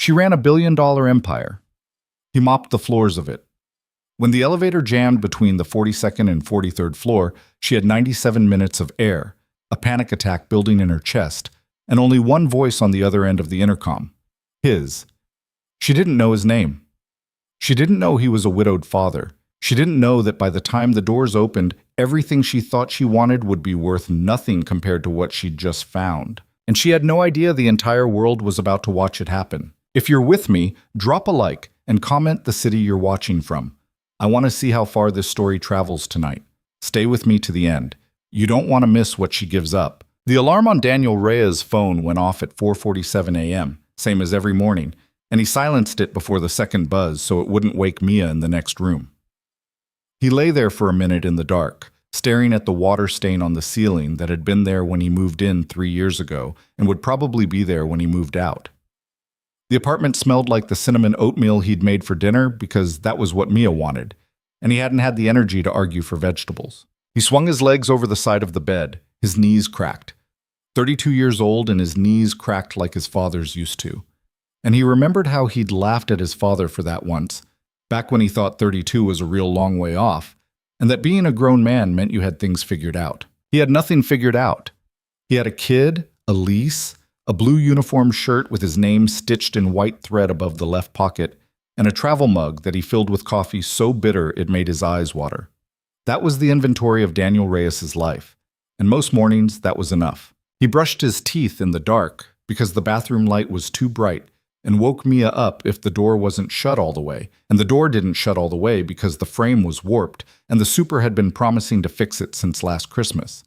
She ran a billion-dollar empire. He mopped the floors of it. When the elevator jammed between the 42nd and 43rd floor, she had 97 minutes of air, a panic attack building in her chest, and only one voice on the other end of the intercom. His. She didn't know his name. She didn't know he was a widowed father. She didn't know that by the time the doors opened, everything she thought she wanted would be worth nothing compared to what she'd just found. And she had no idea the entire world was about to watch it happen. If you're with me, drop a like and comment the city you're watching from. I want to see how far this story travels tonight. Stay with me to the end. You don't want to miss what she gives up. The alarm on Daniel Reyes' phone went off at 4:47 a.m., same as every morning, and he silenced it before the second buzz so it wouldn't wake Mia in the next room. He lay there for a minute in the dark, staring at the water stain on the ceiling that had been there when he moved in 3 years ago and would probably be there when he moved out. The apartment smelled like the cinnamon oatmeal he'd made for dinner because that was what Mia wanted, and he hadn't had the energy to argue for vegetables. He swung his legs over the side of the bed, his knees cracked. 32 years old and his knees cracked like his father's used to. And he remembered how he'd laughed at his father for that once, back when he thought 32 was a real long way off, and that being a grown man meant you had things figured out. He had nothing figured out. He had a kid, a lease, a blue uniform shirt with his name stitched in white thread above the left pocket, and a travel mug that he filled with coffee so bitter it made his eyes water. That was the inventory of Daniel Reyes' life, and most mornings that was enough. He brushed his teeth in the dark because the bathroom light was too bright and woke Mia up if the door wasn't shut all the way, and the door didn't shut all the way because the frame was warped and the super had been promising to fix it since last Christmas.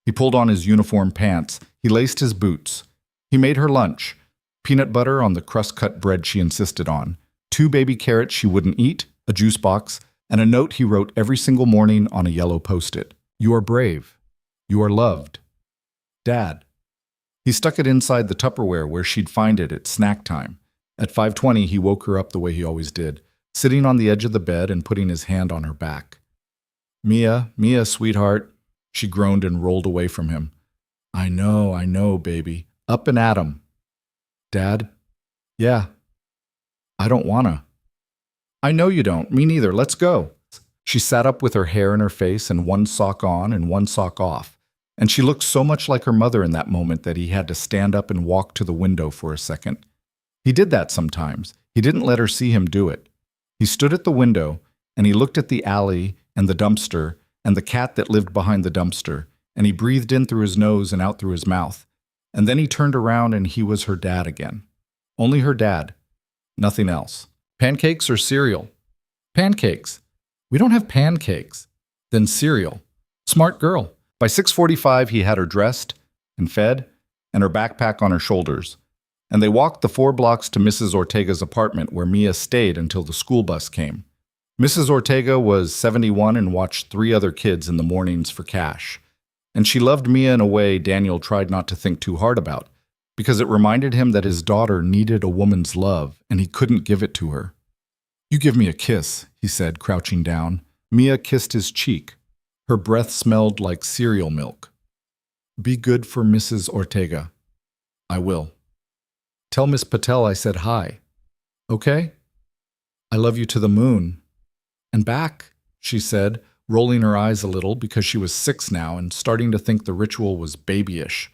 He pulled on his uniform pants, he laced his boots. He made her lunch, peanut butter on the crust-cut bread she insisted on, 2 baby carrots she wouldn't eat, a juice box, and a note he wrote every single morning on a yellow post-it. You are brave. You are loved. Dad. He stuck it inside the Tupperware where she'd find it at snack time. At 5:20, he woke her up the way he always did, sitting on the edge of the bed and putting his hand on her back. Mia, sweetheart, she groaned and rolled away from him. I know, baby. Up and at 'em. Dad? Yeah. I don't wanna. I know you don't. Me neither. Let's go. She sat up with her hair in her face and one sock on and one sock off, and she looked so much like her mother in that moment that he had to stand up and walk to the window for a second. He did that sometimes. He didn't let her see him do it. He stood at the window, and he looked at the alley and the dumpster and the cat that lived behind the dumpster, and he breathed in through his nose and out through his mouth. And then he turned around and he was her dad again. Only her dad. Nothing else. Pancakes or cereal? Pancakes. We don't have pancakes. Then cereal. Smart girl. By 6:45, he had her dressed and fed and her backpack on her shoulders. And they walked the 4 blocks to Mrs. Ortega's apartment where Mia stayed until the school bus came. Mrs. Ortega was 71 and watched 3 other kids in the mornings for cash. And she loved Mia in a way Daniel tried not to think too hard about, because it reminded him that his daughter needed a woman's love, and he couldn't give it to her. You give me a kiss, he said, crouching down. Mia kissed his cheek. Her breath smelled like cereal milk. Be good for Mrs. Ortega. I will. Tell Miss Patel I said hi. Okay? I love you to the moon. And back, she said, rolling her eyes a little because she was 6 now and starting to think the ritual was babyish,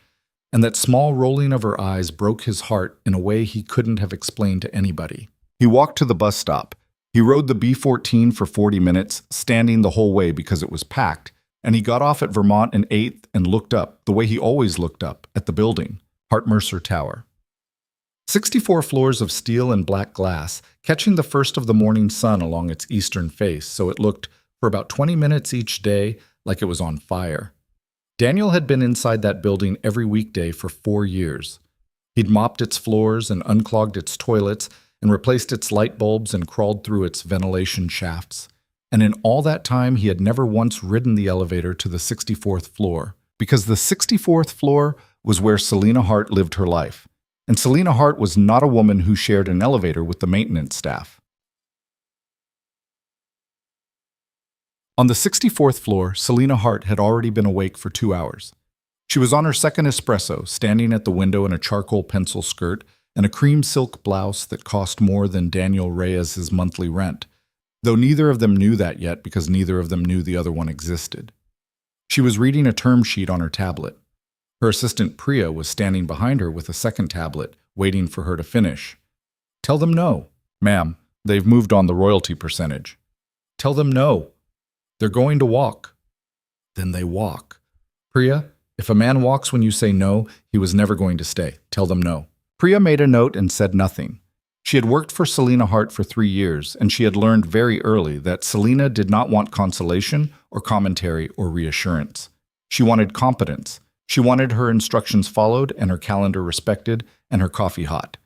and that small rolling of her eyes broke his heart in a way he couldn't have explained to anybody. He walked to the bus stop. He rode the B14 for 40 minutes, standing the whole way because it was packed, and he got off at Vermont and 8th and looked up, the way he always looked up, at the building, Hart Mercer Tower. 64 floors of steel and black glass, catching the first of the morning sun along its eastern face, so it looked, for about 20 minutes each day, like it was on fire. Daniel had been inside that building every weekday for 4 years. He'd mopped its floors and unclogged its toilets and replaced its light bulbs and crawled through its ventilation shafts. And in all that time, he had never once ridden the elevator to the 64th floor, because the 64th floor was where Selena Hart lived her life. And Selena Hart was not a woman who shared an elevator with the maintenance staff. On the 64th floor, Selena Hart had already been awake for 2 hours. She was on her second espresso, standing at the window in a charcoal pencil skirt and a cream silk blouse that cost more than Daniel Reyes's monthly rent, though neither of them knew that yet because neither of them knew the other one existed. She was reading a term sheet on her tablet. Her assistant Priya was standing behind her with a second tablet, waiting for her to finish. "Tell them no, ma'am. They've moved on the royalty percentage." "Tell them no. They're going to walk." "Then they walk." "Priya, if a man walks when you say no, he was never going to stay. Tell them no." Priya made a note and said nothing. She had worked for Selina Hart for 3 years, and she had learned very early that Selina did not want consolation or commentary or reassurance. She wanted competence. She wanted her instructions followed and her calendar respected and her coffee hot.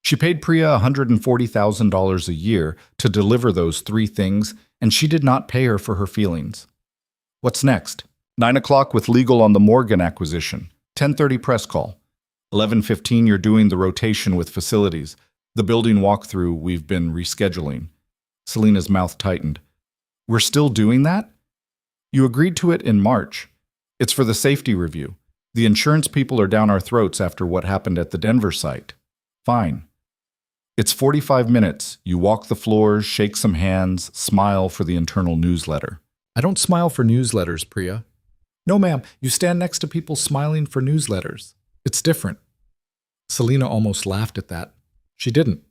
She paid Priya $140,000 a year to deliver those 3 things, and she did not pay her for her feelings. What's next? 9 o'clock with legal on the Morgan acquisition. 10:30 press call. 11:15 you're doing the rotation with facilities. The building walkthrough we've been rescheduling. Selina's mouth tightened. We're still doing that? You agreed to it in March. It's for the safety review. The insurance people are down our throats after what happened at the Denver site. Fine. It's 45 minutes. You walk the floors, shake some hands, smile for the internal newsletter. I don't smile for newsletters, Priya. No, ma'am. You stand next to people smiling for newsletters. It's different. Selina almost laughed at that. She didn't.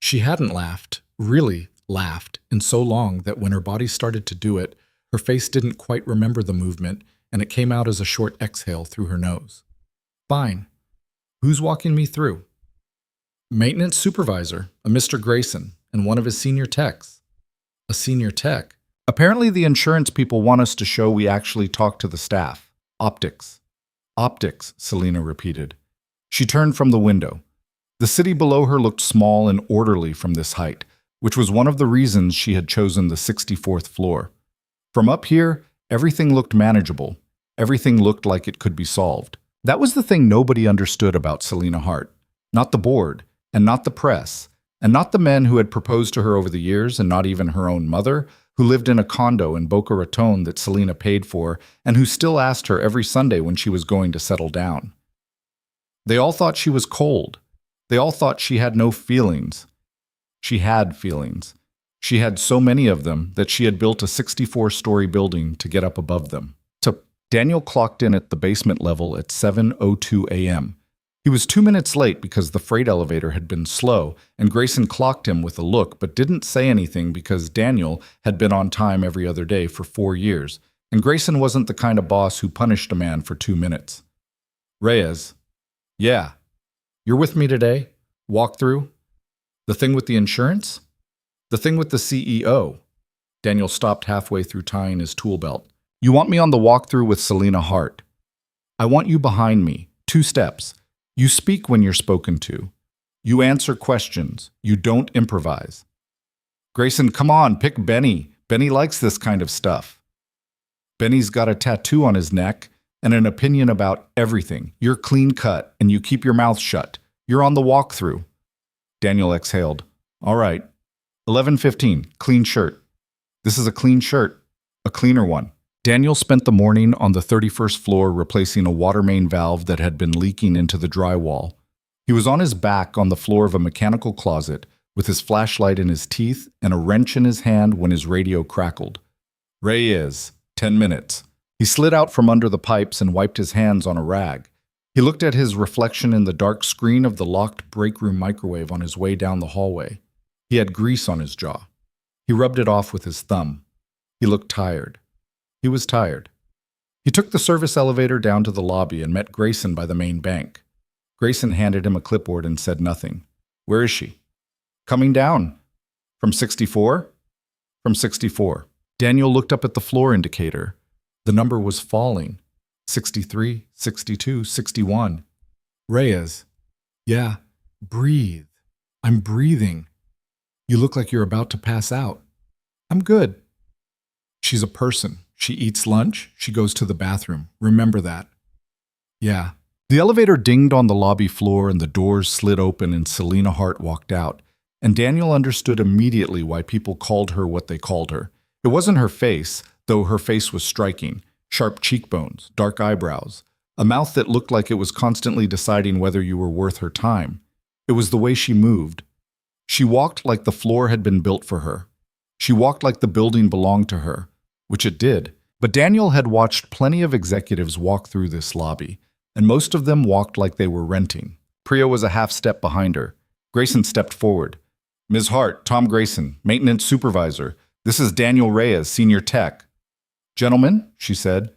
She hadn't laughed, really laughed, in so long that when her body started to do it, her face didn't quite remember the movement, and it came out as a short exhale through her nose. Fine. Who's walking me through? Maintenance supervisor, a Mr. Grayson, and one of his senior techs. A senior tech? Apparently the insurance people want us to show we actually talk to the staff. Optics. Optics, Selina repeated. She turned from the window. The city below her looked small and orderly from this height, which was one of the reasons she had chosen the 64th floor. From up here, everything looked manageable. Everything looked like it could be solved. That was the thing nobody understood about Selina Hart. Not the board, and not the press, and not the men who had proposed to her over the years, and not even her own mother, who lived in a condo in Boca Raton that Selina paid for, and who still asked her every Sunday when she was going to settle down. They all thought she was cold. They all thought she had no feelings. She had feelings. She had so many of them that she had built a 64-story building to get up above them. Daniel clocked in at the basement level at 7:02 a.m. He was 2 minutes late because the freight elevator had been slow, and Grayson clocked him with a look but didn't say anything because Daniel had been on time every other day for 4 years, and Grayson wasn't the kind of boss who punished a man for 2 minutes. Reyes. Yeah. You're with me today? Walkthrough? The thing with the insurance? The thing with the CEO. Daniel stopped halfway through tying his tool belt. You want me on the walkthrough with Selina Hart. I want you behind me. 2 steps. You speak when you're spoken to. You answer questions. You don't improvise. Grayson, come on, pick Benny. Benny likes this kind of stuff. Benny's got a tattoo on his neck and an opinion about everything. You're clean cut and you keep your mouth shut. You're on the walkthrough. Daniel exhaled. All right. 11:15, clean shirt. This is a clean shirt. A cleaner one. Daniel spent the morning on the 31st floor replacing a water main valve that had been leaking into the drywall. He was on his back on the floor of a mechanical closet with his flashlight in his teeth and a wrench in his hand when his radio crackled. Reyes, 10 minutes. He slid out from under the pipes and wiped his hands on a rag. He looked at his reflection in the dark screen of the locked break room microwave on his way down the hallway. He had grease on his jaw. He rubbed it off with his thumb. He looked tired. He was tired. He took the service elevator down to the lobby and met Grayson by the main bank. Grayson handed him a clipboard and said nothing. Where is she? Coming down. From 64? From 64. Daniel looked up at the floor indicator. The number was falling. 63, 62, 61. Reyes. Yeah, breathe. I'm breathing. You look like you're about to pass out. I'm good. She's a person. She eats lunch. She goes to the bathroom. Remember that. Yeah. The elevator dinged on the lobby floor and the doors slid open and Selina Hart walked out. And Daniel understood immediately why people called her what they called her. It wasn't her face, though her face was striking. Sharp cheekbones, dark eyebrows, a mouth that looked like it was constantly deciding whether you were worth her time. It was the way she moved. She walked like the floor had been built for her. She walked like the building belonged to her, which it did. But Daniel had watched plenty of executives walk through this lobby, and most of them walked like they were renting. Priya was a half step behind her. Grayson stepped forward. "Ms. Hart, Tom Grayson, maintenance supervisor. This is Daniel Reyes, senior tech." "Gentlemen," she said.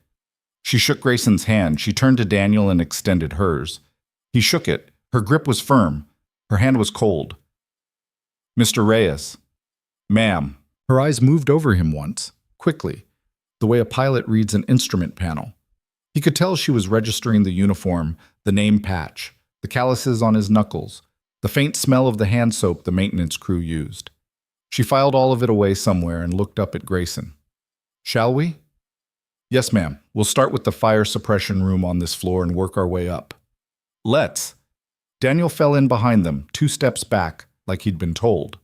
She shook Grayson's hand. She turned to Daniel and extended hers. He shook it. Her grip was firm. Her hand was cold. "Mr. Reyes." "Ma'am." Her eyes moved over him once, quickly, the way a pilot reads an instrument panel. He could tell she was registering the uniform, the name patch, the calluses on his knuckles, the faint smell of the hand soap the maintenance crew used. She filed all of it away somewhere and looked up at Grayson. "Shall we?" "Yes, ma'am. We'll start with the fire suppression room on this floor and work our way up." "Let's." Daniel fell in behind them, 2 steps back, like he'd been told.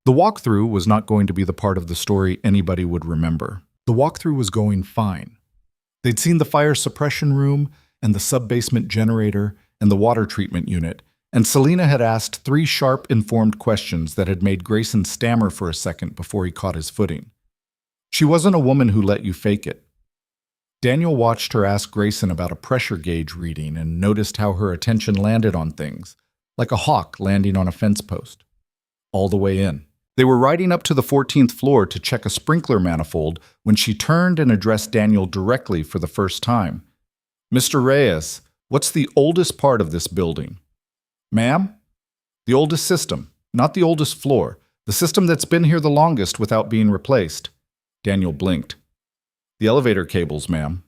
The walkthrough was not going to be the part of the story anybody would remember. The walkthrough was going fine. They'd seen the fire suppression room and the sub-basement generator and the water treatment unit, and Selena had asked 3 sharp, informed questions that had made Grayson stammer for a second before he caught his footing. She wasn't a woman who let you fake it. Daniel watched her ask Grayson about a pressure gauge reading and noticed how her attention landed on things, like a hawk landing on a fence post. All the way in. They were riding up to the 14th floor to check a sprinkler manifold when she turned and addressed Daniel directly for the first time. "Mr. Reyes, what's the oldest part of this building?" "Ma'am?" "The oldest system, not the oldest floor. The system that's been here the longest without being replaced." Daniel blinked. "The elevator cables, ma'am."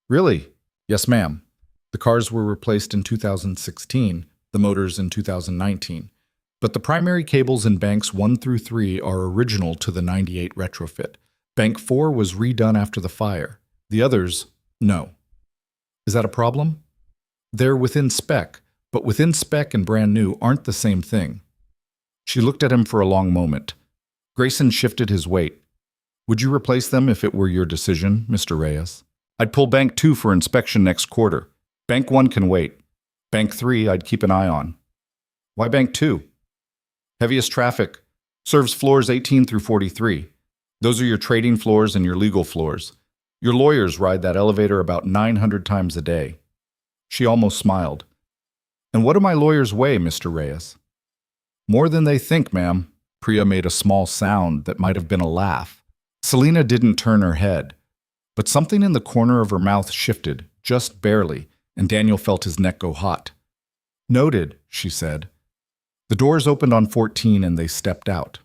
"Really?" "Yes, ma'am. The cars were replaced in 2016, the motors in 2019. But the primary cables in banks 1 through 3 are original to the 98 retrofit. Bank 4 was redone after the fire. The others, no." "Is that a problem?" "They're within spec, but within spec and brand new aren't the same thing." She looked at him for a long moment. Grayson shifted his weight. "Would you replace them if it were your decision, Mr. Reyes?" "I'd pull Bank 2 for inspection next quarter. Bank 1 can wait. Bank 3 I'd keep an eye on." "Why Bank 2? "Heaviest traffic. Serves floors 18 through 43. Those are your trading floors and your legal floors. Your lawyers ride that elevator about 900 times a day." She almost smiled. "And what do my lawyers weigh, Mr. Reyes?" "More than they think, ma'am." Priya made a small sound that might have been a laugh. Selena didn't turn her head, but something in the corner of her mouth shifted, just barely, and Daniel felt his neck go hot. "Noted," she said. The doors opened on 14 and they stepped out.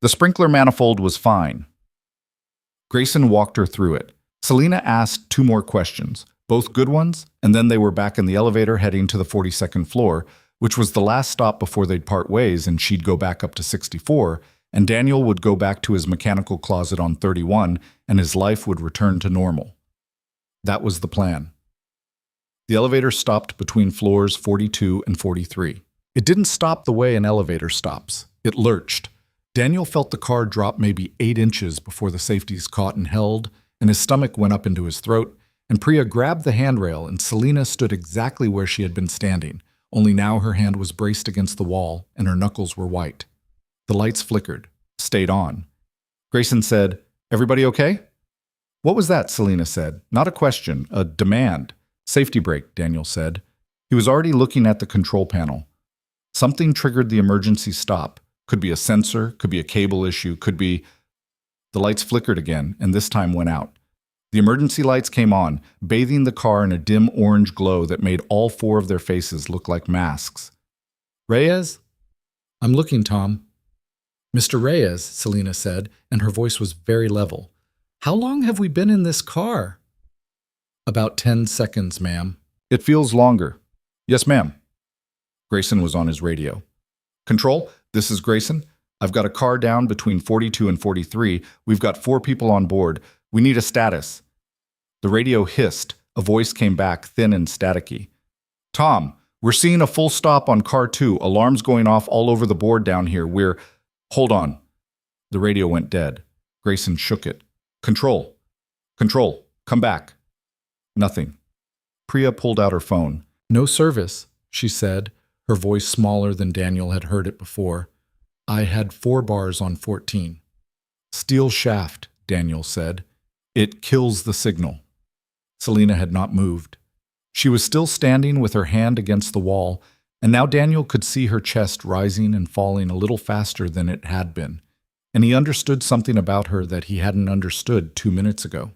The sprinkler manifold was fine. Grayson walked her through it. Selena asked 2 more questions, both good ones, and then they were back in the elevator heading to the 42nd floor, which was the last stop before they'd part ways and she'd go back up to 64, and Daniel would go back to his mechanical closet on 31, and his life would return to normal. That was the plan. The elevator stopped between floors 42 and 43. It didn't stop the way an elevator stops. It lurched. Daniel felt the car drop maybe 8 inches before the safeties caught and held, and his stomach went up into his throat, and Priya grabbed the handrail and Selena stood exactly where she had been standing, only now her hand was braced against the wall and her knuckles were white. The lights flickered, stayed on. Grayson said, "Everybody okay?" "What was that?" Selena said. Not a question, a demand. "Safety brake," Daniel said. He was already looking at the control panel. Something triggered the emergency stop. Could be a sensor, could be a cable issue, could be... The lights flickered again, and this time went out. The emergency lights came on, bathing the car in a dim orange glow that made all 4 of their faces look like masks. "Reyes?" "I'm looking, Tom." "Mr. Reyes," Selena said, and her voice was very level. "How long have we been in this car?" "About 10 seconds, ma'am." "It feels longer." "Yes, ma'am." Grayson was on his radio. "Control, this is Grayson. I've got a car down between 42 and 43. We've got 4 people on board. We need a status." The radio hissed. A voice came back, thin and staticky. "Tom, we're seeing a full stop on car 2. Alarms going off all over the board down here. We're..." "Hold on." The radio went dead. Grayson shook it. "Control. Control. Come back." Nothing. Priya pulled out her phone. "No service," she said. her voice smaller than Daniel had heard it before. I had 4 bars on 14. Steel shaft, Daniel said. It kills the signal. Selena had not moved. She was still standing with her hand against the wall, and now Daniel could see her chest rising and falling a little faster than it had been, and he understood something about her that he hadn't understood 2 minutes ago.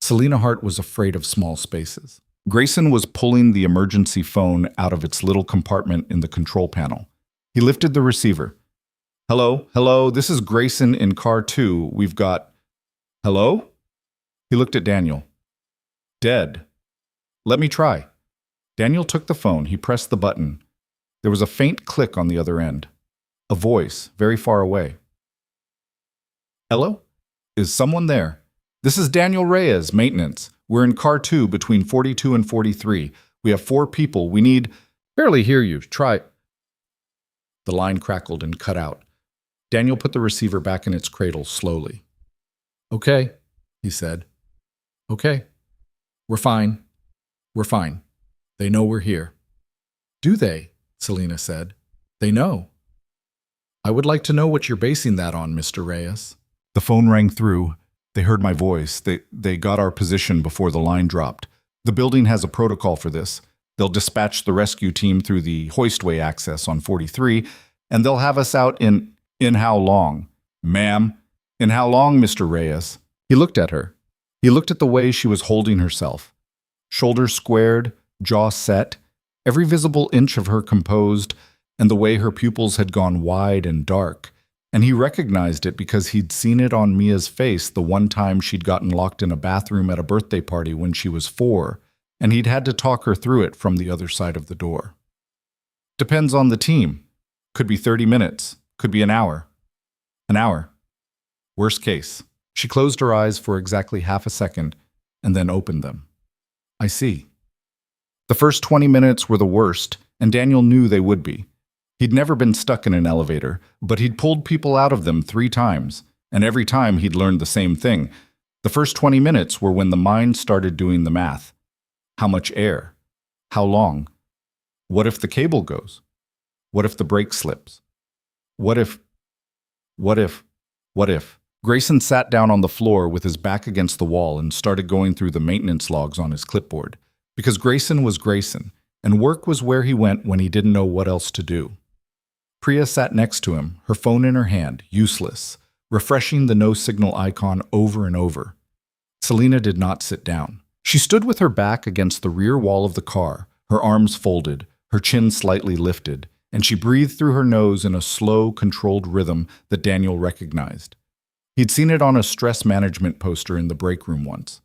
Selena Hart was afraid of small spaces. Grayson was pulling the emergency phone out of its little compartment in the control panel. He lifted the receiver. Hello, this is Grayson in car 2. We've got... Hello? He looked at Daniel. Dead. Let me try. Daniel took the phone. He pressed the button. There was a faint click on the other end. A voice, very far away. Hello? Is someone there? This is Daniel Reyes, maintenance. We're in car 2 between 42 and 43. We have 4 people. We need... Barely hear you. Try... The line crackled and cut out. Daniel put the receiver back in its cradle slowly. Okay, he said. Okay. We're fine. We're fine. They know we're here. Do they? Selena said. They know. I would like to know what you're basing that on, Mr. Reyes. The phone rang through. They heard my voice. They got our position before the line dropped. The building has a protocol for this. They'll dispatch the rescue team through the hoistway access on 43, and they'll have us out in how long? Ma'am, in how long, Mr. Reyes? He looked at her. He looked at the way she was holding herself. Shoulders squared, jaw set, every visible inch of her composed, and the way her pupils had gone wide and dark. And he recognized it because he'd seen it on Mia's face the one time she'd gotten locked in a bathroom at a birthday party when she was 4, and he'd had to talk her through it from the other side of the door. Depends on the team. Could be 30 minutes. Could be an hour. An hour. Worst case. She closed her eyes for exactly half a second and then opened them. I see. The first 20 minutes were the worst, and Daniel knew they would be. He'd never been stuck in an elevator, but he'd pulled people out of them 3 times, and every time he'd learned the same thing. The first 20 minutes were when the mind started doing the math. How much air? How long? What if the cable goes? What if the brake slips? What if? Grayson sat down on the floor with his back against the wall and started going through the maintenance logs on his clipboard. Because Grayson was Grayson, and work was where he went when he didn't know what else to do. Priya sat next to him, her phone in her hand, useless, refreshing the no-signal icon over and over. Selena did not sit down. She stood with her back against the rear wall of the car, her arms folded, her chin slightly lifted, and she breathed through her nose in a slow, controlled rhythm that Daniel recognized. He'd seen it on a stress management poster in the break room once.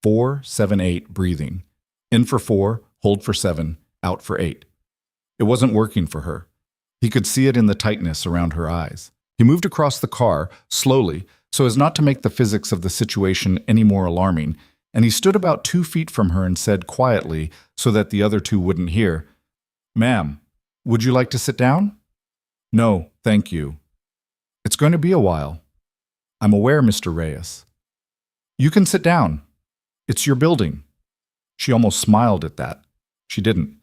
4, 7, 8 breathing. In for 4, hold for 7, out for 8. It wasn't working for her. He could see it in the tightness around her eyes. He moved across the car, slowly, so as not to make the physics of the situation any more alarming, and he stood about 2 feet from her and said quietly, so that the other 2 wouldn't hear, "Ma'am, would you like to sit down?" "No, thank you." "It's going to be a while." "I'm aware, Mr. Reyes." "You can sit down. It's your building." She almost smiled at that. She didn't.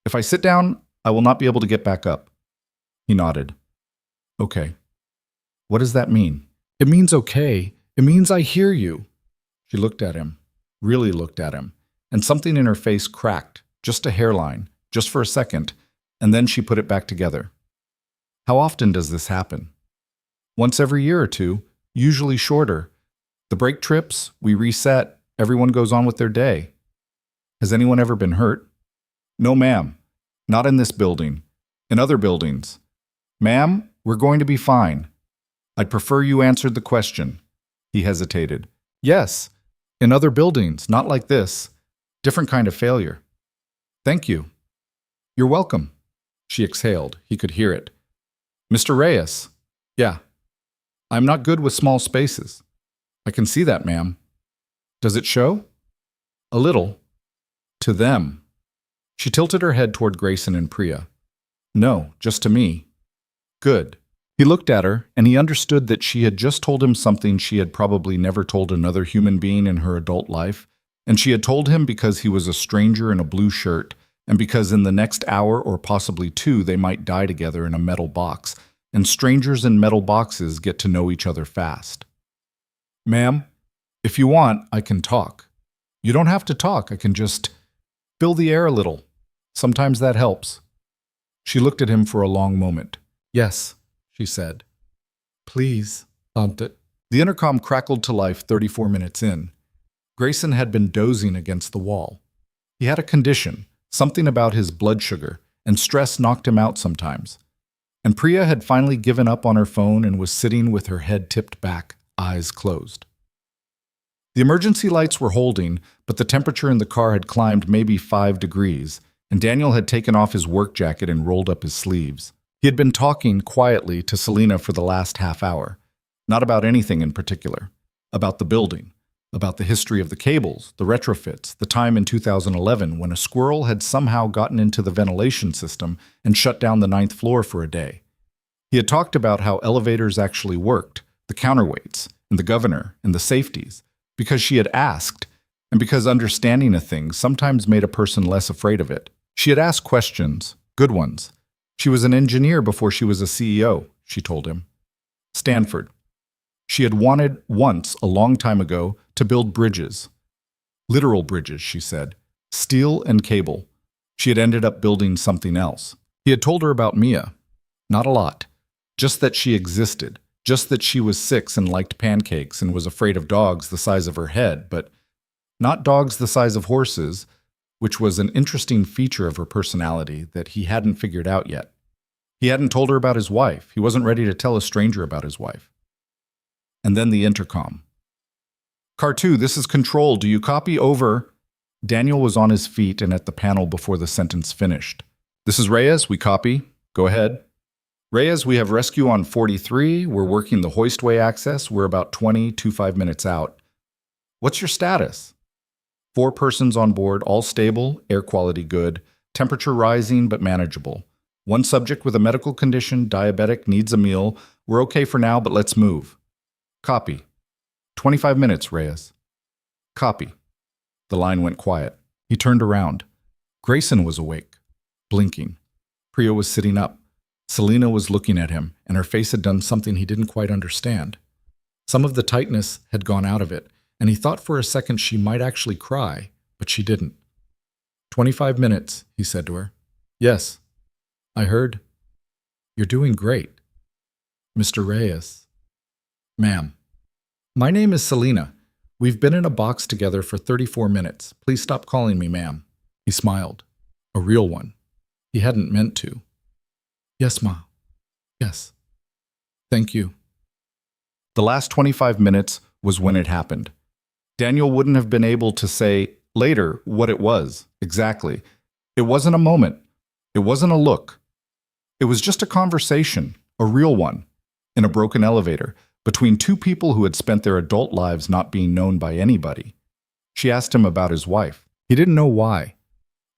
"If I sit down, I will not be able to get back up." He nodded. "Okay." "What does that mean?" "It means okay. It means I hear you." She looked at him, really looked at him, and something in her face cracked, just a hairline, just for a second, and then she put it back together. "How often does this happen?" "Once every year or 2, usually shorter. The break trips, we reset, everyone goes on with their day." "Has anyone ever been hurt?" "No, ma'am. Not in this building. In other buildings." "Ma'am, we're going to be fine." "I'd prefer you answered the question." He hesitated. "Yes, in other buildings, not like this. Different kind of failure." "Thank you." "You're welcome." She exhaled. He could hear it. "Mr. Reyes." "Yeah." "I'm not good with small spaces." "I can see that, ma'am." "Does it show?" "A little. To them." She tilted her head toward Grayson and Priya. "No, just to me." "Good." He looked at her, and he understood that she had just told him something she had probably never told another human being in her adult life, and she had told him because he was a stranger in a blue shirt, and because in the next hour or possibly two they might die together in a metal box, and strangers in metal boxes get to know each other fast. "Ma'am, if you want, I can talk. You don't have to talk, I can just fill the air a little. Sometimes that helps." She looked at him for a long moment. "Yes," she said. "Please, Tante." The intercom crackled to life 34 minutes in. Grayson had been dozing against the wall. He had a condition, something about his blood sugar, and stress knocked him out sometimes. And Priya had finally given up on her phone and was sitting with her head tipped back, eyes closed. The emergency lights were holding, but the temperature in the car had climbed maybe 5 degrees, and Daniel had taken off his work jacket and rolled up his sleeves. He had been talking quietly to Selena for the last half hour, not about anything in particular, about the building, about the history of the cables, the retrofits, the time in 2011 when a squirrel had somehow gotten into the ventilation system and shut down the 9th floor for a day. He had talked about how elevators actually worked, the counterweights, and the governor, and the safeties, because she had asked, and because understanding a thing sometimes made a person less afraid of it. She had asked questions, good ones. She was an engineer before she was a CEO, she told him. Stanford. She had wanted once, a long time ago, to build bridges. Literal bridges, she said. Steel and cable. She had ended up building something else. He had told her about Mia. Not a lot. Just that she existed. Just that she was 6 and liked pancakes and was afraid of dogs the size of her head, but not dogs the size of horses, which was an interesting feature of her personality that he hadn't figured out yet. He hadn't told her about his wife. He wasn't ready to tell a stranger about his wife. And then the intercom. "Car 2, this is Control. Do you copy? Over." Daniel was on his feet and at the panel before the sentence finished. "This is Reyes. We copy. Go ahead." "Reyes, we have rescue on 43. We're working the hoistway access. We're about 25 minutes out. What's your status?" 4 persons on board, all stable, air quality good, temperature rising but manageable. 1 subject with a medical condition, diabetic, needs a meal. We're okay for now, but let's move. Copy. 25 minutes, Reyes. Copy. The line went quiet. He turned around. Grayson was awake, blinking. Priya was sitting up. Selena was looking at him, and her face had done something he didn't quite understand. Some of the tightness had gone out of it, and he thought for a second she might actually cry, but she didn't. 25 minutes, he said to her. Yes, I heard. You're doing great. Mr. Reyes. Ma'am. My name is Selena. We've been in a box together for 34 minutes. Please stop calling me ma'am. He smiled. A real one. He hadn't meant to. Yes, Ma. Yes. Thank you. The last 25 minutes was when it happened. Daniel wouldn't have been able to say later what it was, exactly. It wasn't a moment. It wasn't a look. It was just a conversation, a real one, in a broken elevator, between 2 people who had spent their adult lives not being known by anybody. She asked him about his wife. He didn't know why.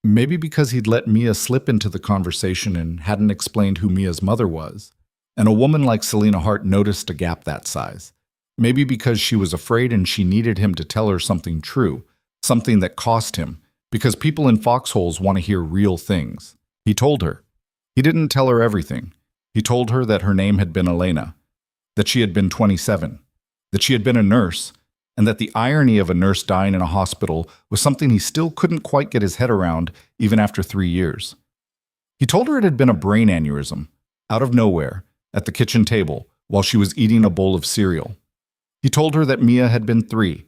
Maybe because he'd let Mia slip into the conversation and hadn't explained who Mia's mother was. And a woman like Selena Hart noticed a gap that size. Maybe because she was afraid and she needed him to tell her something true, something that cost him, because people in foxholes want to hear real things. He told her. He didn't tell her everything. He told her that her name had been Elena, that she had been 27, that she had been a nurse, and that the irony of a nurse dying in a hospital was something he still couldn't quite get his head around even after 3 years. He told her it had been a brain aneurysm, out of nowhere, at the kitchen table, while she was eating a bowl of cereal. He told her that Mia had been 3,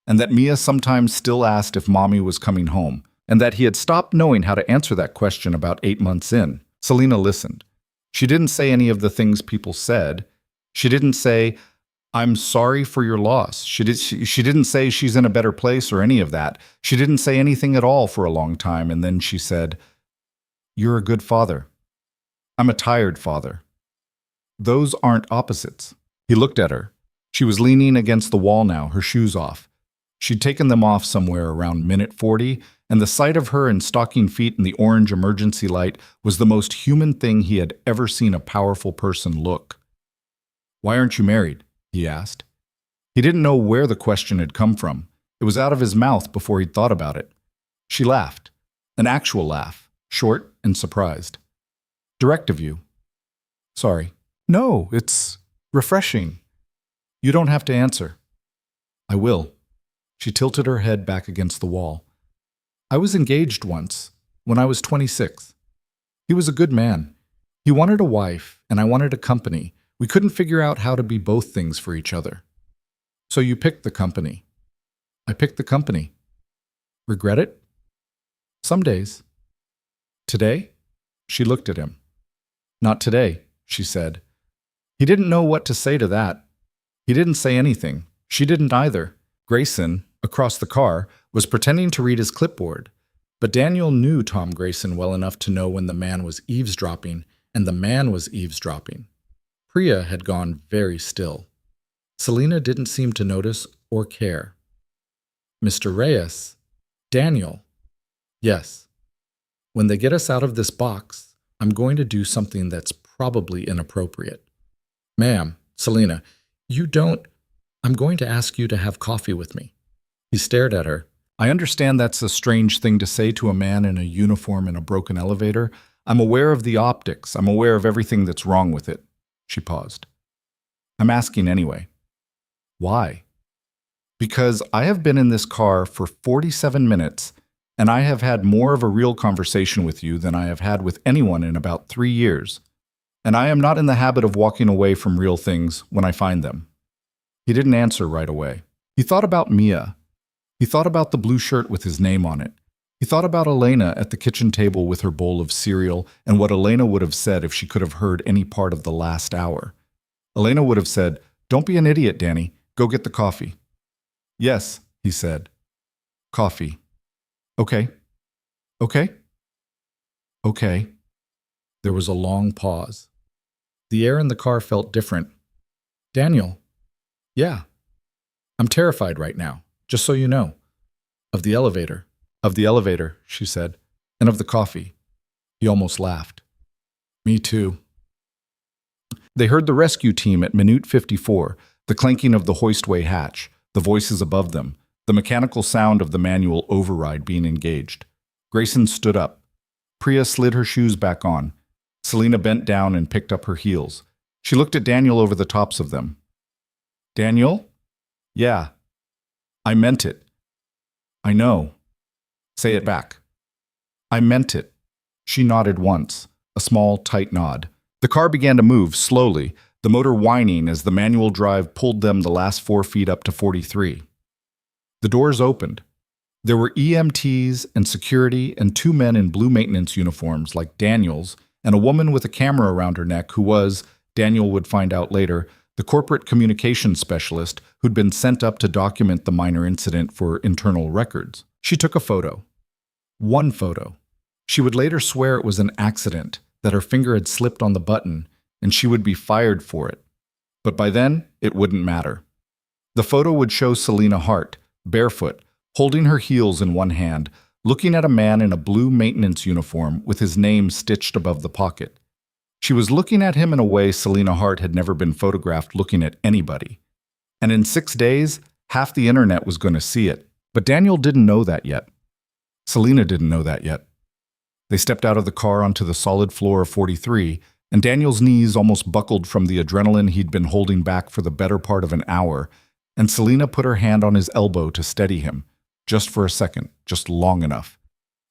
and that Mia sometimes still asked if Mommy was coming home, and that he had stopped knowing how to answer that question about 8 months in. Selena listened. She didn't say any of the things people said. She didn't say, I'm sorry for your loss. She didn't say she's in a better place or any of that. She didn't say anything at all for a long time, and then she said, You're a good father. I'm a tired father. Those aren't opposites. He looked at her. She was leaning against the wall now, her shoes off. She'd taken them off somewhere around minute 40, and the sight of her in stocking feet in the orange emergency light was the most human thing he had ever seen a powerful person look. Why aren't you married? He asked. He didn't know where the question had come from. It was out of his mouth before he'd thought about it. She laughed. An actual laugh. short and surprised. Direct of you. Sorry. No, it's refreshing. You don't have to answer. I will. She tilted her head back against the wall. I was engaged once, when I was 26. He was a good man. He wanted a wife, and I wanted a company. We couldn't figure out how to be both things for each other. So you picked the company. I picked the company. Regret it? Some days. Today? She looked at him. Not today, she said. He didn't know what to say to that. He didn't say anything. She didn't either. Grayson, across the car, was pretending to read his clipboard. But Daniel knew Tom Grayson well enough to know when the man was eavesdropping, and the man was eavesdropping. Priya had gone very still. Selena didn't seem to notice or care. Mr. Reyes. Daniel. Yes. When they get us out of this box, I'm going to do something that's probably inappropriate. Ma'am, Selena, you don't... I'm going to ask you to have coffee with me. He stared at her. I understand that's a strange thing to say to a man in a uniform in a broken elevator. I'm aware of the optics. I'm aware of everything that's wrong with it. She paused. I'm asking anyway. Why? Because I have been in this car for 47 minutes, and I have had more of a real conversation with you than I have had with anyone in about 3 years. And I am not in the habit of walking away from real things when I find them. He didn't answer right away. He thought about Mia. He thought about the blue shirt with his name on it. He thought about Elena at the kitchen table with her bowl of cereal and what Elena would have said if she could have heard any part of the last hour. Elena would have said, "Don't be an idiot, Danny. Go get the coffee." "Yes," he said. "Coffee." "Okay. Okay? Okay." There was a long pause. The air in the car felt different. "Daniel." "Yeah. I'm terrified right now, just so you know." "Of the elevator." "Of the elevator," she said, "and of the coffee." He almost laughed. "Me too." They heard the rescue team at Minute 54, the clanking of the hoistway hatch, the voices above them, the mechanical sound of the manual override being engaged. Grayson stood up. Priya slid her shoes back on. Selena bent down and picked up her heels. She looked at Daniel over the tops of them. "Daniel?" "Yeah." "I meant it." "I know." "Say it back." "I meant it." She nodded once, a small, tight nod. The car began to move slowly, the motor whining as the manual drive pulled them the last 4 feet up to 43. The doors opened. There were EMTs and security and 2 men in blue maintenance uniforms like Daniel's and a woman with a camera around her neck who was, Daniel would find out later, the corporate communications specialist who'd been sent up to document the minor incident for internal records. She took a photo. One photo. She would later swear it was an accident, that her finger had slipped on the button, and she would be fired for it. But by then, it wouldn't matter. The photo would show Selena Hart, barefoot, holding her heels in one hand, looking at a man in a blue maintenance uniform with his name stitched above the pocket. She was looking at him in a way Selena Hart had never been photographed looking at anybody. And in 6 days, half the internet was going to see it. But Daniel didn't know that yet. Selena didn't know that yet. They stepped out of the car onto the solid floor of 43, and Daniel's knees almost buckled from the adrenaline he'd been holding back for the better part of an hour, and Selena put her hand on his elbow to steady him, just for a second, just long enough.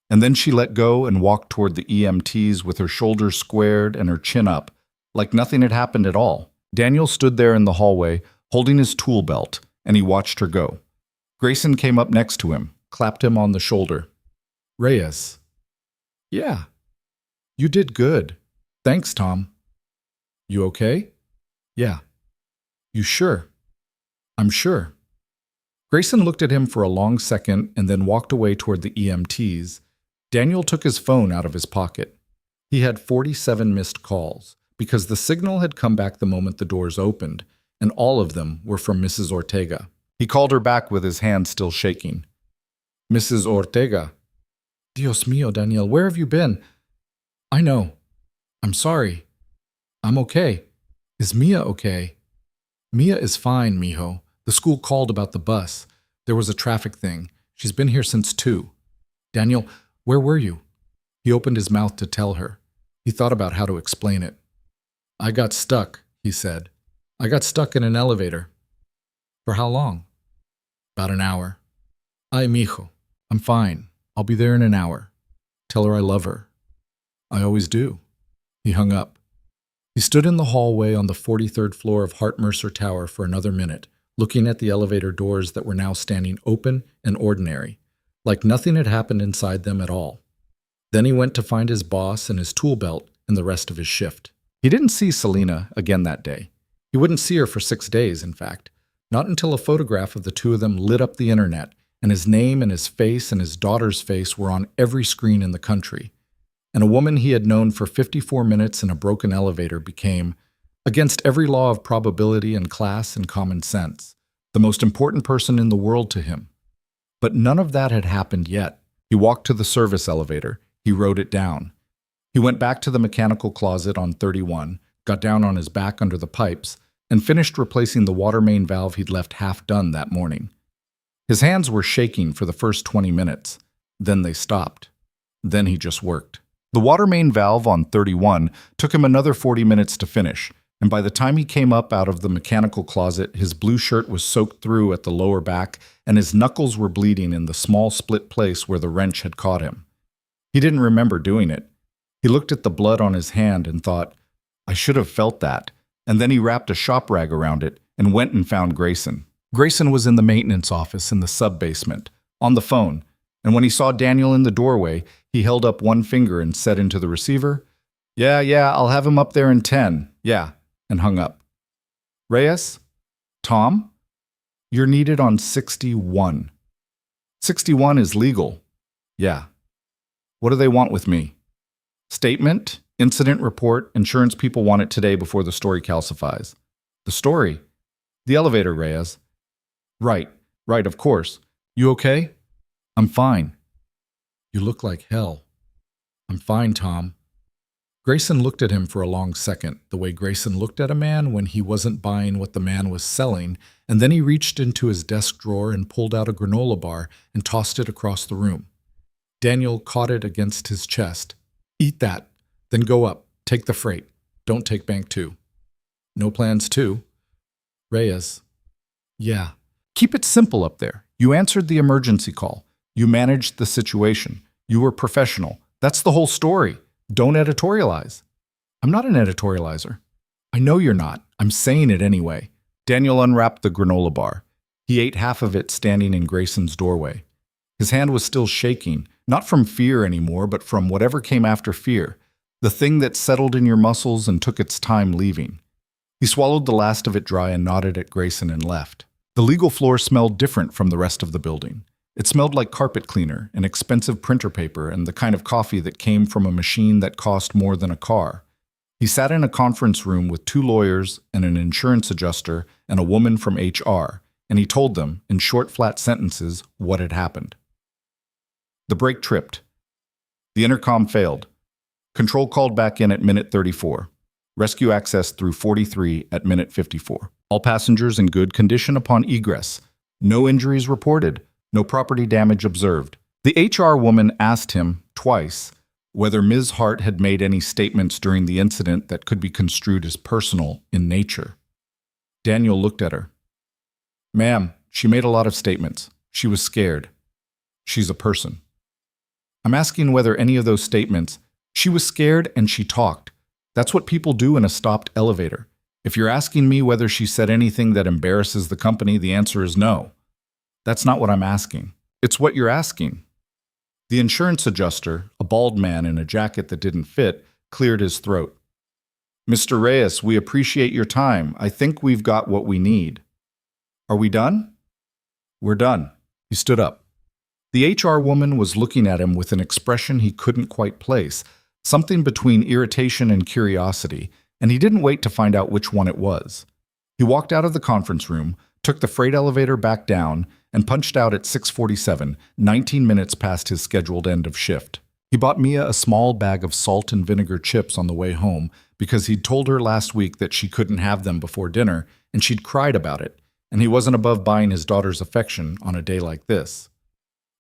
And then she let go and walked toward the EMTs with her shoulders squared and her chin up, like nothing had happened at all. Daniel stood there in the hallway, holding his tool belt, and he watched her go. Grayson came up next to him, clapped him on the shoulder. "Reyes." "Yeah." "You did good. Thanks, Tom." "You okay?" "Yeah." "You sure?" "I'm sure." Grayson looked at him for a long second and then walked away toward the EMTs. Daniel took his phone out of his pocket. He had 47 missed calls, because the signal had come back the moment the doors opened, and all of them were from Mrs. Ortega. He called her back with his hand still shaking. "Mrs. Ortega." "Dios mío, Daniel, where have you been?" "I know. I'm sorry. I'm okay. Is Mia okay?" "Mia is fine, mijo. The school called about the bus. There was a traffic thing. She's been here since 2. "Daniel, where were you?" He opened his mouth to tell her. He thought about how to explain it. "I got stuck," he said. "I got stuck in an elevator." "For how long?" "About an hour." "Ay, mijo. I'm fine. I'll be there in an hour. Tell her I love her." "I always do." He hung up. He stood in the hallway on the 43rd floor of Hart Mercer Tower for another minute, looking at the elevator doors that were now standing open and ordinary, like nothing had happened inside them at all. Then he went to find his boss and his tool belt and the rest of his shift. He didn't see Selena again that day. He wouldn't see her for 6 days, in fact, not until a photograph of the two of them lit up the internet, and his name and his face and his daughter's face were on every screen in the country. And a woman he had known for 54 minutes in a broken elevator became, against every law of probability and class and common sense, the most important person in the world to him. But none of that had happened yet. He walked to the service elevator. He wrote it down. He went back to the mechanical closet on 31, got down on his back under the pipes, and finished replacing the water main valve he'd left half done that morning. His hands were shaking for the first 20 minutes. Then they stopped. Then he just worked. The water main valve on 31 took him another 40 minutes to finish, and by the time he came up out of the mechanical closet, his blue shirt was soaked through at the lower back, and his knuckles were bleeding in the small split place where the wrench had caught him. He didn't remember doing it. He looked at the blood on his hand and thought, "I should have felt that," and then he wrapped a shop rag around it and went and found Grayson. Grayson was in the maintenance office in the sub-basement, on the phone, and when he saw Daniel in the doorway, he held up one finger and said into the receiver, Yeah, I'll have him up there in 10, yeah," and hung up. "Reyes? Tom? You're needed on 61. 61 is legal. Yeah. What do they want with me? Statement, incident report, insurance people want it today before the story calcifies." "The story?" "The elevator, Reyes." Right, of course. You okay?" "I'm fine." "You look like hell." "I'm fine, Tom." Grayson looked at him for a long second, the way Grayson looked at a man when he wasn't buying what the man was selling, and then he reached into his desk drawer and pulled out a granola bar and tossed it across the room. Daniel caught it against his chest. "Eat that, then go up, take the freight. Don't take Bank 2. "No plans too." "Reyes." "Yeah. Keep it simple up there. You answered the emergency call. You managed the situation. You were professional. That's the whole story. Don't editorialize." "I'm not an editorializer." "I know you're not. I'm saying it anyway." Daniel unwrapped the granola bar. He ate half of it standing in Grayson's doorway. His hand was still shaking, not from fear anymore, but from whatever came after fear, the thing that settled in your muscles and took its time leaving. He swallowed the last of it dry and nodded at Grayson and left. The legal floor smelled different from the rest of the building. It smelled like carpet cleaner and expensive printer paper and the kind of coffee that came from a machine that cost more than a car. He sat in a conference room with 2 lawyers and an insurance adjuster and a woman from HR, and he told them, in short, flat sentences, what had happened. The brake tripped. The intercom failed. Control called back in at minute 34. Rescue access through 43 at minute 54. All passengers in good condition upon egress. No injuries reported. No property damage observed. The HR woman asked him, twice, whether Ms. Hart had made any statements during the incident that could be construed as personal in nature. Daniel looked at her. "Ma'am, she made a lot of statements. She was scared. She's a person." "I'm asking whether any of those statements—" "She was scared and she talked. That's what people do in a stopped elevator. If you're asking me whether she said anything that embarrasses the company, the answer is no. That's not what I'm asking. It's what you're asking." The insurance adjuster, a bald man in a jacket that didn't fit, cleared his throat. "Mr. Reyes, we appreciate your time. I think we've got what we need." "Are we done?" "We're done." He stood up. The HR woman was looking at him with an expression he couldn't quite place, something between irritation and curiosity, and he didn't wait to find out which one it was. He walked out of the conference room, took the freight elevator back down, and punched out at 6:47, 19 minutes past his scheduled end of shift. He bought Mia a small bag of salt and vinegar chips on the way home because he'd told her last week that she couldn't have them before dinner, and she'd cried about it, and he wasn't above buying his daughter's affection on a day like this.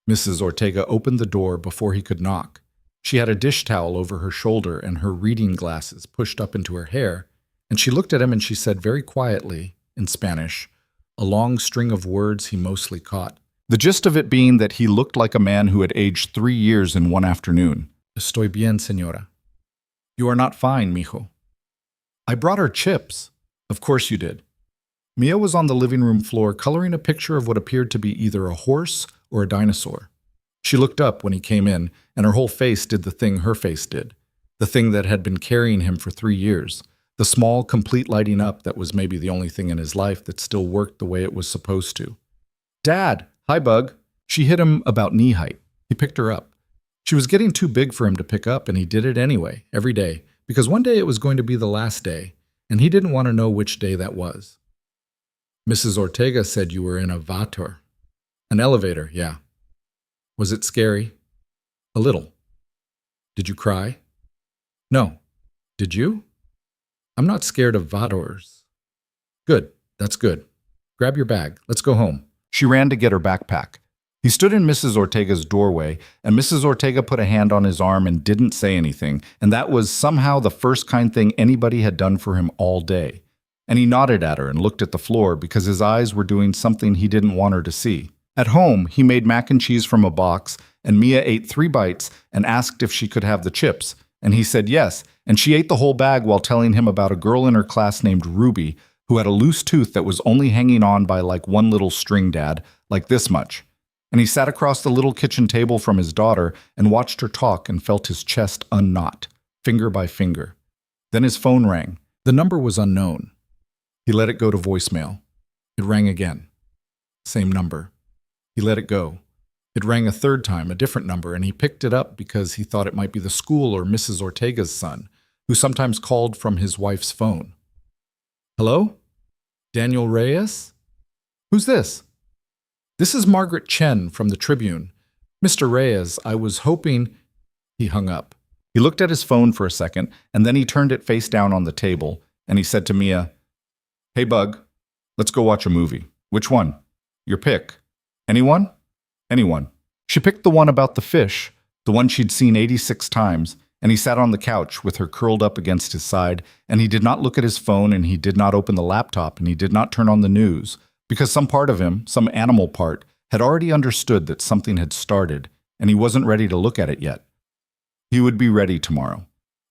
Mrs. Ortega opened the door before he could knock. She had a dish towel over her shoulder and her reading glasses pushed up into her hair, and she looked at him and she said very quietly, in Spanish, a long string of words he mostly caught. The gist of it being that he looked like a man who had aged 3 years in one afternoon. Estoy bien, señora. You are not fine, mijo. I brought her chips. Of course you did. Mia was on the living room floor coloring a picture of what appeared to be either a horse or a dinosaur. She looked up when he came in, and her whole face did the thing her face did, the thing that had been carrying him for 3 years, the small, complete lighting up that was maybe the only thing in his life that still worked the way it was supposed to. Dad! Hi, Bug. She hit him about knee height. He picked her up. She was getting too big for him to pick up, and he did it anyway, every day, because one day it was going to be the last day, and he didn't want to know which day that was. Mrs. Ortega said you were in a vator. An elevator, yeah. Was it scary? A little. Did you cry? No. Did you? I'm not scared of vators. Good. That's good. Grab your bag. Let's go home. She ran to get her backpack. He stood in Mrs. Ortega's doorway, and Mrs. Ortega put a hand on his arm and didn't say anything, and that was somehow the first kind thing anybody had done for him all day. And he nodded at her and looked at the floor because his eyes were doing something he didn't want her to see. At home, he made mac and cheese from a box, and Mia ate 3 bites and asked if she could have the chips, and he said yes, and she ate the whole bag while telling him about a girl in her class named Ruby who had a loose tooth that was only hanging on by like one little string, Dad, like this much. And he sat across the little kitchen table from his daughter and watched her talk and felt his chest unknot, finger by finger. Then his phone rang. The number was unknown. He let it go to voicemail. It rang again. Same number. He let it go. It rang a third time, a different number, and he picked it up because he thought it might be the school or Mrs. Ortega's son, who sometimes called from his wife's phone. Hello? Daniel Reyes? Who's this? This is Margaret Chen from the Tribune. Mr. Reyes, I was hoping... He hung up. He looked at his phone for a second, and then he turned it face down on the table, and he said to Mia, Hey, Bug, let's go watch a movie. Which one? Your pick. Anyone? Anyone. She picked the one about the fish, the one she'd seen 86 times, and he sat on the couch with her curled up against his side, and he did not look at his phone, and he did not open the laptop, and he did not turn on the news, because some part of him, some animal part, had already understood that something had started, and he wasn't ready to look at it yet. He would be ready tomorrow.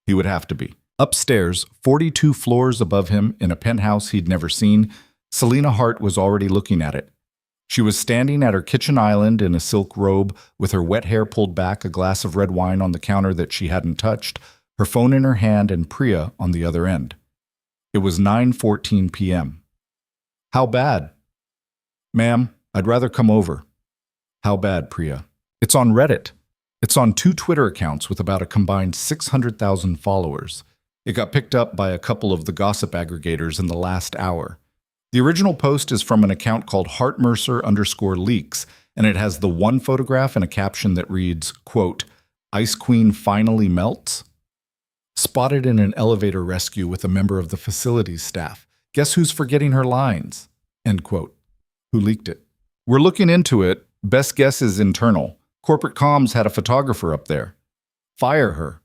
He would have to be. Upstairs, 42 floors above him, in a penthouse he'd never seen, Selena Hart was already looking at it. She was standing at her kitchen island in a silk robe, with her wet hair pulled back, a glass of red wine on the counter that she hadn't touched, her phone in her hand, and Priya on the other end. It was 9:14 p.m. How bad? Ma'am, I'd rather come over. How bad, Priya? It's on Reddit. It's on 2 Twitter accounts with about a combined 600,000 followers. It got picked up by a couple of the gossip aggregators in the last hour. The original post is from an account called HartMercer_leaks, and it has the one photograph and a caption that reads, quote, Ice Queen finally melts? Spotted in an elevator rescue with a member of the facilities staff. Guess who's forgetting her lines? End quote. Who leaked it? We're looking into it. Best guess is internal. Corporate comms had a photographer up there. Fire her.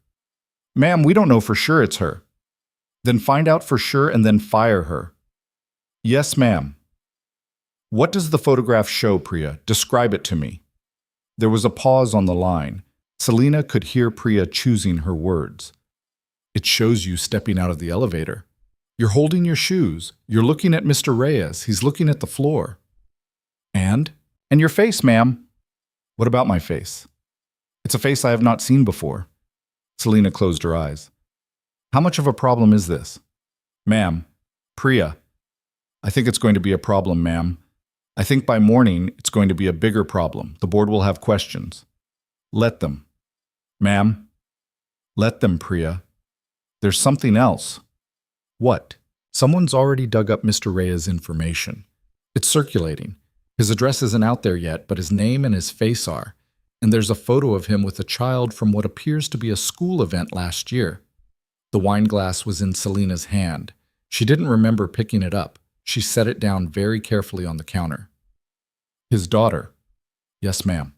Ma'am, we don't know for sure it's her. Then find out for sure and then fire her. Yes, ma'am. What does the photograph show, Priya? Describe it to me. There was a pause on the line. Selena could hear Priya choosing her words. It shows you stepping out of the elevator. You're holding your shoes. You're looking at Mr. Reyes. He's looking at the floor. And your face, ma'am. What about my face? It's a face I have not seen before. Selena closed her eyes. How much of a problem is this? Ma'am, Priya. I think it's going to be a problem, ma'am. I think by morning it's going to be a bigger problem. The board will have questions. Let them. Ma'am. Let them, Priya. There's something else. What? Someone's already dug up Mr. Reyes' information. It's circulating. His address isn't out there yet, but his name and his face are. And there's a photo of him with a child from what appears to be a school event last year. The wine glass was in Selena's hand. She didn't remember picking it up. She set it down very carefully on the counter. His daughter. Yes, ma'am.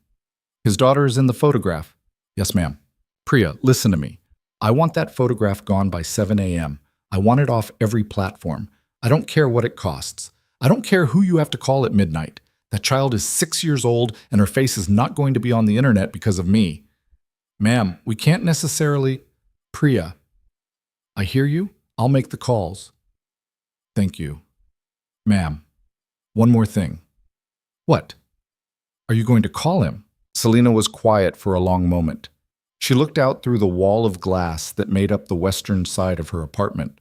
His daughter is in the photograph. Yes, ma'am. Priya, listen to me. I want that photograph gone by 7 a.m. I want it off every platform. I don't care what it costs. I don't care who you have to call at midnight. That child is 6 years old and her face is not going to be on the internet because of me. Ma'am, we can't necessarily… Priya, I hear you. I'll make the calls. Thank you. Ma'am, one more thing. What? Are you going to call him? Selena was quiet for a long moment. She looked out through the wall of glass that made up the western side of her apartment.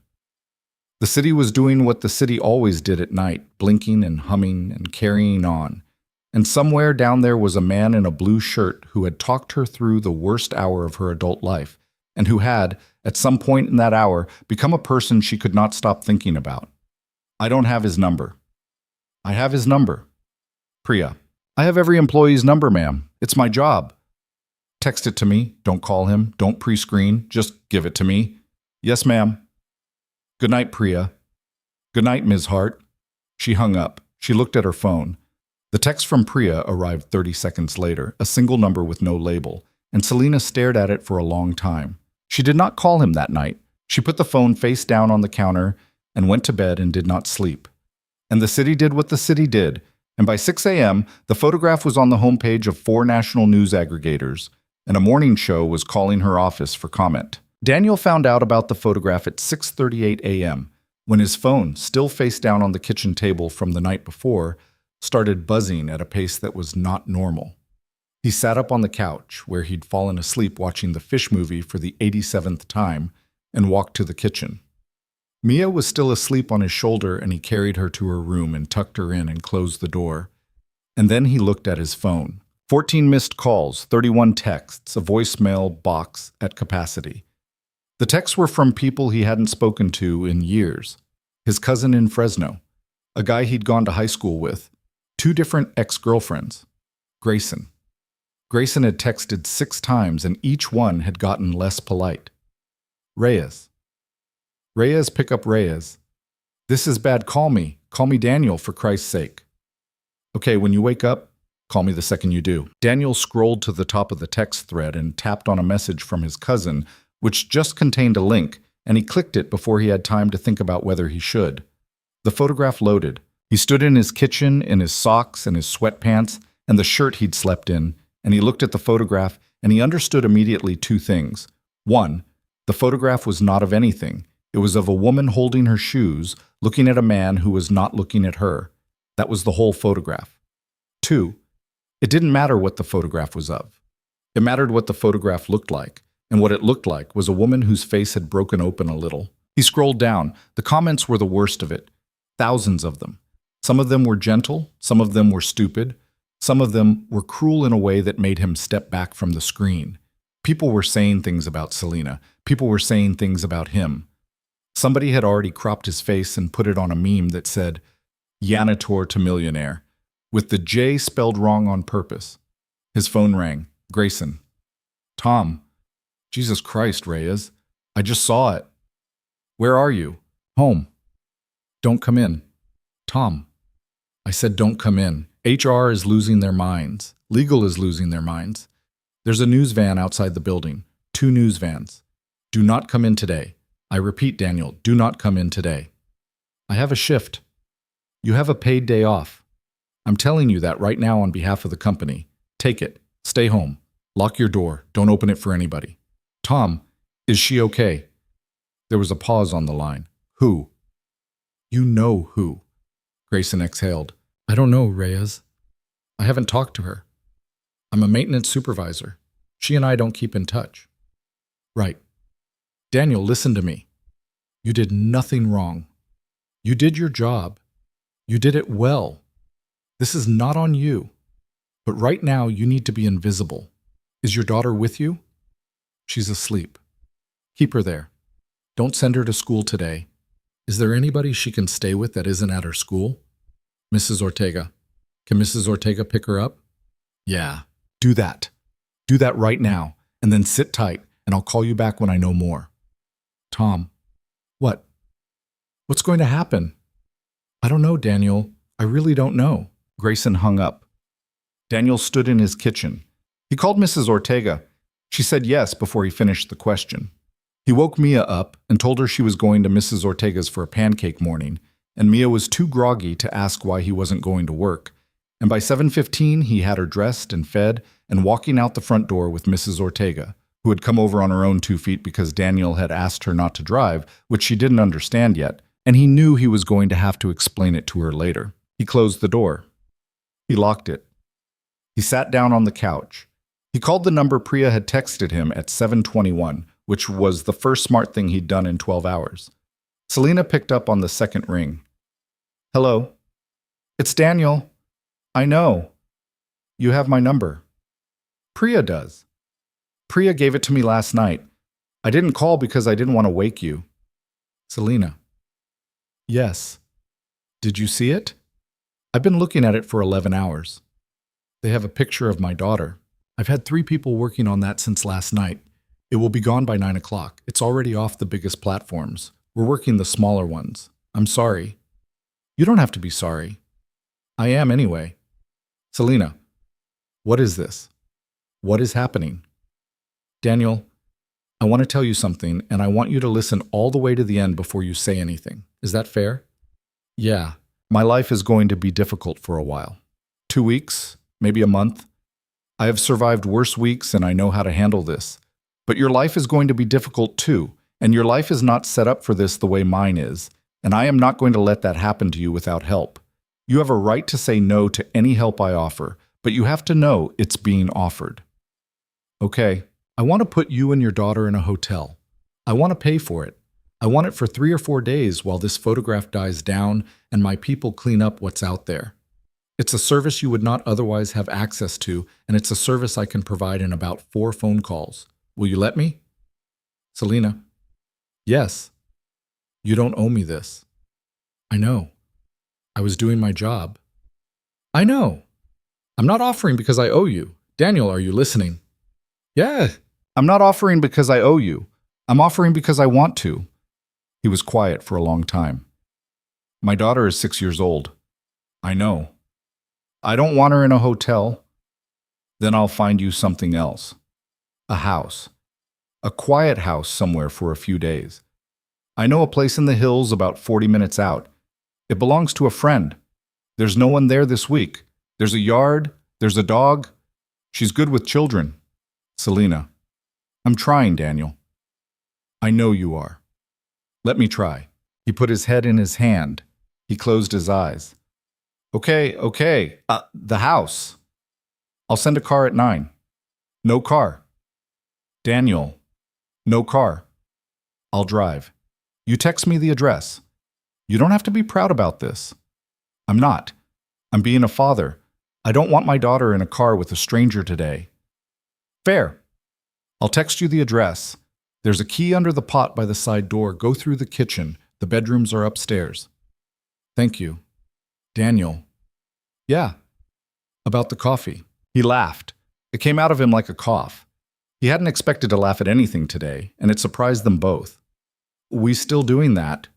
The city was doing what the city always did at night, blinking and humming and carrying on. And somewhere down there was a man in a blue shirt who had talked her through the worst hour of her adult life, and who had, at some point in that hour, become a person she could not stop thinking about. I don't have his number. I have his number. Priya, I have every employee's number, ma'am. It's my job. Text it to me. Don't call him. Don't pre-screen. Just give it to me. Yes, ma'am. Good night, Priya. Good night, Ms. Hart. She hung up. She looked at her phone. The text from Priya arrived 30 seconds later, a single number with no label, and Selena stared at it for a long time. She did not call him that night. She put the phone face down on the counter and went to bed and did not sleep. And the city did what the city did, and by 6 a.m., the photograph was on the homepage of 4 national news aggregators, and a morning show was calling her office for comment. Daniel found out about the photograph at 6:38 a.m., when his phone, still face down on the kitchen table from the night before, started buzzing at a pace that was not normal. He sat up on the couch, where he'd fallen asleep watching the Fish movie for the 87th time, and walked to the kitchen. Mia was still asleep on his shoulder, and he carried her to her room and tucked her in and closed the door. And then he looked at his phone. 14 missed calls, 31 texts, a voicemail box at capacity. The texts were from people he hadn't spoken to in years. His cousin in Fresno, a guy he'd gone to high school with, 2 different ex-girlfriends. Grayson. Grayson had texted 6 times, and each one had gotten less polite. Reyes. Reyes, pick up Reyes. This is bad, call me. Call me Daniel, for Christ's sake. Okay, when you wake up, call me the second you do. Daniel scrolled to the top of the text thread and tapped on a message from his cousin, which just contained a link, and he clicked it before he had time to think about whether he should. The photograph loaded. He stood in his kitchen in his socks and his sweatpants and the shirt he'd slept in, and he looked at the photograph, and he understood immediately 2 things. 1, the photograph was not of anything. It was of a woman holding her shoes, looking at a man who was not looking at her. That was the whole photograph. 2, it didn't matter what the photograph was of. It mattered what the photograph looked like, and what it looked like was a woman whose face had broken open a little. He scrolled down. The comments were the worst of it. Thousands of them. Some of them were gentle, some of them were stupid, some of them were cruel in a way that made him step back from the screen. People were saying things about Selena. People were saying things about him. Somebody had already cropped his face and put it on a meme that said, Yanator to millionaire, with the J spelled wrong on purpose. His phone rang. Grayson. Tom. Jesus Christ, Reyes. I just saw it. Where are you? Home. Don't come in. Tom. I said don't come in. HR is losing their minds. Legal is losing their minds. There's a news van outside the building. 2 news vans. Do not come in today. I repeat, Daniel, do not come in today. I have a shift. You have a paid day off. I'm telling you that right now on behalf of the company. Take it. Stay home. Lock your door. Don't open it for anybody. Tom, is she okay? There was a pause on the line. Who? You know who. Grayson exhaled. I don't know, Reyes. I haven't talked to her. I'm a maintenance supervisor. She and I don't keep in touch. Right. Daniel, listen to me. You did nothing wrong. You did your job. You did it well. This is not on you. But right now, you need to be invisible. Is your daughter with you? She's asleep. Keep her there. Don't send her to school today. Is there anybody she can stay with that isn't at her school? Mrs. Ortega. Can Mrs. Ortega pick her up? Yeah, do that. Do that right now, and then sit tight, and I'll call you back when I know more. Tom. What? What's going to happen? I don't know, Daniel. I really don't know. Grayson hung up. Daniel stood in his kitchen. He called Mrs. Ortega. She said yes before he finished the question. He woke Mia up and told her she was going to Mrs. Ortega's for a pancake morning, and Mia was too groggy to ask why he wasn't going to work. And by 7:15, he had her dressed and fed and walking out the front door with Mrs. Ortega, who had come over on her own 2 feet because Daniel had asked her not to drive, which she didn't understand yet, and he knew he was going to have to explain it to her later. He closed the door. He locked it. He sat down on the couch. He called the number Priya had texted him at 7:21, which was the first smart thing he'd done in 12 hours. Selena picked up on the second ring. Hello. It's Daniel. I know. You have my number. Priya does. Priya gave it to me last night. I didn't call because I didn't want to wake you. Selena. Yes. Did you see it? I've been looking at it for 11 hours. They have a picture of my daughter. I've had 3 people working on that since last night. It will be gone by 9 o'clock. It's already off the biggest platforms. We're working the smaller ones. I'm sorry. You don't have to be sorry. I am anyway. Selena, what is this? What is happening? Daniel, I want to tell you something, and I want you to listen all the way to the end before you say anything. Is that fair? Yeah. My life is going to be difficult for a while. 2 weeks, maybe a month. I have survived worse weeks, and I know how to handle this. But your life is going to be difficult too, and your life is not set up for this the way mine is, and I am not going to let that happen to you without help. You have a right to say no to any help I offer, but you have to know it's being offered. Okay, I want to put you and your daughter in a hotel. I want to pay for it. I want it for 3 or 4 days while this photograph dies down and my people clean up what's out there. It's a service you would not otherwise have access to, and it's a service I can provide in about 4 phone calls. Will you let me? Selena. Yes. You don't owe me this. I know. I was doing my job. I know. I'm not offering because I owe you. Daniel, are you listening? Yeah. I'm not offering because I owe you. I'm offering because I want to. He was quiet for a long time. My daughter is 6 years old. I know. I don't want her in a hotel. Then I'll find you something else. A house. A quiet house somewhere for a few days. I know a place in the hills about 40 minutes out. It belongs to a friend. There's no one there this week. There's a yard. There's a dog. She's good with children. Selena. I'm trying, Daniel. I know you are. Let me try. He put his head in his hand. He closed his eyes. Okay. The house. I'll send a car at 9. No car. Daniel. No car. I'll drive. You text me the address. You don't have to be proud about this. I'm not. I'm being a father. I don't want my daughter in a car with a stranger today. Fair. I'll text you the address. There's a key under the pot by the side door. Go through the kitchen. The bedrooms are upstairs. Thank you. Daniel. Yeah. About the coffee. He laughed. It came out of him like a cough. He hadn't expected to laugh at anything today, and it surprised them both. We still doing that?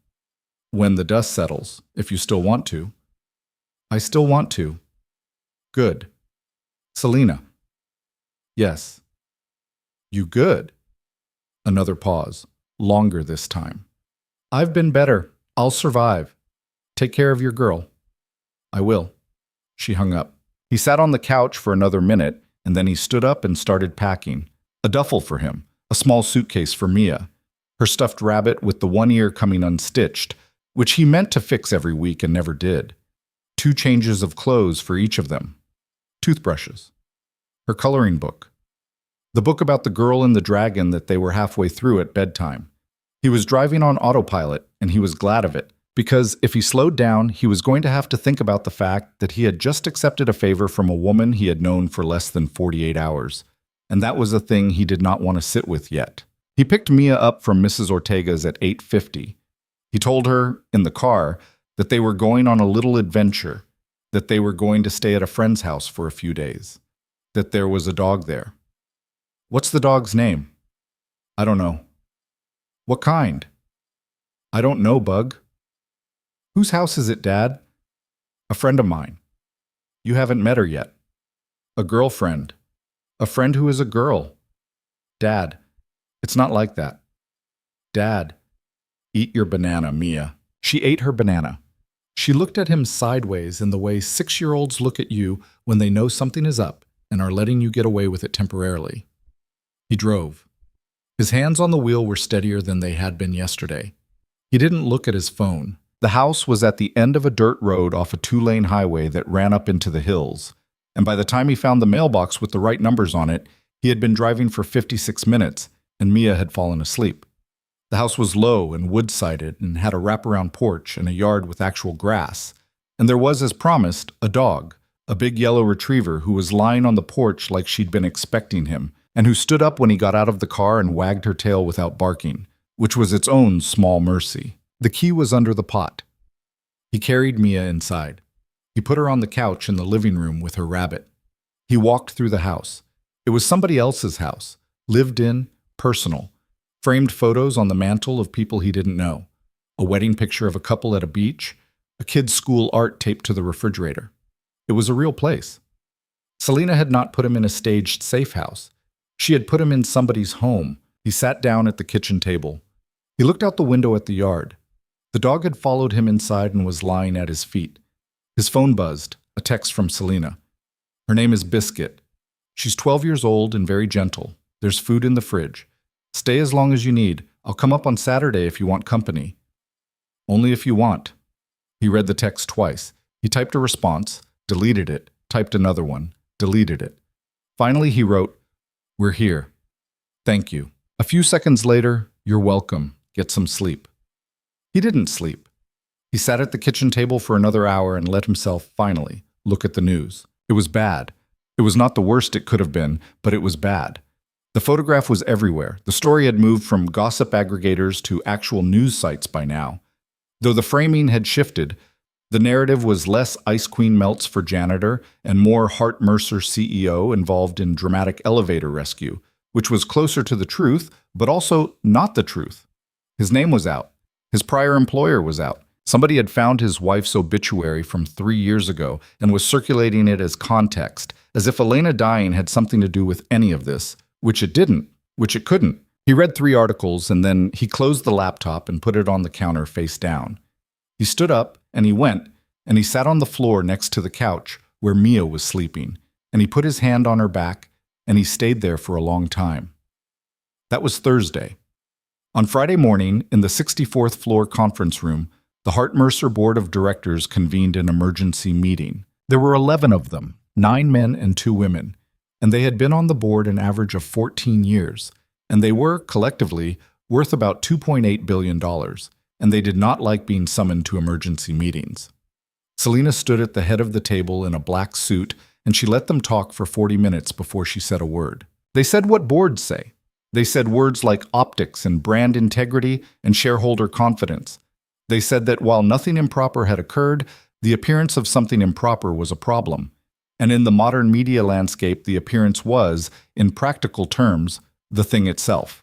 When the dust settles, if you still want to. I still want to. Good. Selena. Yes. You good? Another pause, longer this time. I've been better. I'll survive. Take care of your girl. I will. She hung up. He sat on the couch for another minute, and then he stood up and started packing. A duffel for him, a small suitcase for Mia, her stuffed rabbit with the one ear coming unstitched, which he meant to fix every week and never did. 2 changes of clothes for each of them. Toothbrushes. Her coloring book. The book about the girl and the dragon that they were halfway through at bedtime. He was driving on autopilot, and he was glad of it, because if he slowed down, he was going to have to think about the fact that he had just accepted a favor from a woman he had known for less than 48 hours, and that was a thing he did not want to sit with yet. He picked Mia up from Mrs. Ortega's at 8:50. He told her, in the car, that they were going on a little adventure, that they were going to stay at a friend's house for a few days, that there was a dog there. What's the dog's name? I don't know. What kind? I don't know, Bug. Whose house is it, Dad? A friend of mine. You haven't met her yet. A girlfriend. A friend who is a girl. Dad, it's not like that. Dad, eat your banana, Mia. She ate her banana. She looked at him sideways in the way 6-year-olds look at you when they know something is up and are letting you get away with it temporarily. He drove. His hands on the wheel were steadier than they had been yesterday. He didn't look at his phone. The house was at the end of a dirt road off a 2-lane highway that ran up into the hills, and by the time he found the mailbox with the right numbers on it, he had been driving for 56 minutes, and Mia had fallen asleep. The house was low and wood-sided and had a wraparound porch and a yard with actual grass, and there was, as promised, a dog, a big yellow retriever who was lying on the porch like she'd been expecting him, and who stood up when he got out of the car and wagged her tail without barking, which was its own small mercy. The key was under the pot. He carried Mia inside. He put her on the couch in the living room with her rabbit. He walked through the house. It was somebody else's house, lived in, personal. Framed photos on the mantle of people he didn't know. A wedding picture of a couple at a beach. A kid's school art taped to the refrigerator. It was a real place. Selena had not put him in a staged safe house. She had put him in somebody's home. He sat down at the kitchen table. He looked out the window at the yard. The dog had followed him inside and was lying at his feet. His phone buzzed, a text from Selena. Her name is Biscuit. She's 12 years old and very gentle. There's food in the fridge. Stay as long as you need. I'll come up on Saturday if you want company. Only if you want. He read the text twice. He typed a response, deleted it, typed another one, deleted it. Finally, he wrote, "We're here. Thank you." A few seconds later, "You're welcome. Get some sleep." He didn't sleep. He sat at the kitchen table for another hour and let himself, finally, look at the news. It was bad. It was not the worst it could have been, but it was bad. The photograph was everywhere. The story had moved from gossip aggregators to actual news sites by now. Though the framing had shifted, the narrative was less Ice Queen melts for janitor and more Hart Mercer CEO involved in dramatic elevator rescue, which was closer to the truth, but also not the truth. His name was out. His prior employer was out. Somebody had found his wife's obituary from 3 years ago and was circulating it as context, as if Elena dying had something to do with any of this, which it didn't, which it couldn't. He read 3 articles and then he closed the laptop and put it on the counter face down. He stood up and he went and he sat on the floor next to the couch where Mia was sleeping, and he put his hand on her back and he stayed there for a long time. That was Thursday. On Friday morning, in the 64th floor conference room, the Hart Mercer Board of Directors convened an emergency meeting. There were 11 of them, 9 men and 2 women, and they had been on the board an average of 14 years, and they were, collectively, worth about $2.8 billion, and they did not like being summoned to emergency meetings. Selena stood at the head of the table in a black suit, and she let them talk for 40 minutes before she said a word. They said what boards say. They said words like optics and brand integrity and shareholder confidence. They said that while nothing improper had occurred, the appearance of something improper was a problem. And in the modern media landscape, the appearance was, in practical terms, the thing itself.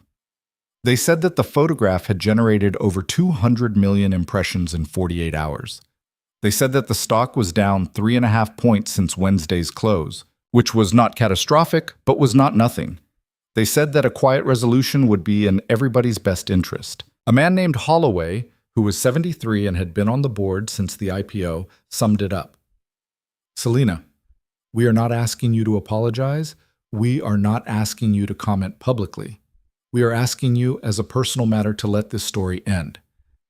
They said that the photograph had generated over 200 million impressions in 48 hours. They said that the stock was down 3.5 points since Wednesday's close, which was not catastrophic, but was not nothing. They said that a quiet resolution would be in everybody's best interest. A man named Holloway, who was 73 and had been on the board since the IPO, summed it up. Selena, we are not asking you to apologize. We are not asking you to comment publicly. We are asking you as a personal matter to let this story end.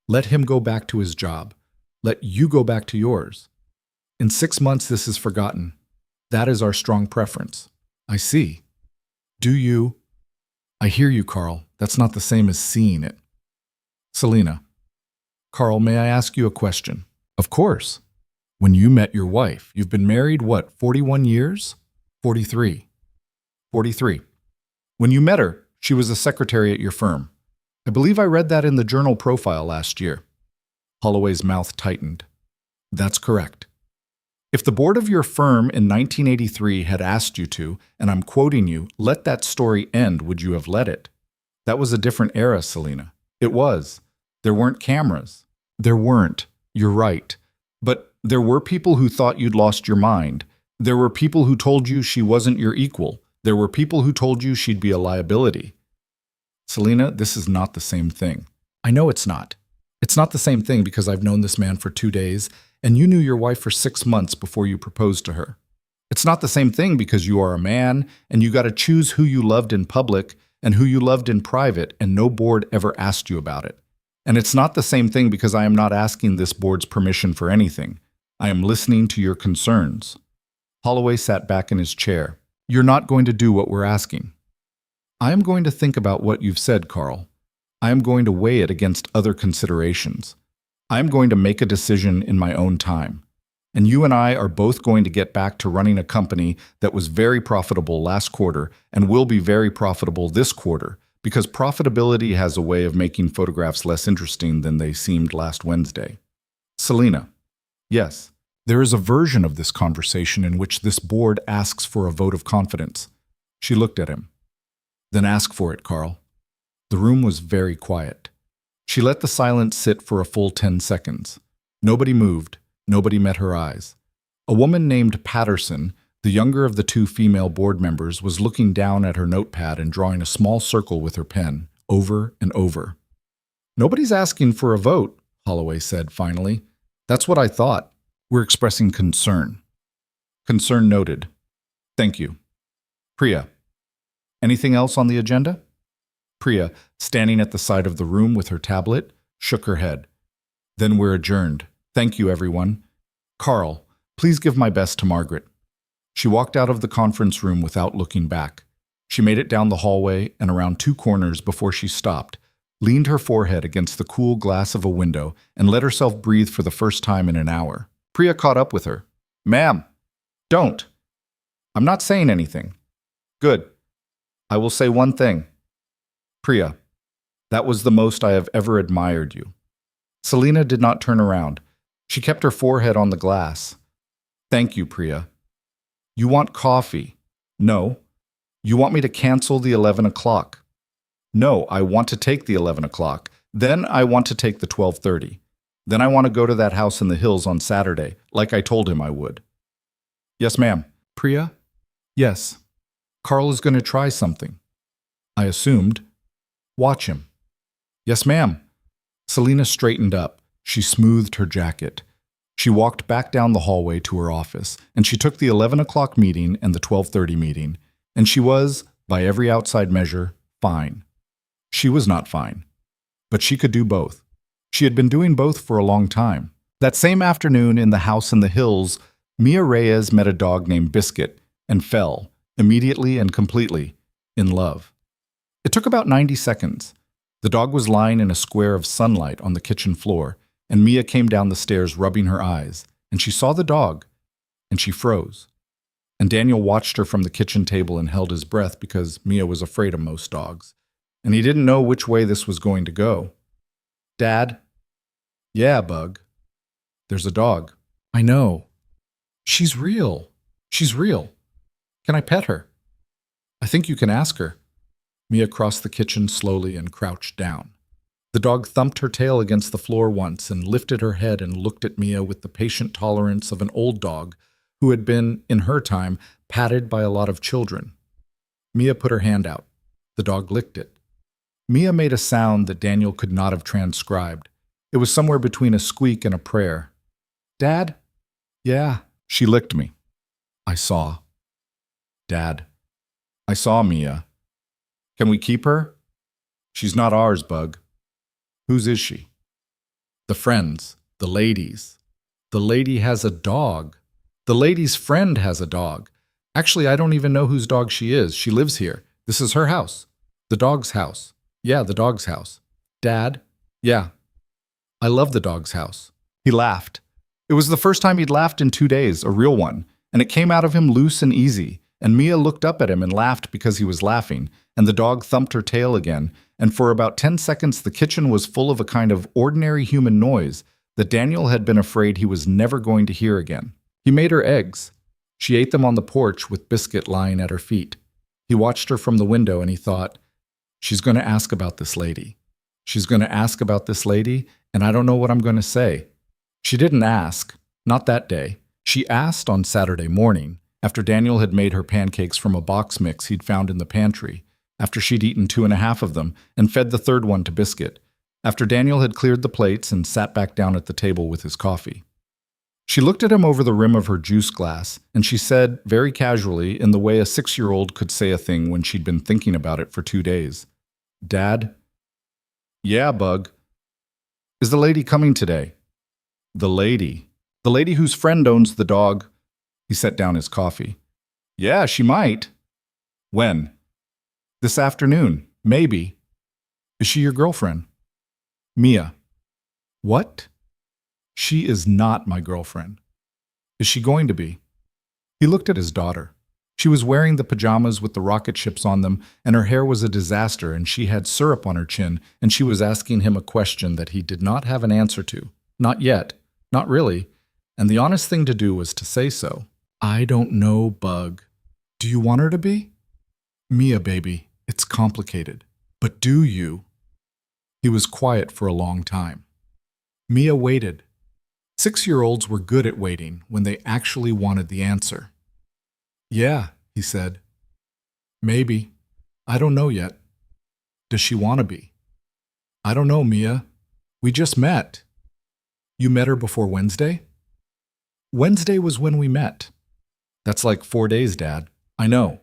Let him go back to his job. Let you go back to yours. In 6 months, this is forgotten. That is our strong preference. I see. Do you? I hear you, Carl. That's not the same as seeing it. Selena. Carl, may I ask you a question? Of course. When you met your wife, you've been married, 41 years? 43. 43. When you met her, she was a secretary at your firm. I believe I read that in the journal profile last year. Holloway's mouth tightened. That's correct. If the board of your firm in 1983 had asked you to, and I'm quoting you, let that story end, would you have let it? That was a different era, Selena. It was. There weren't cameras. There weren't. You're right. But there were people who thought you'd lost your mind. There were people who told you she wasn't your equal. There were people who told you she'd be a liability. Selena, this is not the same thing. I know it's not. It's not the same thing because I've known this man for 2 days, and you knew your wife for 6 months before you proposed to her. It's not the same thing because you are a man, and you got to choose who you loved in public and who you loved in private, and no board ever asked you about it. And it's not the same thing because I am not asking this board's permission for anything. I am listening to your concerns. Holloway sat back in his chair. You're not going to do what we're asking. I am going to think about what you've said, Carl. I am going to weigh it against other considerations. I am going to make a decision in my own time. And you and I are both going to get back to running a company that was very profitable last quarter and will be very profitable this quarter, because profitability has a way of making photographs less interesting than they seemed last Wednesday. Selena. Yes, there is a version of this conversation in which this board asks for a vote of confidence. She looked at him. Then ask for it, Carl. The room was very quiet. She let the silence sit for a full 10 seconds. Nobody moved. Nobody met her eyes. A woman named Patterson, the younger of the 2 female board members, was looking down at her notepad and drawing a small circle with her pen, over and over. Nobody's asking for a vote, Holloway said finally. That's what I thought. We're expressing concern. Concern noted. Thank you. Priya. Anything else on the agenda? Priya, standing at the side of the room with her tablet, shook her head. Then we're adjourned. Thank you, everyone. Carl, please give my best to Margaret. She walked out of the conference room without looking back. She made it down the hallway and around 2 corners before she stopped, leaned her forehead against the cool glass of a window, and let herself breathe for the first time in an hour. Priya caught up with her. Ma'am, don't. I'm not saying anything. Good. I will say one thing. Priya, that was the most I have ever admired you. Selena did not turn around. She kept her forehead on the glass. Thank you, Priya. You want coffee? No. You want me to cancel the 11 o'clock? No, I want to take the 11 o'clock. Then I want to take the 12:30. Then I want to go to that house in the hills on Saturday, like I told him I would. Yes, ma'am. Priya? Yes. Carl is going to try something. I assumed. Watch him. Yes, ma'am. Selena straightened up. She smoothed her jacket. She walked back down the hallway to her office, and she took the 11 o'clock meeting and the 12:30 meeting, and she was, by every outside measure, fine. She was not fine, but she could do both. She had been doing both for a long time. That same afternoon in the house in the hills, Mia Reyes met a dog named Biscuit and fell, immediately and completely, in love. It took about 90 seconds. The dog was lying in a square of sunlight on the kitchen floor, and Mia came down the stairs rubbing her eyes, and she saw the dog, and she froze. And Daniel watched her from the kitchen table and held his breath because Mia was afraid of most dogs, and he didn't know which way this was going to go. Dad? Yeah, Bug. There's a dog. I know. She's real. She's real. Can I pet her? I think you can ask her. Mia crossed the kitchen slowly and crouched down. The dog thumped her tail against the floor once and lifted her head and looked at Mia with the patient tolerance of an old dog who had been, in her time, patted by a lot of children. Mia put her hand out. The dog licked it. Mia made a sound that Daniel could not have transcribed. It was somewhere between a squeak and a prayer. Dad? Yeah. She licked me. I saw. Dad. I saw Mia. Can we keep her? She's not ours, Bug. Whose is she? The friends. The ladies. The lady has a dog. The lady's friend has a dog. Actually, I don't even know whose dog she is. She lives here. This is her house. The dog's house. Yeah, the dog's house. Dad? Yeah. I love the dog's house. He laughed. It was the first time he'd laughed in 2 days, a real one, and it came out of him loose and easy, and Mia looked up at him and laughed because he was laughing, and the dog thumped her tail again, and for about 10 seconds the kitchen was full of a kind of ordinary human noise that Daniel had been afraid he was never going to hear again. He made her eggs. She ate them on the porch with Biscuit lying at her feet. He watched her from the window and he thought, she's going to ask about this lady. She's going to ask about this lady, and I don't know what I'm going to say. She didn't ask, not that day. She asked on Saturday morning, after Daniel had made her pancakes from a box mix he'd found in the pantry. after she'd eaten 2.5 of them and fed the third one to Biscuit, after Daniel had cleared the plates and sat back down at the table with his coffee. She looked at him over the rim of her juice glass, and she said, very casually, in the way a 6-year-old could say a thing when she'd been thinking about it for 2 days, "Dad?" "Yeah, Bug." "Is the lady coming today?" "The lady? The lady whose friend owns the dog?" He set down his coffee. "Yeah, she might." "When?" "This afternoon, maybe." "Is she your girlfriend?" "Mia." "What?" "She is not my girlfriend." "Is she going to be?" He looked at his daughter. She was wearing the pajamas with the rocket ships on them, and her hair was a disaster, and she had syrup on her chin, and she was asking him a question that he did not have an answer to. Not yet. Not really. And the honest thing to do was to say so. "I don't know, Bug. Do you want her to be?" "Mia, baby, it's complicated. But do you?" He was quiet for a long time. Mia waited. 6-year-olds were good at waiting when they actually wanted the answer. "Yeah," he said. "Maybe. I don't know yet." "Does she want to be?" "I don't know, Mia. We just met." "You met her before Wednesday?" "Wednesday was when we met." "That's like 4 days, Dad." "I know.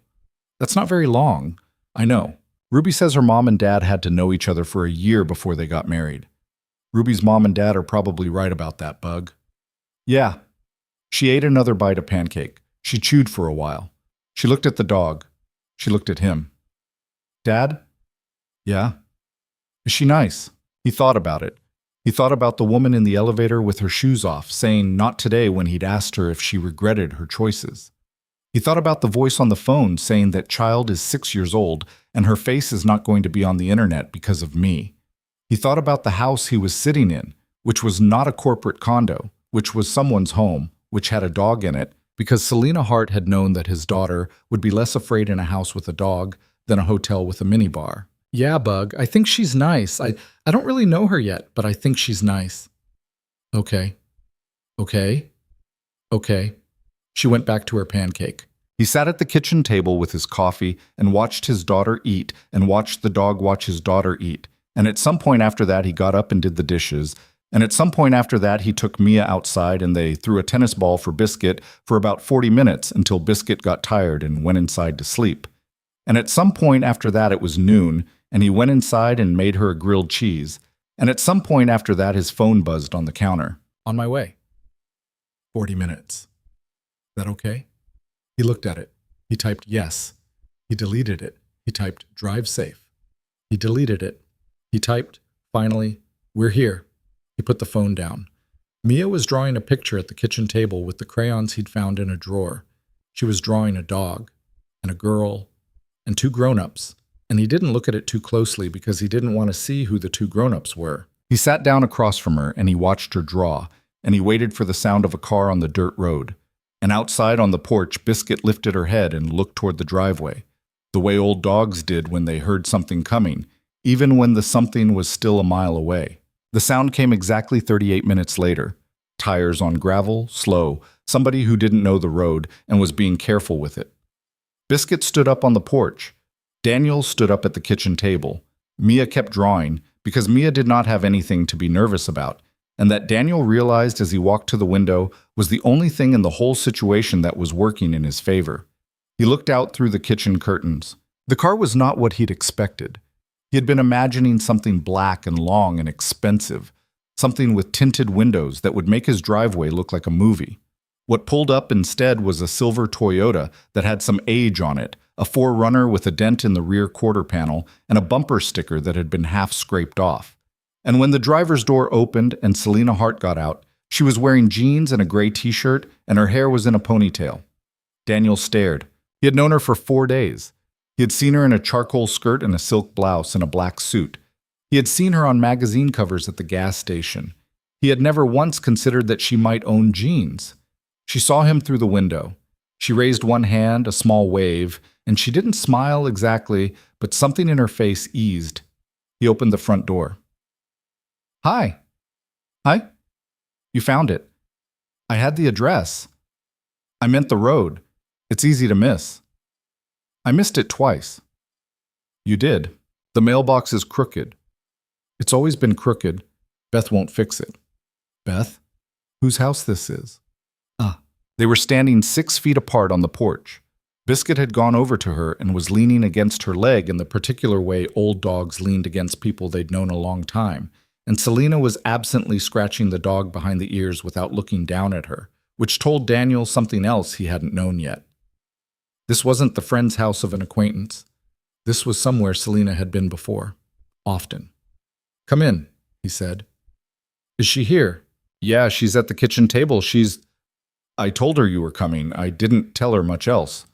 That's not very long." "I know. Ruby says her mom and dad had to know each other for a year before they got married." "Ruby's mom and dad are probably right about that, Bug." "Yeah." She ate another bite of pancake. She chewed for a while. She looked at the dog. She looked at him. "Dad?" "Yeah." "Is she nice?" He thought about it. He thought about the woman in the elevator with her shoes off, saying not today when he'd asked her if she regretted her choices. He thought about the voice on the phone saying that child is 6 years old and her face is not going to be on the internet because of me. He thought about the house he was sitting in, which was not a corporate condo, which was someone's home, which had a dog in it, because Selena Hart had known that his daughter would be less afraid in a house with a dog than a hotel with a minibar. "Yeah, Bug, I think she's nice. I don't really know her yet, but I think she's nice." "Okay. Okay. Okay." She went back to her pancake. He sat at the kitchen table with his coffee and watched his daughter eat and watched the dog watch his daughter eat. And at some point after that, he got up and did the dishes. And at some point after that, he took Mia outside and they threw a tennis ball for Biscuit for about 40 minutes until Biscuit got tired and went inside to sleep. And at some point after that, it was noon, and he went inside and made her a grilled cheese. And at some point after that, his phone buzzed on the counter. "On my way." 40 minutes. "Is that okay?" He looked at it. He typed yes. He deleted it. He typed drive safe. He deleted it. He typed, finally, "We're here." He put the phone down. Mia was drawing a picture at the kitchen table with the crayons he'd found in a drawer. She was drawing a dog, and a girl, and 2 grown-ups, and he didn't look at it too closely because he didn't want to see who the 2 grown-ups were. He sat down across from her and he watched her draw, and he waited for the sound of a car on the dirt road. And outside on the porch, Biscuit lifted her head and looked toward the driveway, the way old dogs did when they heard something coming, even when the something was still a mile away. The sound came exactly 38 minutes later. Tires on gravel, slow, somebody who didn't know the road and was being careful with it. Biscuit stood up on the porch. Daniel stood up at the kitchen table. Mia kept drawing, because Mia did not have anything to be nervous about, and that Daniel realized as he walked to the window was the only thing in the whole situation that was working in his favor. He looked out through the kitchen curtains. The car was not what he'd expected. He had been imagining something black and long and expensive, something with tinted windows that would make his driveway look like a movie. What pulled up instead was a silver Toyota that had some age on it, a 4Runner with a dent in the rear quarter panel, and a bumper sticker that had been half scraped off. And when the driver's door opened and Selena Hart got out, she was wearing jeans and a gray t-shirt, and her hair was in a ponytail. Daniel stared. He had known her for 4 days. He had seen her in a charcoal skirt and a silk blouse and a black suit. He had seen her on magazine covers at the gas station. He had never once considered that she might own jeans. She saw him through the window. She raised one hand, a small wave, and she didn't smile exactly, but something in her face eased. He opened the front door. "Hi." "Hi?" "You found it." "I had the address." "I meant the road. It's easy to miss." "I missed it twice." You did. The mailbox is crooked. It's always been crooked. Beth won't fix it. Beth? Whose house this is? Ah. They were standing 6 feet apart on the porch. Biscuit had gone over to her and was leaning against her leg in the particular way old dogs leaned against people they'd known a long time, and Selena was absently scratching the dog behind the ears without looking down at her, which told Daniel something else he hadn't known yet. This wasn't the friend's house of an acquaintance. This was somewhere Selena had been before. Often. "Come in," he said. "Is she here?" "Yeah, she's at the kitchen table. I told her you were coming. I didn't tell her much else."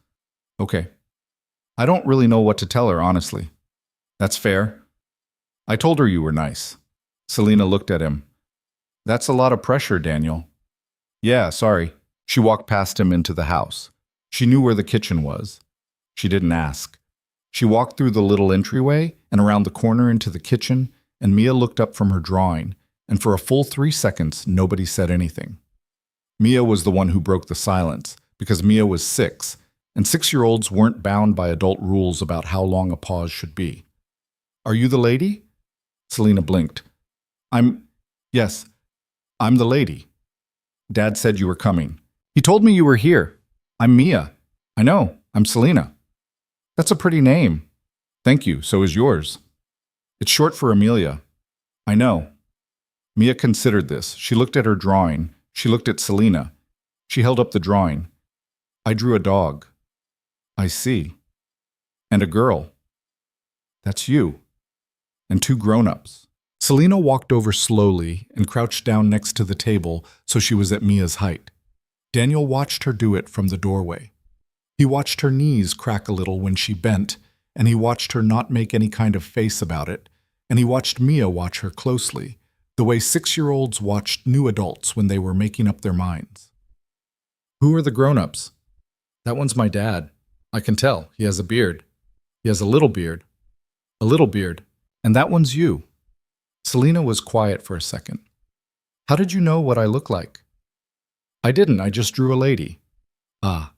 "Okay." "I don't really know what to tell her, honestly." "That's fair. I told her you were nice." Selena looked at him. "That's a lot of pressure, Daniel." "Yeah, sorry." She walked past him into the house. She knew where the kitchen was. She didn't ask. She walked through the little entryway and around the corner into the kitchen, and Mia looked up from her drawing, and for a full 3 seconds, nobody said anything. Mia was the one who broke the silence, because Mia was 6, and 6-year-olds weren't bound by adult rules about how long a pause should be. "Are you the lady?" Selena blinked. Yes, I'm the lady. Dad said you were coming. He told me you were here. I'm Mia." "I know, I'm Selena." "That's a pretty name." "Thank you, so is yours." "It's short for Amelia." "I know." Mia considered this. She looked at her drawing. She looked at Selena. She held up the drawing. "I drew a dog." "I see." "And a girl." "That's you." "And 2 grown-ups." Selena walked over slowly and crouched down next to the table so she was at Mia's height. Daniel watched her do it from the doorway. He watched her knees crack a little when she bent, and he watched her not make any kind of face about it, and he watched Mia watch her closely, the way 6-year-olds watched new adults when they were making up their minds. "Who are the grown-ups?" "That one's my dad. I can tell. He has a beard. He has a little beard. A little beard. And that one's you." Selena was quiet for a second. "How did you know what I look like?" "I didn't. I just drew a lady." "Ah.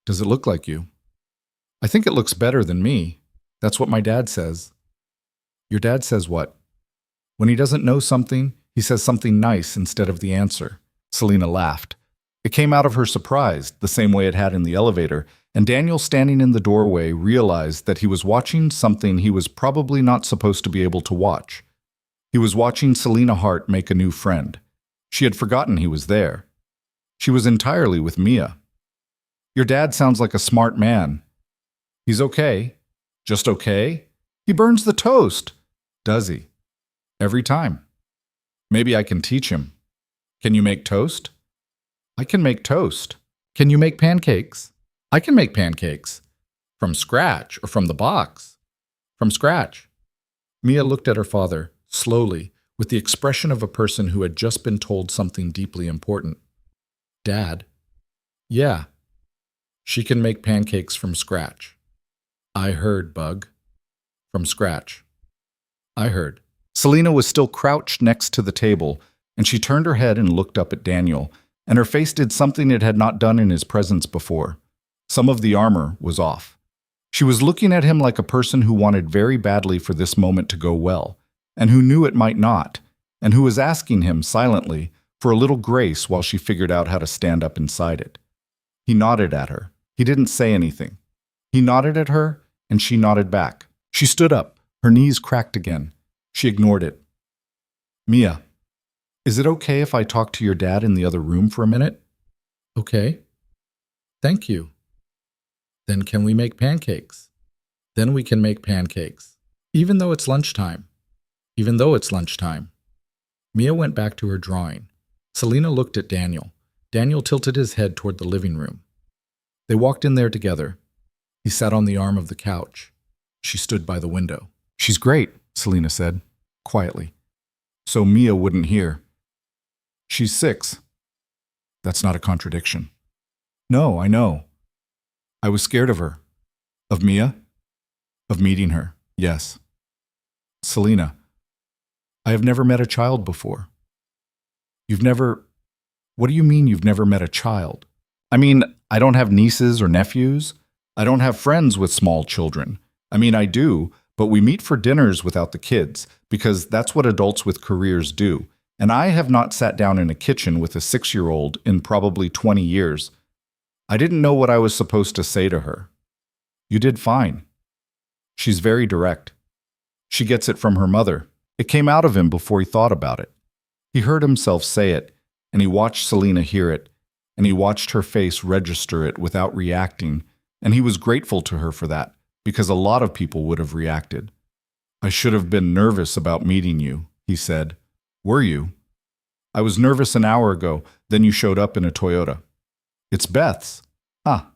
Does it look like you?" "I think it looks better than me. That's what my dad says." "Your dad says what?" "When he doesn't know something, he says something nice instead of the answer." Selena laughed. It came out of her surprised, the same way it had in the elevator, and Daniel, standing in the doorway, realized that he was watching something he was probably not supposed to be able to watch. He was watching Selena Hart make a new friend. She had forgotten he was there. She was entirely with Mia. "Your dad sounds like a smart man." "He's okay." "Just okay?" "He burns the toast." "Does he?" "Every time." "Maybe I can teach him." "Can you make toast?" "I can make toast." "Can you make pancakes?" "I can make pancakes." "From scratch or from the box?" "From scratch." Mia looked at her father, slowly, with the expression of a person who had just been told something deeply important. "Dad?" "Yeah." "She can make pancakes from scratch." "I heard, Bug." "From scratch." "I heard." Selena was still crouched next to the table, and she turned her head and looked up at Daniel, and her face did something it had not done in his presence before. Some of the armor was off. She was looking at him like a person who wanted very badly for this moment to go well, and who knew it might not, and who was asking him, silently, for a little grace while she figured out how to stand up inside it. He nodded at her. He didn't say anything. He nodded at her, and she nodded back. She stood up. Her knees cracked again. She ignored it. "Mia, is it okay if I talk to your dad in the other room for a minute?" "Okay." "Thank you." "Then can we make pancakes?" "Then we can make pancakes. Even though it's lunchtime." "Even though it's lunchtime." Mia went back to her drawing. Selena looked at Daniel. Daniel tilted his head toward the living room. They walked in there together. He sat on the arm of the couch. She stood by the window. "She's great," Selena said, quietly, so Mia wouldn't hear. "She's 6. That's not a contradiction. "No, I know. I was scared of her." "Of Mia?" "Of meeting her, yes." "Selena, I have never met a child before." "You've never... What do you mean you've never met a child?" "I mean, I don't have nieces or nephews. I don't have friends with small children. I mean, I do, but we meet for dinners without the kids, because that's what adults with careers do. And I have not sat down in a kitchen with a 6-year-old in probably 20 years. I didn't know what I was supposed to say to her. You did fine. She's very direct. She gets it from her mother. It came out of him before he thought about it. He heard himself say it, and he watched Selena hear it, and he watched her face register it without reacting, and he was grateful to her for that, because a lot of people would have reacted. I should have been nervous about meeting you, he said. Were you? I was nervous an hour ago, then you showed up in a Toyota. It's Beth's. Ah.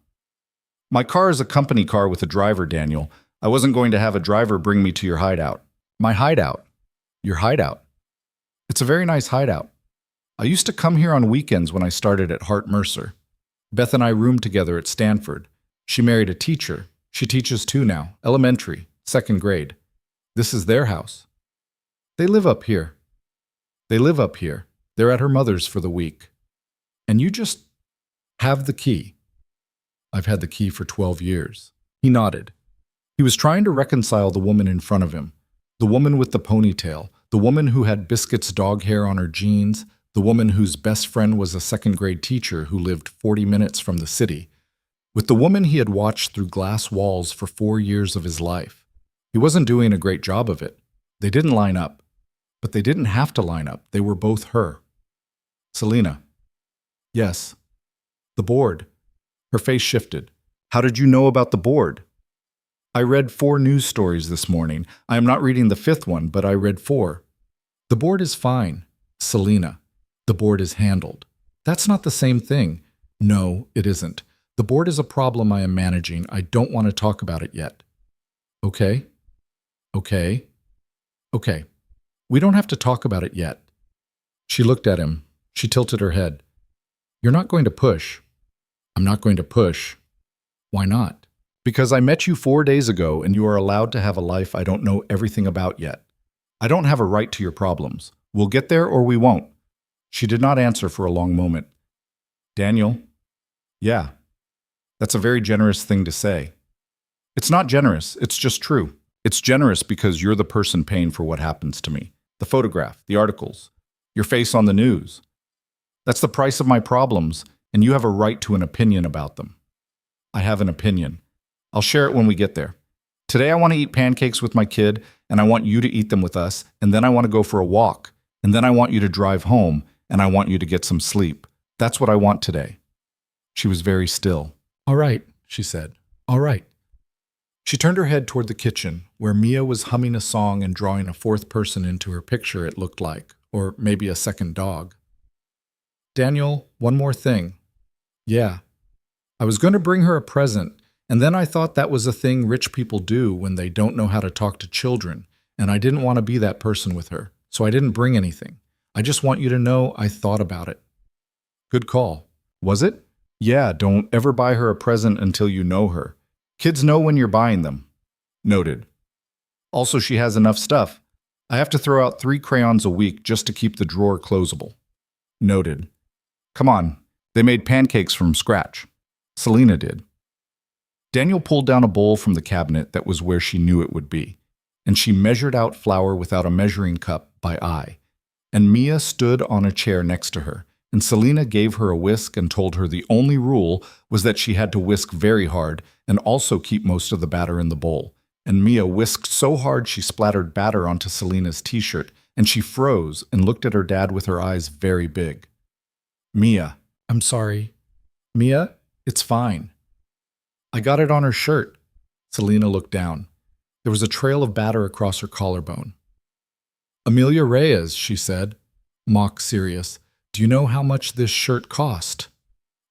My car is a company car with a driver, Daniel. I wasn't going to have a driver bring me to your hideout. My hideout. Your hideout. It's a very nice hideout. I used to come here on weekends when I started at Hart Mercer. Beth and I roomed together at Stanford. She married a teacher. She teaches too now, elementary, 2nd grade. This is their house. They live up here. They're at her mother's for the week. And you just have the key. I've had the key for 12 years. He nodded. He was trying to reconcile the woman in front of him. The woman with the ponytail, the woman who had Biscuit's dog hair on her jeans, the woman whose best friend was a 2nd grade teacher who lived 40 minutes from the city, with the woman he had watched through glass walls for 4 years of his life. He wasn't doing a great job of it. They didn't line up. But they didn't have to line up. They were both her. Selena. Yes. The board. Her face shifted. How did you know about the board? I read 4 news stories this morning. I am not reading the 5th one, but I read 4. The board is fine. Selena. The board is handled. That's not the same thing. No, it isn't. The board is a problem I am managing. I don't want to talk about it yet. Okay. We don't have to talk about it yet. She looked at him. She tilted her head. You're not going to push. I'm not going to push. Why not? Because I met you 4 days ago and you are allowed to have a life I don't know everything about yet. I don't have a right to your problems. We'll get there or we won't. She did not answer for a long moment. Daniel? Yeah. That's a very generous thing to say. It's not generous, it's just true. It's generous because you're the person paying for what happens to me. The photograph, the articles, your face on the news. That's the price of my problems, and you have a right to an opinion about them. I have an opinion. I'll share it when we get there. Today I want to eat pancakes with my kid, and I want you to eat them with us, and then I want to go for a walk, and then I want you to drive home, and I want you to get some sleep. That's what I want today. She was very still. All right, she said. All right. She turned her head toward the kitchen, where Mia was humming a song and drawing a 4th person into her picture, it looked like, or maybe a 2nd dog. Daniel, one more thing. Yeah. I was going to bring her a present, and then I thought that was a thing rich people do when they don't know how to talk to children, and I didn't want to be that person with her, so I didn't bring anything. I just want you to know I thought about it. Good call. Was it? Yeah, don't ever buy her a present until you know her. Kids know when you're buying them. Noted. Also, she has enough stuff. I have to throw out 3 crayons a week just to keep the drawer closable. Noted. Come on. They made pancakes from scratch. Selena did. Daniel pulled down a bowl from the cabinet that was where she knew it would be, and she measured out flour without a measuring cup by eye. And Mia stood on a chair next to her, and Selena gave her a whisk and told her the only rule was that she had to whisk very hard and also keep most of the batter in the bowl. And Mia whisked so hard she splattered batter onto Selena's t-shirt, and she froze and looked at her dad with her eyes very big. Mia, I'm sorry. Mia, it's fine. I got it on her shirt. Selena looked down. There was a trail of batter across her collarbone. Amelia Reyes, she said, mock serious. Do you know how much this shirt cost?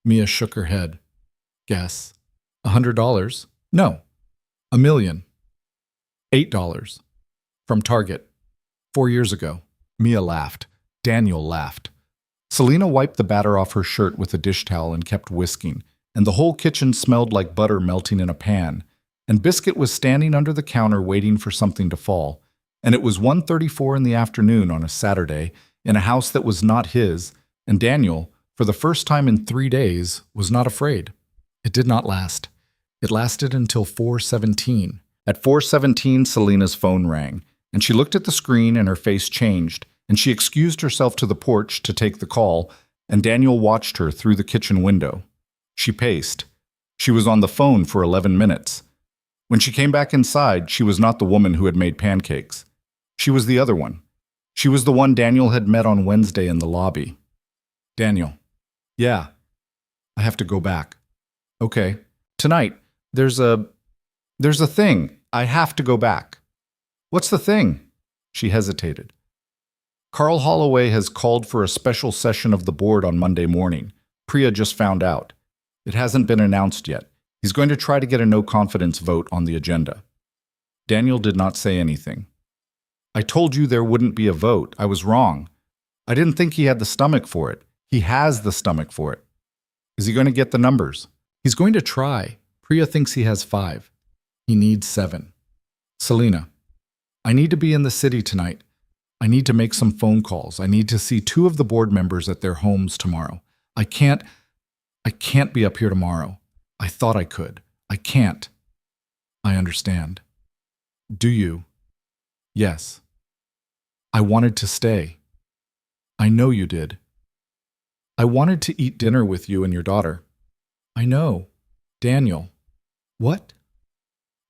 Mia shook her head. Guess. $100? No. $1 million. $8. From Target. 4 years ago. Mia laughed. Daniel laughed. Selena wiped the batter off her shirt with a dish towel and kept whisking, and the whole kitchen smelled like butter melting in a pan, and Biscuit was standing under the counter waiting for something to fall, and it was 1:34 in the afternoon on a Saturday in a house that was not his, and Daniel, for the first time in 3 days, was not afraid. It did not last. It lasted until 4:17. At 4:17, Selena's phone rang, and she looked at the screen and her face changed, and she excused herself to the porch to take the call, and Daniel watched her through the kitchen window. She paced. She was on the phone for 11 minutes. When she came back inside, she was not the woman who had made pancakes. She was the other one. She was the one Daniel had met on Wednesday in the lobby. Daniel. Yeah. I have to go back. Okay. Tonight, there's a thing. I have to go back. What's the thing? She hesitated. Carl Holloway has called for a special session of the board on Monday morning. Priya just found out. It hasn't been announced yet. He's going to try to get a no-confidence vote on the agenda. Daniel did not say anything. I told you there wouldn't be a vote. I was wrong. I didn't think he had the stomach for it. He has the stomach for it. Is he going to get the numbers? He's going to try. Priya thinks he has 5. He needs 7. Selena, I need to be in the city tonight. I need to make some phone calls. I need to see 2 of the board members at their homes tomorrow. I can't be up here tomorrow. I thought I could. I can't. I understand. Do you? Yes. I wanted to stay. I know you did. I wanted to eat dinner with you and your daughter. I know. Daniel. What?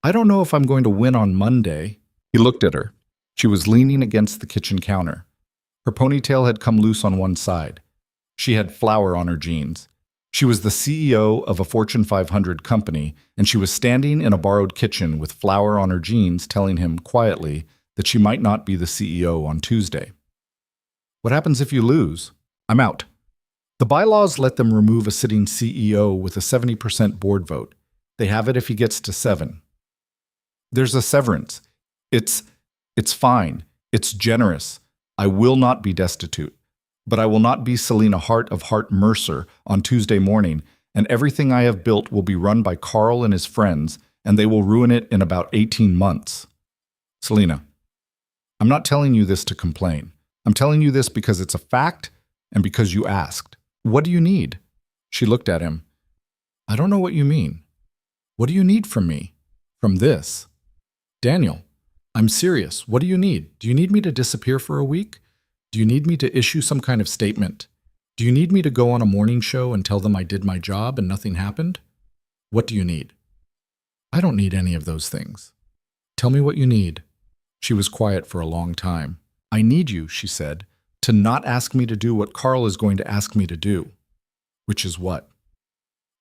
I don't know if I'm going to win on Monday. He looked at her. She was leaning against the kitchen counter. Her ponytail had come loose on one side. She had flour on her jeans. She was the CEO of a Fortune 500 company, and she was standing in a borrowed kitchen with flour on her jeans, telling him quietly that she might not be the CEO on Tuesday. What happens if you lose? I'm out. The bylaws let them remove a sitting CEO with a 70% board vote. They have it if he gets to 7. There's a severance. It's fine. It's generous. I will not be destitute. But I will not be Selena Heart of Heart Mercer on Tuesday morning, and everything I have built will be run by Carl and his friends, and they will ruin it in about 18 months. Selena, I'm not telling you this to complain. I'm telling you this because it's a fact and because you asked. What do you need? She looked at him. I don't know what you mean. What do you need from me? From this? Daniel, I'm serious. What do you need? Do you need me to disappear for a week? Do you need me to issue some kind of statement? Do you need me to go on a morning show and tell them I did my job and nothing happened? What do you need? I don't need any of those things. Tell me what you need. She was quiet for a long time. I need you, she said, to not ask me to do what Carl is going to ask me to do. Which is what?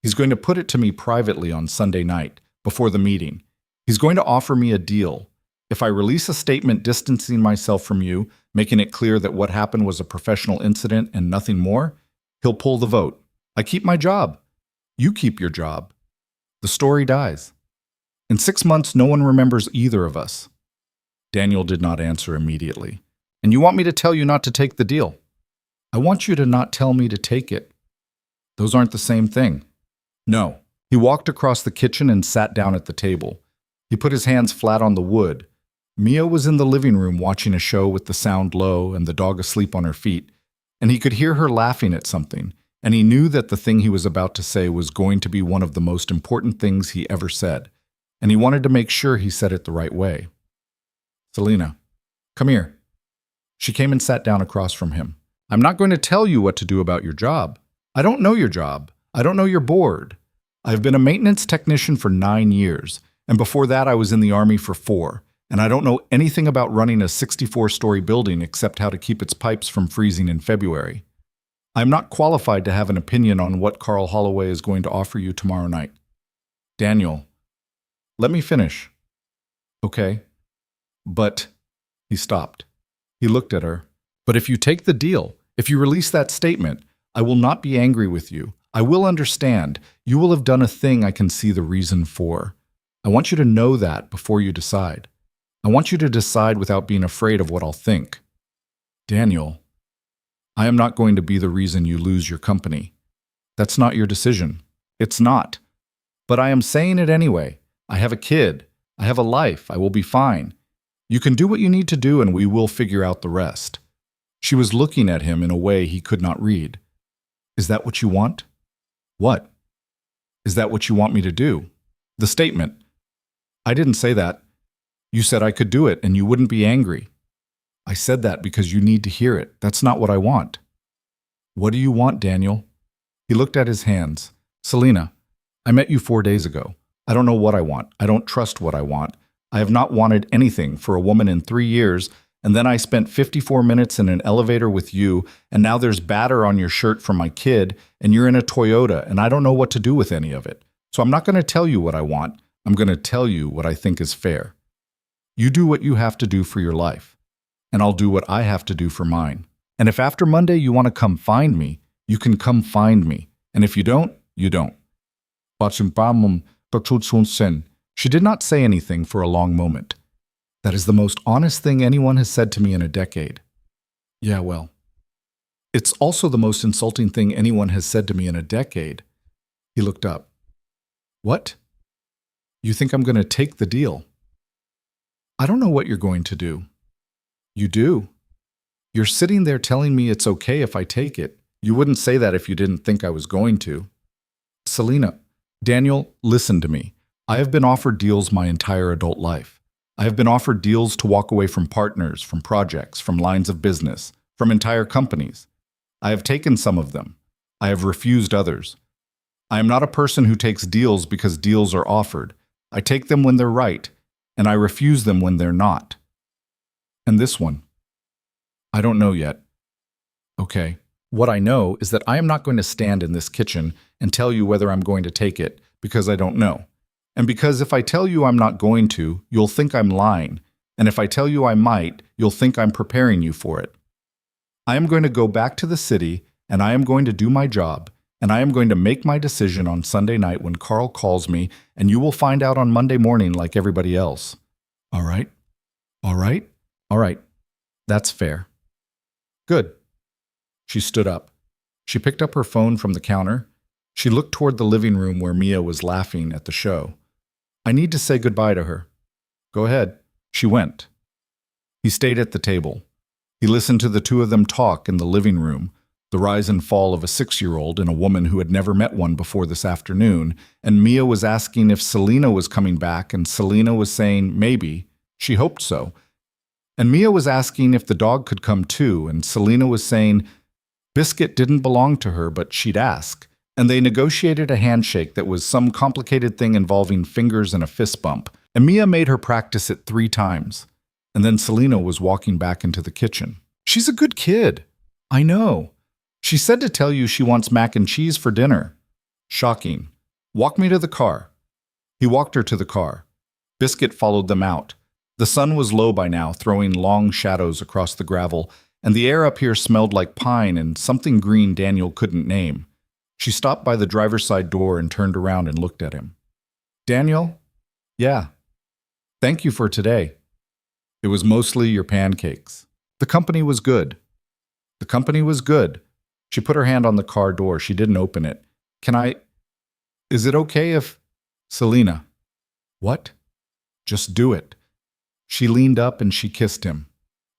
He's going to put it to me privately on Sunday night, before the meeting. He's going to offer me a deal. If I release a statement distancing myself from you, making it clear that what happened was a professional incident and nothing more, he'll pull the vote. I keep my job. You keep your job. The story dies. In 6 months, no one remembers either of us. Daniel did not answer immediately. And you want me to tell you not to take the deal? I want you to not tell me to take it. Those aren't the same thing. No. He walked across the kitchen and sat down at the table. He put his hands flat on the wood. Mia was in the living room watching a show with the sound low and the dog asleep on her feet, and he could hear her laughing at something, and he knew that the thing he was about to say was going to be one of the most important things he ever said, and he wanted to make sure he said it the right way. Selena, come here. She came and sat down across from him. I'm not going to tell you what to do about your job. I don't know your job. I don't know your board. I've been a maintenance technician for 9 years, and before that I was in the Army for 4. And I don't know anything about running a 64-story building except how to keep its pipes from freezing in February. I'm not qualified to have an opinion on what Carl Holloway is going to offer you tomorrow night. Daniel, let me finish. Okay. But, he stopped. He looked at her. But if you take the deal, if you release that statement, I will not be angry with you. I will understand. You will have done a thing I can see the reason for. I want you to know that before you decide. I want you to decide without being afraid of what I'll think. Daniel, I am not going to be the reason you lose your company. That's not your decision. It's not. But I am saying it anyway. I have a kid. I have a life. I will be fine. You can do what you need to do and we will figure out the rest. She was looking at him in a way he could not read. Is that what you want? What? Is that what you want me to do? The statement. I didn't say that. You said I could do it and you wouldn't be angry. I said that because you need to hear it. That's not what I want. What do you want, Daniel? He looked at his hands. Selena, I met you 4 days ago. I don't know what I want. I don't trust what I want. I have not wanted anything for a woman in 3 years, and then I spent 54 minutes in an elevator with you, and now there's batter on your shirt from my kid, and you're in a Toyota, and I don't know what to do with any of it. So I'm not going to tell you what I want. I'm going to tell you what I think is fair. You do what you have to do for your life, and I'll do what I have to do for mine. And if after Monday you want to come find me, you can come find me. And if you don't, you don't. She did not say anything for a long moment. That is the most honest thing anyone has said to me in a decade. Yeah, well. It's also the most insulting thing anyone has said to me in a decade. He looked up. What? You think I'm going to take the deal? I don't know what you're going to do. You do. You're sitting there telling me it's okay if I take it. You wouldn't say that if you didn't think I was going to. Selena, Daniel, listen to me. I have been offered deals my entire adult life. I have been offered deals to walk away from partners, from projects, from lines of business, from entire companies. I have taken some of them. I have refused others. I am not a person who takes deals because deals are offered. I take them when they're right, and I refuse them when they're not. And this one? I don't know yet. Okay. What I know is that I am not going to stand in this kitchen and tell you whether I'm going to take it because I don't know. And because if I tell you I'm not going to, you'll think I'm lying. And if I tell you I might, you'll think I'm preparing you for it. I am going to go back to the city, and I am going to do my job, and I am going to make my decision on Sunday night when Carl calls me, and you will find out on Monday morning like everybody else. All right? All right? All right. That's fair. Good. She stood up. She picked up her phone from the counter. She looked toward the living room where Mia was laughing at the show. I need to say goodbye to her. Go ahead. She went. He stayed at the table. He listened to the two of them talk in the living room, the rise and fall of a 6-year-old and a woman who had never met one before this afternoon, and Mia was asking if Selena was coming back, and Selena was saying maybe. She hoped so. And Mia was asking if the dog could come too, and Selena was saying Biscuit didn't belong to her, but she'd ask. And they negotiated a handshake that was some complicated thing involving fingers and a fist bump. And Mia made her practice it 3 times. And then Selena was walking back into the kitchen. She's a good kid. I know. She said to tell you she wants mac and cheese for dinner. Shocking. Walk me to the car. He walked her to the car. Biscuit followed them out. The sun was low by now, throwing long shadows across the gravel, and the air up here smelled like pine and something green Daniel couldn't name. She stopped by the driver's side door and turned around and looked at him. Daniel? Yeah. Thank you for today. It was mostly your pancakes. The company was good. The company was good. She put her hand on the car door. She didn't open it. Is it okay if... Selena. What? Just do it. She leaned up and she kissed him.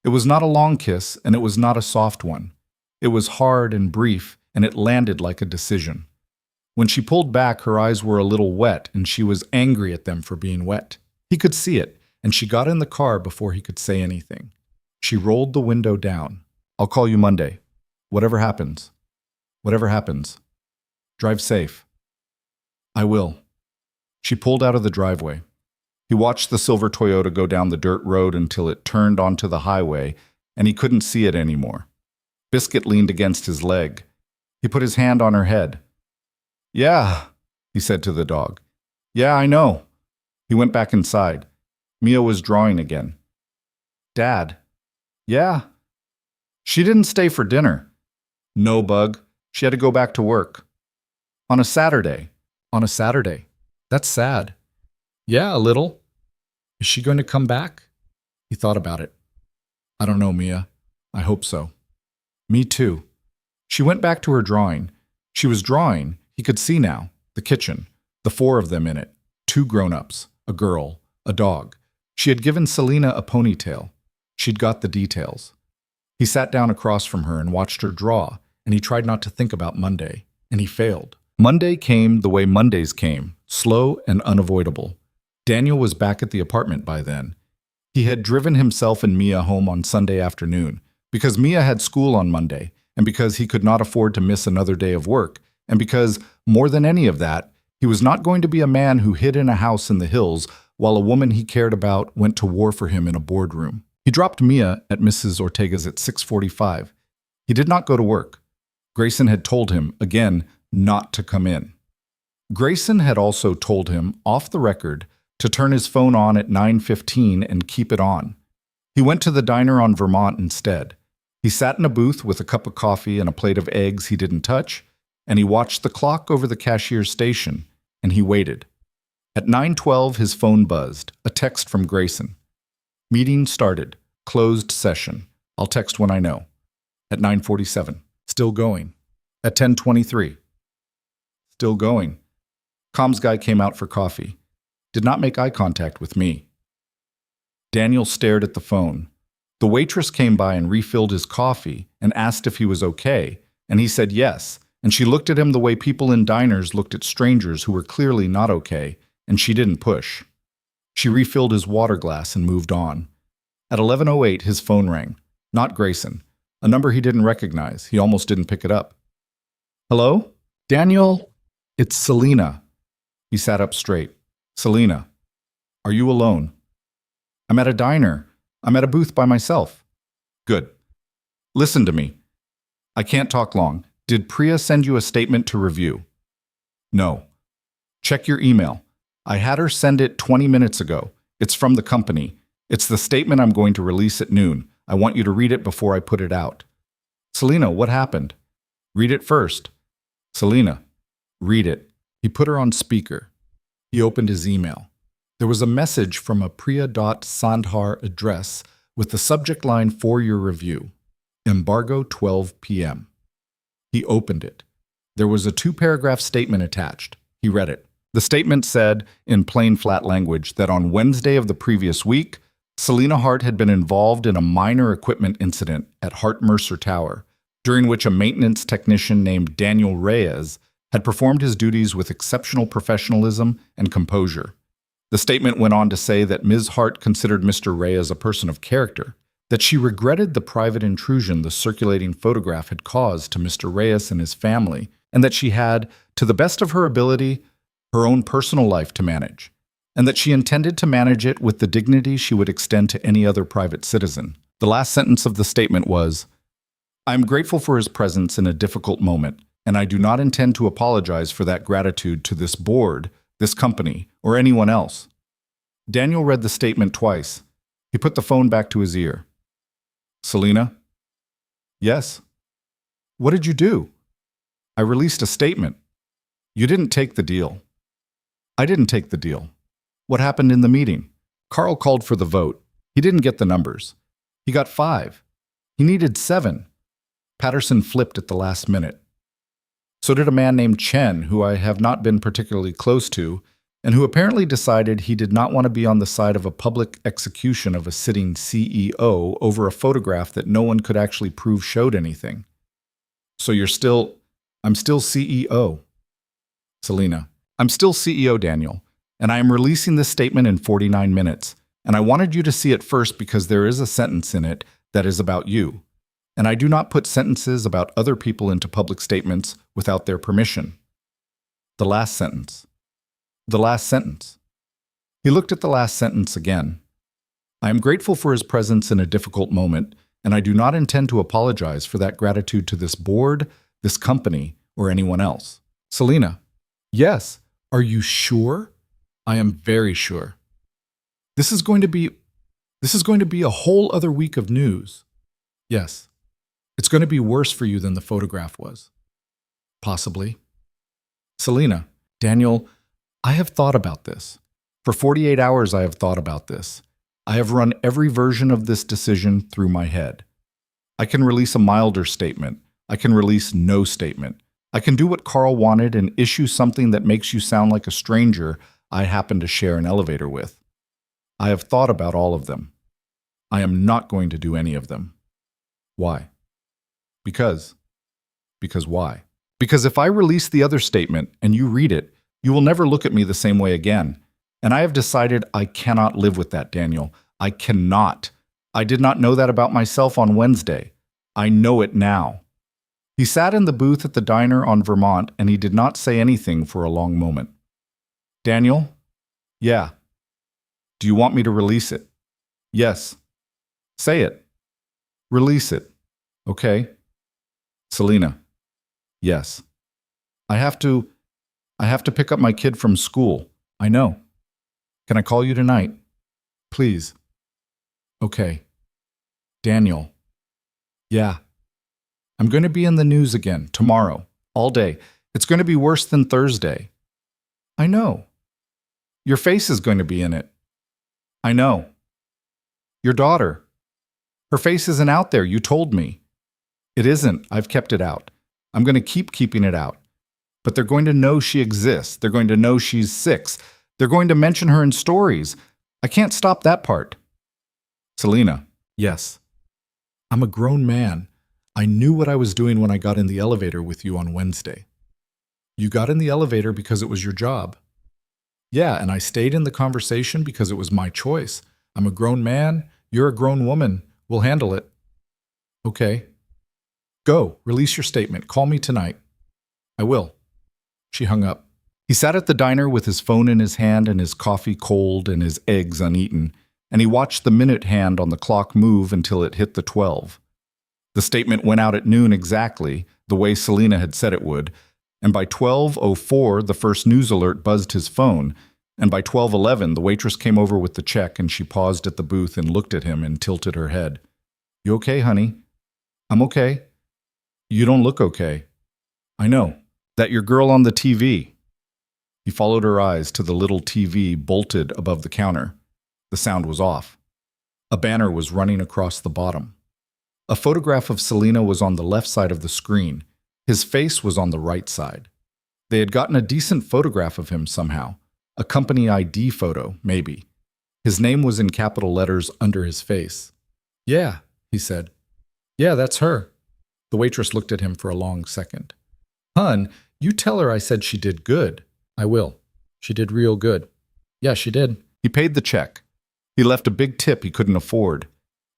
It was not a long kiss, and it was not a soft one. It was hard and brief, and it landed like a decision. When she pulled back, her eyes were a little wet, and she was angry at them for being wet. He could see it, and she got in the car before he could say anything. She rolled the window down. I'll call you Monday. Whatever happens. Whatever happens. Drive safe. I will. She pulled out of the driveway. He watched the silver Toyota go down the dirt road until it turned onto the highway, and he couldn't see it anymore. Biscuit leaned against his leg. He put his hand on her head. Yeah, he said to the dog. Yeah, I know. He went back inside. Mia was drawing again. Dad. Yeah. She didn't stay for dinner. No, Bug. She had to go back to work. On a Saturday. On a Saturday. That's sad. Yeah, a little. Is she going to come back? He thought about it. I don't know, Mia. I hope so. Me too. She went back to her drawing. She was drawing, he could see now, the kitchen, the 4 of them in it, 2 grown-ups, a girl, a dog. She had given Selena a ponytail. She'd got the details. He sat down across from her and watched her draw, and he tried not to think about Monday, and he failed. Monday came the way Mondays came, slow and unavoidable. Daniel was back at the apartment by then. He had driven himself and Mia home on Sunday afternoon because Mia had school on Monday, and because he could not afford to miss another day of work, and because, more than any of that, he was not going to be a man who hid in a house in the hills while a woman he cared about went to war for him in a boardroom. He dropped Mia at Mrs. Ortega's at 6:45. He did not go to work. Grayson had told him, again, not to come in. Grayson had also told him, off the record, to turn his phone on at 9:15 and keep it on. He went to the diner on Vermont instead. He sat in a booth with a cup of coffee and a plate of eggs he didn't touch, and he watched the clock over the cashier's station, and he waited. At 9:12, his phone buzzed, a text from Grayson. Meeting started. Closed session. I'll text when I know. At 9:47. Still going. At 10:23. Still going. Comms guy came out for coffee. Did not make eye contact with me. Daniel stared at the phone. The waitress came by and refilled his coffee and asked if he was okay, and he said yes, and she looked at him the way people in diners looked at strangers who were clearly not okay, and she didn't push. She refilled his water glass and moved on. At 11:08, his phone rang. Not Grayson. A number he didn't recognize. He almost didn't pick it up. Hello? Daniel? It's Selena. He sat up straight. Selena, are you alone? I'm at a diner. I'm at a booth by myself. Good. Listen to me. I can't talk long. Did Priya send you a statement to review? No. Check your email. I had her send it 20 minutes ago. It's from the company. It's the statement I'm going to release at noon. I want you to read it before I put it out. Selena, what happened? Read it first. Selena, read it. He put her on speaker. He opened his email. There was a message from a Priya.Sandhar address with the subject line for your review. Embargo 12 p.m. He opened it. There was a 2-paragraph statement attached. He read it. The statement said, in plain flat language, that on Wednesday of the previous week, Selena Hart had been involved in a minor equipment incident at Hart Mercer Tower, during which a maintenance technician named Daniel Reyes had performed his duties with exceptional professionalism and composure. The statement went on to say that Ms. Hart considered Mr. Reyes a person of character, that she regretted the private intrusion the circulating photograph had caused to Mr. Reyes and his family, and that she had, to the best of her ability, her own personal life to manage, and that she intended to manage it with the dignity she would extend to any other private citizen. The last sentence of the statement was, I am grateful for his presence in a difficult moment, and I do not intend to apologize for that gratitude to this board, this company, or anyone else. Daniel read the statement twice. He put the phone back to his ear. Selena? Yes. What did you do? I released a statement. You didn't take the deal. I didn't take the deal. What happened in the meeting? Carl called for the vote. He didn't get the numbers. He got 5. He needed 7. Patterson flipped at the last minute. So did a man named Chen, who I have not been particularly close to, and who apparently decided he did not want to be on the side of a public execution of a sitting CEO over a photograph that no one could actually prove showed anything. So I'm still CEO. Selena, I'm still CEO, Daniel, and I am releasing this statement in 49 minutes, and I wanted you to see it first because there is a sentence in it that is about you, and I do not put sentences about other people into public statements without their permission. The last sentence. The last sentence. He looked at the last sentence again. I am grateful for his presence in a difficult moment, and I do not intend to apologize for that gratitude to this board, this company, or anyone else. Selena, yes. Are you sure? I am very sure. This is going to be a whole other week of news. Yes. It's going to be worse for you than the photograph was. Possibly. Selena, Daniel, I have thought about this. For 48 hours I have thought about this. I have run every version of this decision through my head. I can release a milder statement. I can release no statement. I can do what Carl wanted and issue something that makes you sound like a stranger I happen to share an elevator with. I have thought about all of them. I am not going to do any of them. Why? Because why? Because if I release the other statement and you read it, you will never look at me the same way again, And I have decided I cannot live with that, Daniel. I cannot. I did not know that about myself on Wednesday. I know it now. He sat in the booth at the diner on Vermont, and he did not say anything for a long moment. Daniel? Yeah. Do you want me to release it? Yes. Say it. Release it. Okay. Selena? Yes. I have to pick up my kid from school. I know. Can I call you tonight? Please. Okay. Daniel? Yeah. I'm going to be in the news again tomorrow, all day. It's going to be worse than Thursday. I know. Your face is going to be in it. I know. Your daughter. Her face isn't out there, you told me. It isn't. I've kept it out. I'm going to keep keeping it out. But they're going to know she exists. They're going to know she's 6. They're going to mention her in stories. I can't stop that part. Selena. Yes. I'm a grown man. I knew what I was doing when I got in the elevator with you on Wednesday. You got in the elevator because it was your job. Yeah, and I stayed in the conversation because it was my choice. I'm a grown man. You're a grown woman. We'll handle it. Okay. Go. Release your statement. Call me tonight. I will. She hung up. He sat at the diner with his phone in his hand and his coffee cold and his eggs uneaten, and he watched the minute hand on the clock move until it hit the 12. The statement went out at noon exactly, the way Selena had said it would, and by 12:04 the first news alert buzzed his phone, and by 12:11 the waitress came over with the check and she paused at the booth and looked at him and tilted her head. You okay, honey? I'm okay. You don't look okay. I know. That your girl on the TV. He followed her eyes to the little TV bolted above the counter. The sound was off. A banner was running across the bottom. A photograph of Selena was on the left side of the screen. His face was on the right side. They had gotten a decent photograph of him somehow. A company ID photo, maybe. His name was in capital letters under his face. Yeah, he said. Yeah, that's her. The waitress looked at him for a long second. Hun, you tell her I said she did good. I will. She did real good. Yeah, she did. He paid the check. He left a big tip he couldn't afford.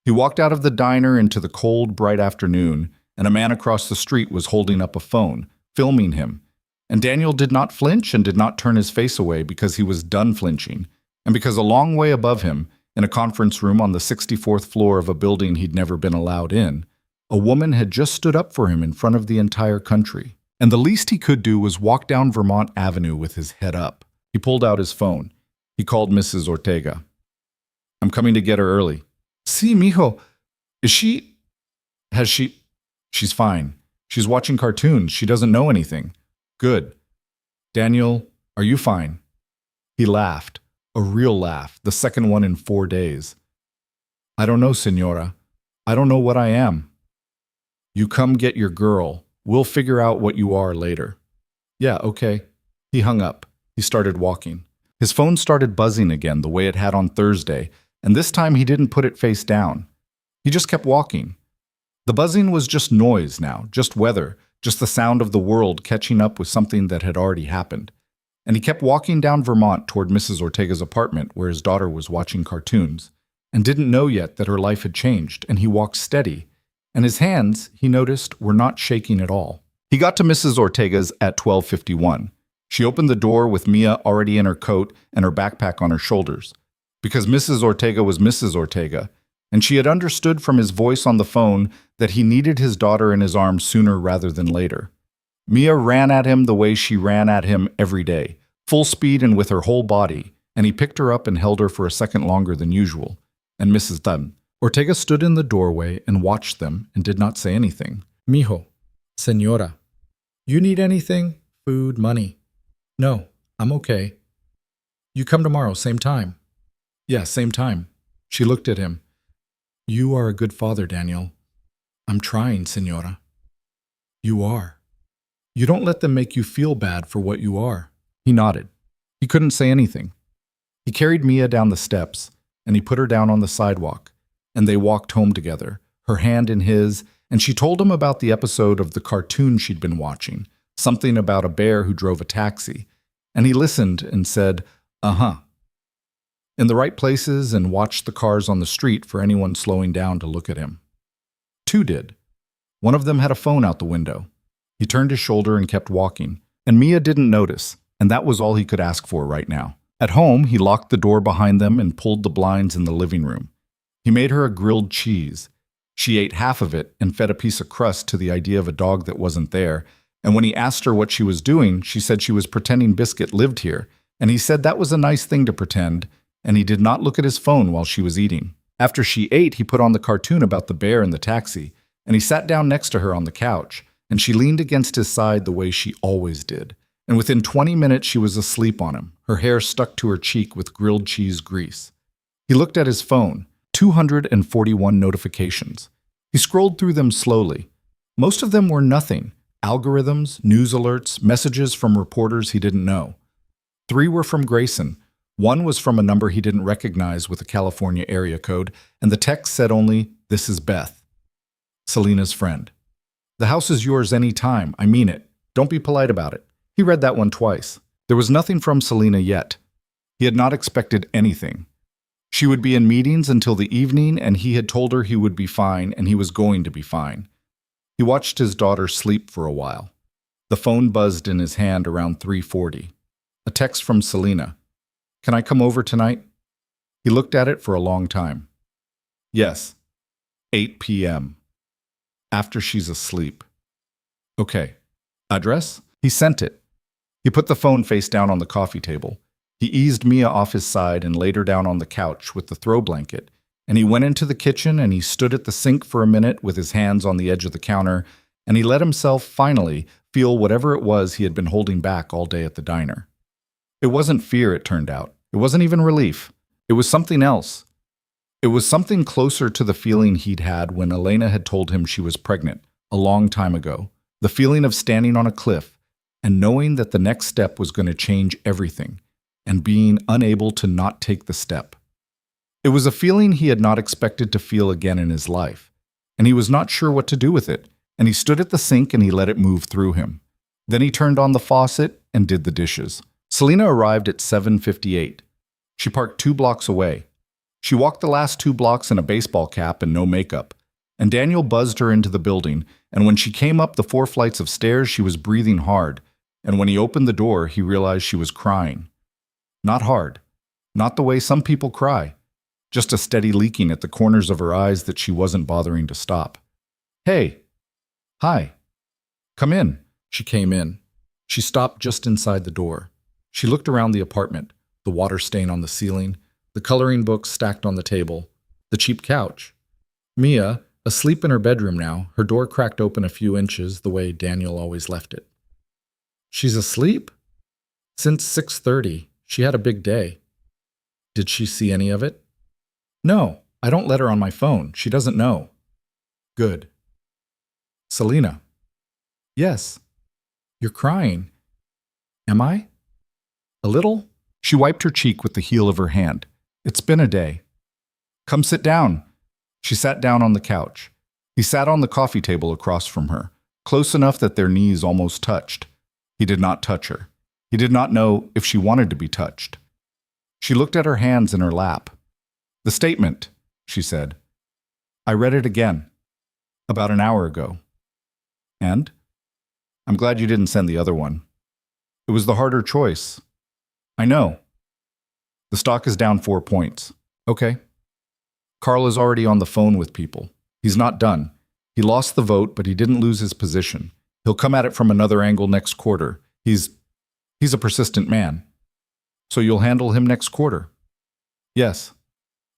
He walked out of the diner into the cold, bright afternoon, and a man across the street was holding up a phone, filming him. And Daniel did not flinch and did not turn his face away because he was done flinching, and because a long way above him, in a conference room on the 64th floor of a building he'd never been allowed in, a woman had just stood up for him in front of the entire country. And the least he could do was walk down Vermont Avenue with his head up. He pulled out his phone. He called Mrs. Ortega. I'm coming to get her early. Sí, mijo. She's fine. She's watching cartoons. She doesn't know anything. Good. Daniel, are you fine? He laughed. A real laugh. The second one in 4 days. I don't know, senora. I don't know what I am. You come get your girl. We'll figure out what you are later. Yeah, okay. He hung up. He started walking. His phone started buzzing again the way it had on Thursday, and this time he didn't put it face down. He just kept walking. The buzzing was just noise now, just weather, just the sound of the world catching up with something that had already happened. And he kept walking down Vermont toward Mrs. Ortega's apartment where his daughter was watching cartoons, and didn't know yet that her life had changed, and he walked steady. And his hands, he noticed, were not shaking at all. He got to Mrs. Ortega's at 12:51. She opened the door with Mia already in her coat and her backpack on her shoulders. Because Mrs. Ortega was Mrs. Ortega, and she had understood from his voice on the phone that he needed his daughter in his arms sooner rather than later. Mia ran at him the way she ran at him every day, full speed and with her whole body, and he picked her up and held her for a second longer than usual. And Mrs. Ortega stood in the doorway and watched them and did not say anything. Mijo, senora, you need anything? Food, money? No, I'm okay. You come tomorrow, same time. Yeah, same time. She looked at him. You are a good father, Daniel. I'm trying, senora. You are. You don't let them make you feel bad for what you are. He nodded. He couldn't say anything. He carried Mia down the steps, and he put her down on the sidewalk, and they walked home together, her hand in his, and she told him about the episode of the cartoon she'd been watching, something about a bear who drove a taxi, and he listened and said, uh-huh. in the right places and watched the cars on the street for anyone slowing down to look at him. Two did. One of them had a phone out the window. He turned his shoulder and kept walking, and Mia didn't notice, and that was all he could ask for right now. At home, he locked the door behind them and pulled the blinds in the living room. He made her a grilled cheese. She ate half of it and fed a piece of crust to the idea of a dog that wasn't there, and when he asked her what she was doing, she said she was pretending Biscuit lived here, and he said that was a nice thing to pretend, and he did not look at his phone while she was eating. After she ate, he put on the cartoon about the bear in the taxi, and he sat down next to her on the couch, and she leaned against his side the way she always did. And within 20 minutes, she was asleep on him, her hair stuck to her cheek with grilled cheese grease. He looked at his phone, 241 notifications. He scrolled through them slowly. Most of them were nothing: algorithms, news alerts, messages from reporters he didn't know. 3 were from Grayson. 1 was from a number he didn't recognize with a California area code, and the text said only, "This is Beth, Selena's friend. The house is yours any time. I mean it. Don't be polite about it." He read that one twice. There was nothing from Selena yet. He had not expected anything. She would be in meetings until the evening, and he had told her he would be fine, and he was going to be fine. He watched his daughter sleep for a while. The phone buzzed in his hand around 3:40. A text from Selena. "Can I come over tonight?" He looked at it for a long time. "Yes. 8 p.m. After she's asleep." "Okay. Address?" He sent it. He put the phone face down on the coffee table. He eased Mia off his side and laid her down on the couch with the throw blanket, and he went into the kitchen and he stood at the sink for a minute with his hands on the edge of the counter, and he let himself finally feel whatever it was he had been holding back all day at the diner. It wasn't fear, it turned out. It wasn't even relief. It was something else. It was something closer to the feeling he'd had when Elena had told him she was pregnant, a long time ago. The feeling of standing on a cliff and knowing that the next step was going to change everything, and being unable to not take the step. It was a feeling he had not expected to feel again in his life, and he was not sure what to do with it, and he stood at the sink and he let it move through him. Then he turned on the faucet and did the dishes. Selena arrived at 7:58. She parked 2 blocks away. She walked the last 2 blocks in a baseball cap and no makeup, and Daniel buzzed her into the building, and when she came up the 4 flights of stairs, she was breathing hard, and when he opened the door, he realized she was crying. Not hard. Not the way some people cry. Just a steady leaking at the corners of her eyes that she wasn't bothering to stop. "Hey. Hi. Come in." She came in. She stopped just inside the door. She looked around the apartment, the water stain on the ceiling, the coloring books stacked on the table, the cheap couch. Mia, asleep in her bedroom now, her door cracked open a few inches the way Daniel always left it. "She's asleep?" "Since 6:30. She had a big day." "Did she see any of it?" "No, I don't let her on my phone. She doesn't know." "Good." "Selena." "Yes." "You're crying." "Am I?" "A little?" She wiped her cheek with the heel of her hand. "It's been a day." "Come sit down." She sat down on the couch. He sat on the coffee table across from her, close enough that their knees almost touched. He did not touch her. He did not know if she wanted to be touched. She looked at her hands in her lap. "The statement," she said. "I read it again. About an hour ago." "And?" "I'm glad you didn't send the other one. It was the harder choice." "I know." "The stock is down 4 points." "Okay." "Carl is already on the phone with people. He's not done. He lost the vote, but he didn't lose his position. He'll come at it from another angle next quarter. He's a persistent man." "So you'll handle him next quarter?" "Yes."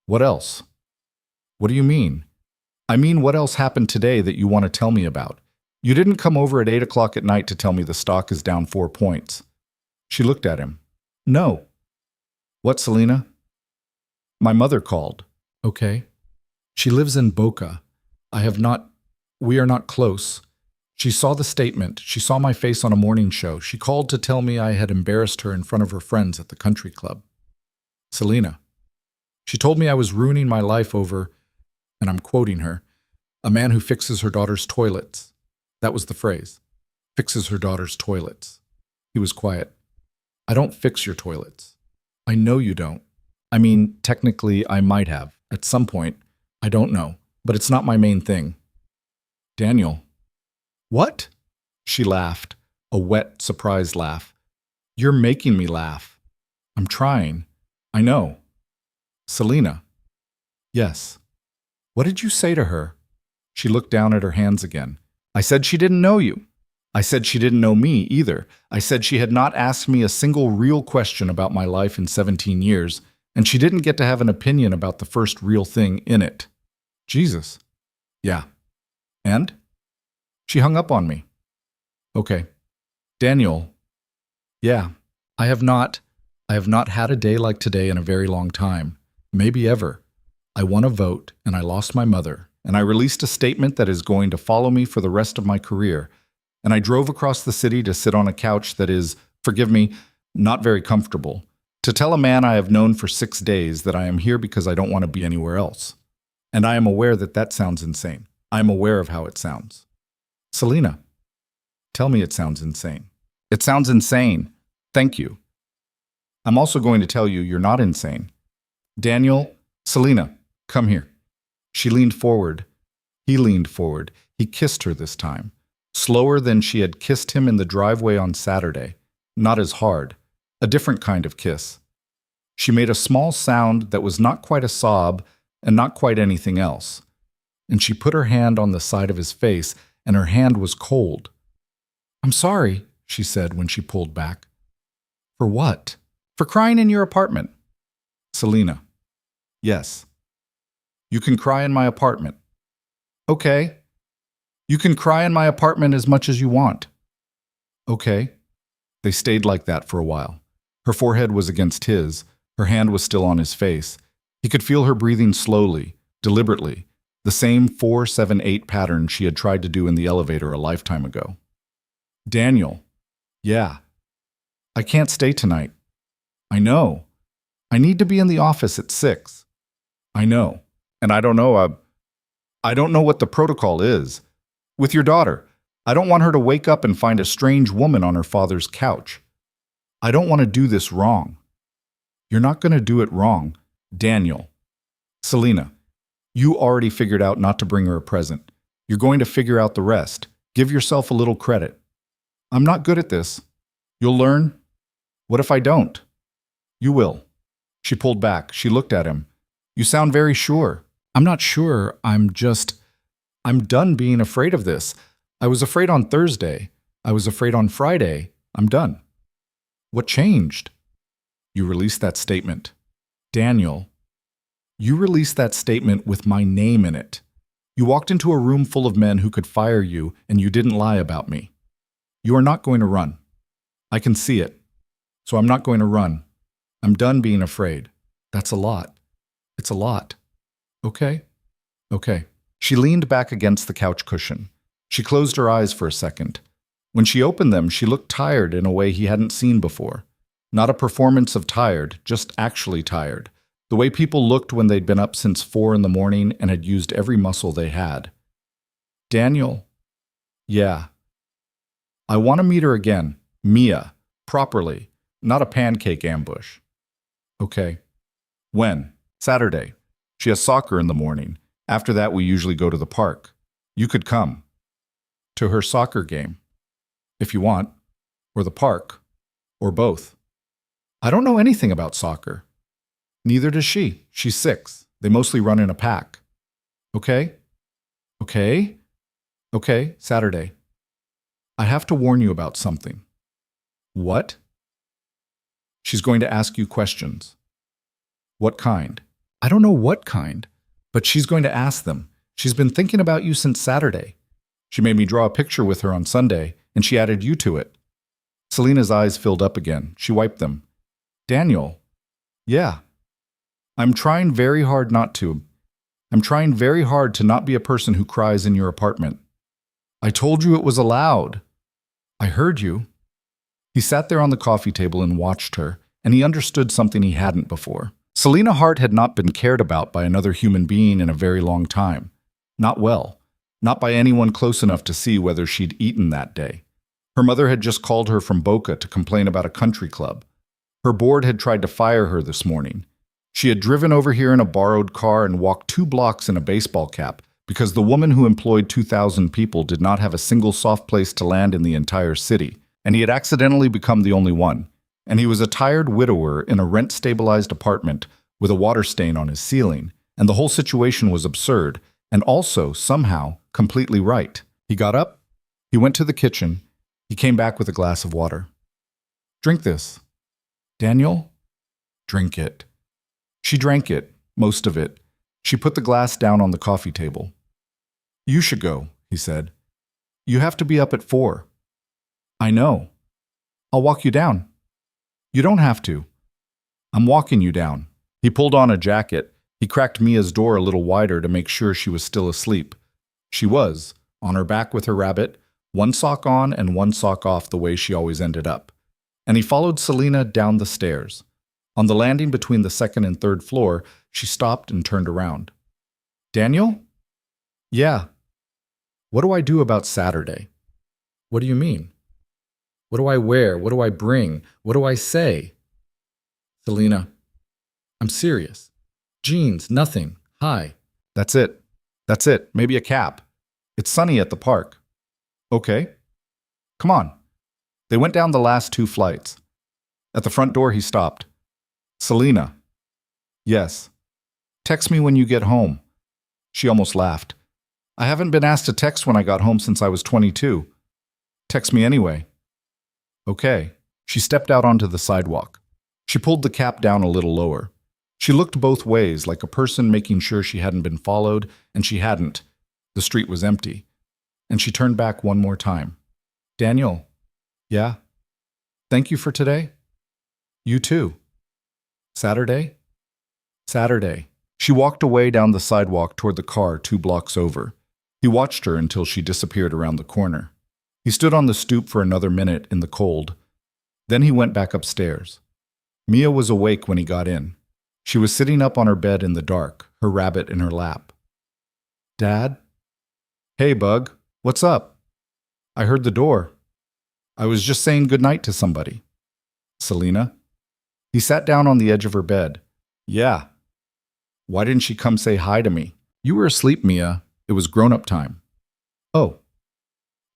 "What else?" "What do you mean?" "I mean, what else happened today that you want to tell me about? You didn't come over at 8 o'clock at night to tell me the stock is down 4 points. She looked at him. "No." "What, Selena?" "My mother called." "Okay." "She lives in Boca. We are not close. She saw the statement. She saw my face on a morning show. She called to tell me I had embarrassed her in front of her friends at the country club." "Selena." "She told me I was ruining my life over," and I'm quoting her, "a man who fixes her daughter's toilets." That was the phrase. Fixes her daughter's toilets. He was quiet. "I don't fix your toilets." "I know you don't. I mean, technically, I might have. At some point. I don't know. But it's not my main thing. Daniel. What? She laughed, a wet, surprised laugh. You're making me laugh. I'm trying. I know. Selena. Yes. What did you say to her? She looked down at her hands again. I said she didn't know you. I said she didn't know me either. I said she had not asked me a single real question about my life in 17 years, and she didn't get to have an opinion about the first real thing in it. Jesus. Yeah. And? She hung up on me. Okay. Daniel. Yeah. I have not had a day like today in a very long time. Maybe ever. I won a vote, and I lost my mother, and I released a statement that is going to follow me for the rest of my career. And I drove across the city to sit on a couch that is, forgive me, not very comfortable, to tell a man I have known for 6 days that I am here because I don't want to be anywhere else. And I am aware that that sounds insane. I am aware of how it sounds. Selena, tell me it sounds insane. It sounds insane. Thank you. I'm also going to tell you you're not insane. Daniel, Selena, come here. She leaned forward. He leaned forward. He kissed her this time. Slower than she had kissed him in the driveway on Saturday. Not as hard. A different kind of kiss. She made a small sound that was not quite a sob and not quite anything else. And she put her hand on the side of his face, and her hand was cold. I'm sorry, she said when she pulled back. For what? For crying in your apartment. Selena. Yes. You can cry in my apartment. Okay. You can cry in my apartment as much as you want. Okay. They stayed like that for a while. Her forehead was against his. Her hand was still on his face. He could feel her breathing slowly, deliberately, the same 4-7-8 pattern she had tried to do in the elevator a lifetime ago. Daniel. Yeah. I can't stay tonight. I know. I need to be in the office at 6. I know. And I don't know what the protocol is. With your daughter, I don't want her to wake up and find a strange woman on her father's couch. I don't want to do this wrong. You're not going to do it wrong, Daniel. Selena, you already figured out not to bring her a present. You're going to figure out the rest. Give yourself a little credit. I'm not good at this. You'll learn. What if I don't? You will. She pulled back. She looked at him. You sound very sure. I'm not sure. I'm done being afraid of this. I was afraid on Thursday. I was afraid on Friday. I'm done. What changed? You released that statement. Daniel, you released that statement with my name in it. You walked into a room full of men who could fire you, and you didn't lie about me. You are not going to run. I can see it. So I'm not going to run. I'm done being afraid. That's a lot. It's a lot. Okay? Okay. She leaned back against the couch cushion. She closed her eyes for a second. When she opened them, she looked tired in a way he hadn't seen before. Not a performance of tired, just actually tired. The way people looked when they'd been up since 4 in the morning and had used every muscle they had. Daniel. Yeah. I want to meet her again. Mia. Properly. Not a pancake ambush. Okay. When? Saturday. She has soccer in the morning. After that, we usually go to the park. You could come. To her soccer game. If you want. Or the park. Or both. I don't know anything about soccer. Neither does she. She's 6. They mostly run in a pack. Okay? Okay? Okay, Saturday. I have to warn you about something. What? She's going to ask you questions. What kind? I don't know what kind, but she's going to ask them. She's been thinking about you since Saturday. She made me draw a picture with her on Sunday, and she added you to it. Selena's eyes filled up again. She wiped them. Daniel. Yeah. I'm trying very hard not to. I'm trying very hard to not be a person who cries in your apartment. I told you it was allowed. I heard you. He sat there on the coffee table and watched her, and he understood something he hadn't before. Selena Hart had not been cared about by another human being in a very long time. Not well. Not by anyone close enough to see whether she'd eaten that day. Her mother had just called her from Boca to complain about a country club. Her board had tried to fire her this morning. She had driven over here in a borrowed car and walked 2 blocks in a baseball cap because the woman who employed 2,000 people did not have a single soft place to land in the entire city, and he had accidentally become the only one. And he was a tired widower in a rent-stabilized apartment with a water stain on his ceiling, and the whole situation was absurd, and also, somehow, completely right. He got up, he went to the kitchen, he came back with a glass of water. "Drink this." "Daniel?" "Drink it." She drank it, most of it. She put the glass down on the coffee table. "You should go," he said. "You have to be up at 4. "I know. I'll walk you down." "You don't have to. I'm walking you down." He pulled on a jacket. He cracked Mia's door a little wider to make sure she was still asleep. She was, on her back with her rabbit, 1 sock on and 1 sock off the way she always ended up. And he followed Selena down the stairs. On the landing between the 2nd and 3rd floor, she stopped and turned around. "Daniel?" "Yeah." "What do I do about Saturday?" "What do you mean?" "What do I wear? What do I bring? What do I say?" "Selena, I'm serious. Jeans, nothing. Hi." "That's it. That's it. Maybe a cap. It's sunny at the park." "Okay. Come on." They went down the last 2 flights. At the front door, he stopped. "Selena." "Yes." "Text me when you get home." She almost laughed. "I haven't been asked to text when I got home since I was 22. Text me anyway." "Okay." She stepped out onto the sidewalk. She pulled the cap down a little lower. She looked both ways, like a person making sure she hadn't been followed, and she hadn't. The street was empty. And she turned back one more time. "Daniel." "Yeah?" "Thank you for today?" "You too." "Saturday?" "Saturday." She walked away down the sidewalk toward the car 2 blocks over. He watched her until she disappeared around the corner. He stood on the stoop for another minute in the cold. Then he went back upstairs. Mia was awake when he got in. She was sitting up on her bed in the dark, her rabbit in her lap. "Dad?" "Hey, Bug. What's up?" "I heard the door. I was just saying goodnight to somebody." "Selena?" He sat down on the edge of her bed. "Yeah." "Why didn't she come say hi to me?" "You were asleep, Mia. It was grown-up time." "Oh."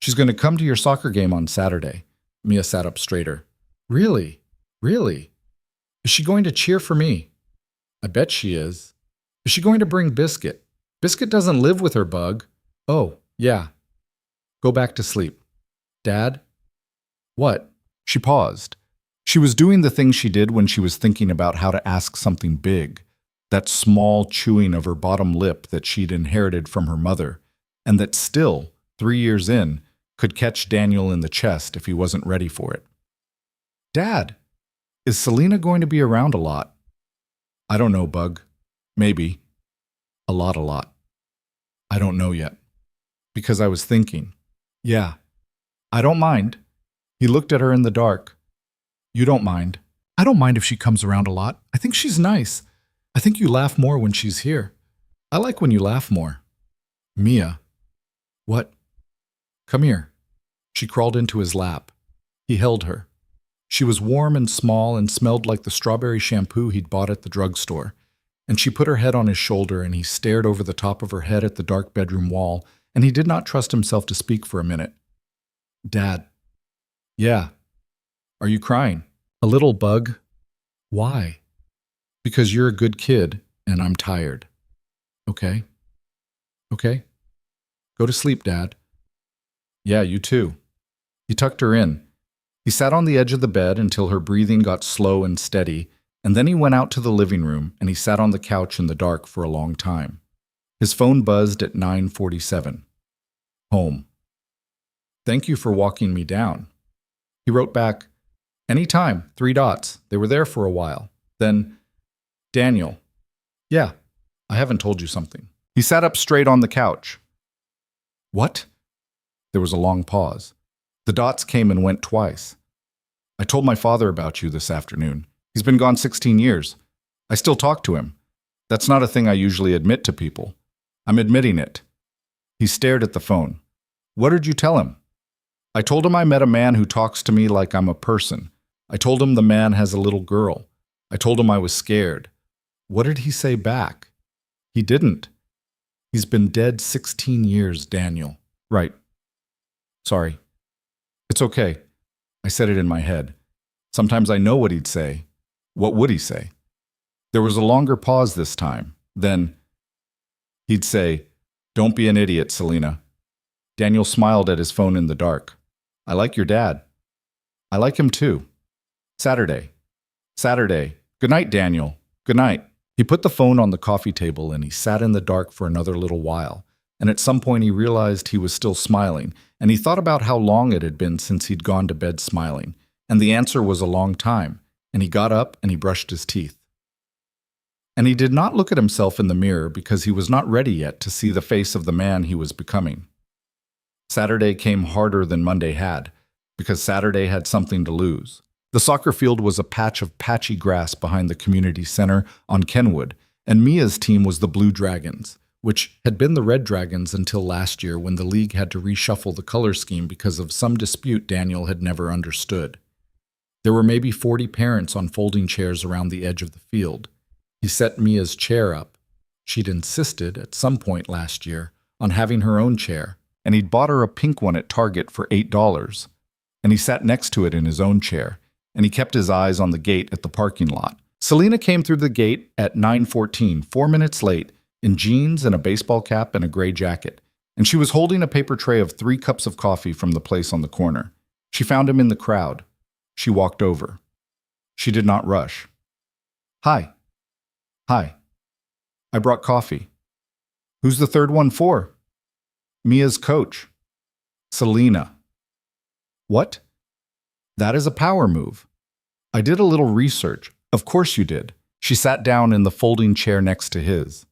"She's going to come to your soccer game on Saturday." Mia sat up straighter. "Really? Really? Is she going to cheer for me?" "I bet she is." "Is she going to bring Biscuit?" "Biscuit doesn't live with her, Bug." "Oh, yeah." "Go back to sleep." "Dad?" "What?" She paused. She was doing the thing she did when she was thinking about how to ask something big, that small chewing of her bottom lip that she'd inherited from her mother, and that still, 3 years in, could catch Daniel in the chest if he wasn't ready for it. "Dad, is Selena going to be around a lot?" "I don't know, Bug. Maybe. A lot. I don't know yet." "Because I was thinking." "Yeah. I don't mind." He looked at her in the dark. "You don't mind." "I don't mind if she comes around a lot. I think she's nice. I think you laugh more when she's here. I like when you laugh more." "Mia." "What?" "Come here." She crawled into his lap. He held her. She was warm and small and smelled like the strawberry shampoo he'd bought at the drugstore. And she put her head on his shoulder, and he stared over the top of her head at the dark bedroom wall, and he did not trust himself to speak for a minute. "Dad." "Yeah." "Are you crying?" "A little, Bug." "Why?" "Because you're a good kid, and I'm tired." "Okay." "Okay. Go to sleep, Dad." "Yeah, you too." He tucked her in. He sat on the edge of the bed until her breathing got slow and steady, and then he went out to the living room and he sat on the couch in the dark for a long time. His phone buzzed at 9:47. Home. "Thank you for walking me down." He wrote back, "Anytime, 3 dots. They were there for a while." Then, "Daniel." "Yeah, I haven't told you something." He sat up straight on the couch. "What?" There was a long pause. The dots came and went twice. "I told my father about you this afternoon. He's been gone 16 years. I still talk to him. That's not a thing I usually admit to people. I'm admitting it." He stared at the phone. "What did you tell him?" "I told him I met a man who talks to me like I'm a person. I told him the man has a little girl. I told him I was scared. What did he say back? He didn't. He's been dead 16 years, Daniel. Right. Sorry. It's okay. I said it in my head. Sometimes I know what he'd say. What would he say? There was a longer pause this time. Then he'd say, "Don't be an idiot, Selena." Daniel smiled at his phone in the dark. "I like your dad." "I like him too." Saturday. Saturday. "Good night, Daniel. Good night." He put the phone on the coffee table and he sat in the dark for another little while. And at some point he realized he was still smiling, and he thought about how long it had been since he'd gone to bed smiling. And the answer was a long time. And he got up and he brushed his teeth. And he did not look at himself in the mirror because he was not ready yet to see the face of the man he was becoming. Saturday came harder than Monday had, because Saturday had something to lose. The soccer field was a patch of patchy grass behind the community center on Kenwood, and Mia's team was the Blue Dragons, which had been the Red Dragons until last year when the league had to reshuffle the color scheme because of some dispute Daniel had never understood. There were maybe 40 parents on folding chairs around the edge of the field. He set Mia's chair up. She'd insisted, at some point last year, on having her own chair, and he'd bought her a pink one at Target for $8. And he sat next to it in his own chair, and he kept his eyes on the gate at the parking lot. Selena came through the gate at 9:14, 4 minutes late, in jeans and a baseball cap and a gray jacket, and she was holding a paper tray of 3 cups of coffee from the place on the corner. She found him in the crowd. She walked over. She did not rush. "Hi." "Hi. I brought coffee." "Who's the third one for?" "Mia's coach." "Selena." "What?" "That is a power move." "I did a little research." "Of course you did." She sat down in the folding chair next to his.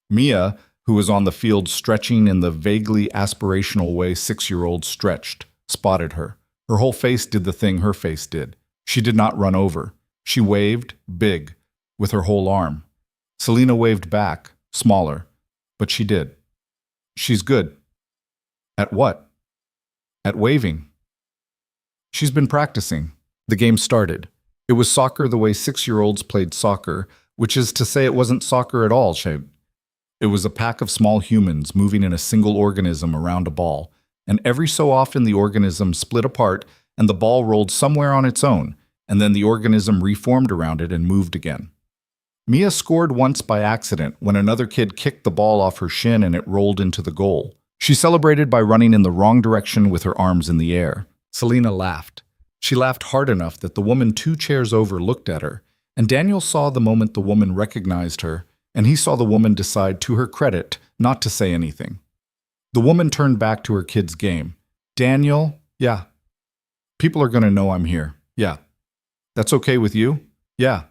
Mia, who was on the field stretching in the vaguely aspirational way 6-year-olds stretched, spotted her. Her whole face did the thing her face did. She did not run over. She waved, big, with her whole arm. Selena waved back, smaller, but she did. "She's good." "At what?" "At waving." "She's been practicing." The game started. It was soccer the way 6-year-olds played soccer, which is to say it wasn't soccer at all, It was a pack of small humans moving in a single organism around a ball, and every so often the organism split apart and the ball rolled somewhere on its own, and then the organism reformed around it and moved again. Mia scored once by accident when another kid kicked the ball off her shin and it rolled into the goal. She celebrated by running in the wrong direction with her arms in the air. Selena laughed. She laughed hard enough that the woman 2 chairs over looked at her, and Daniel saw the moment the woman recognized her, and he saw the woman decide, to her credit, not to say anything. The woman turned back to her kid's game. "Daniel, yeah. People are going to know I'm here. Yeah. That's okay with you? Yeah.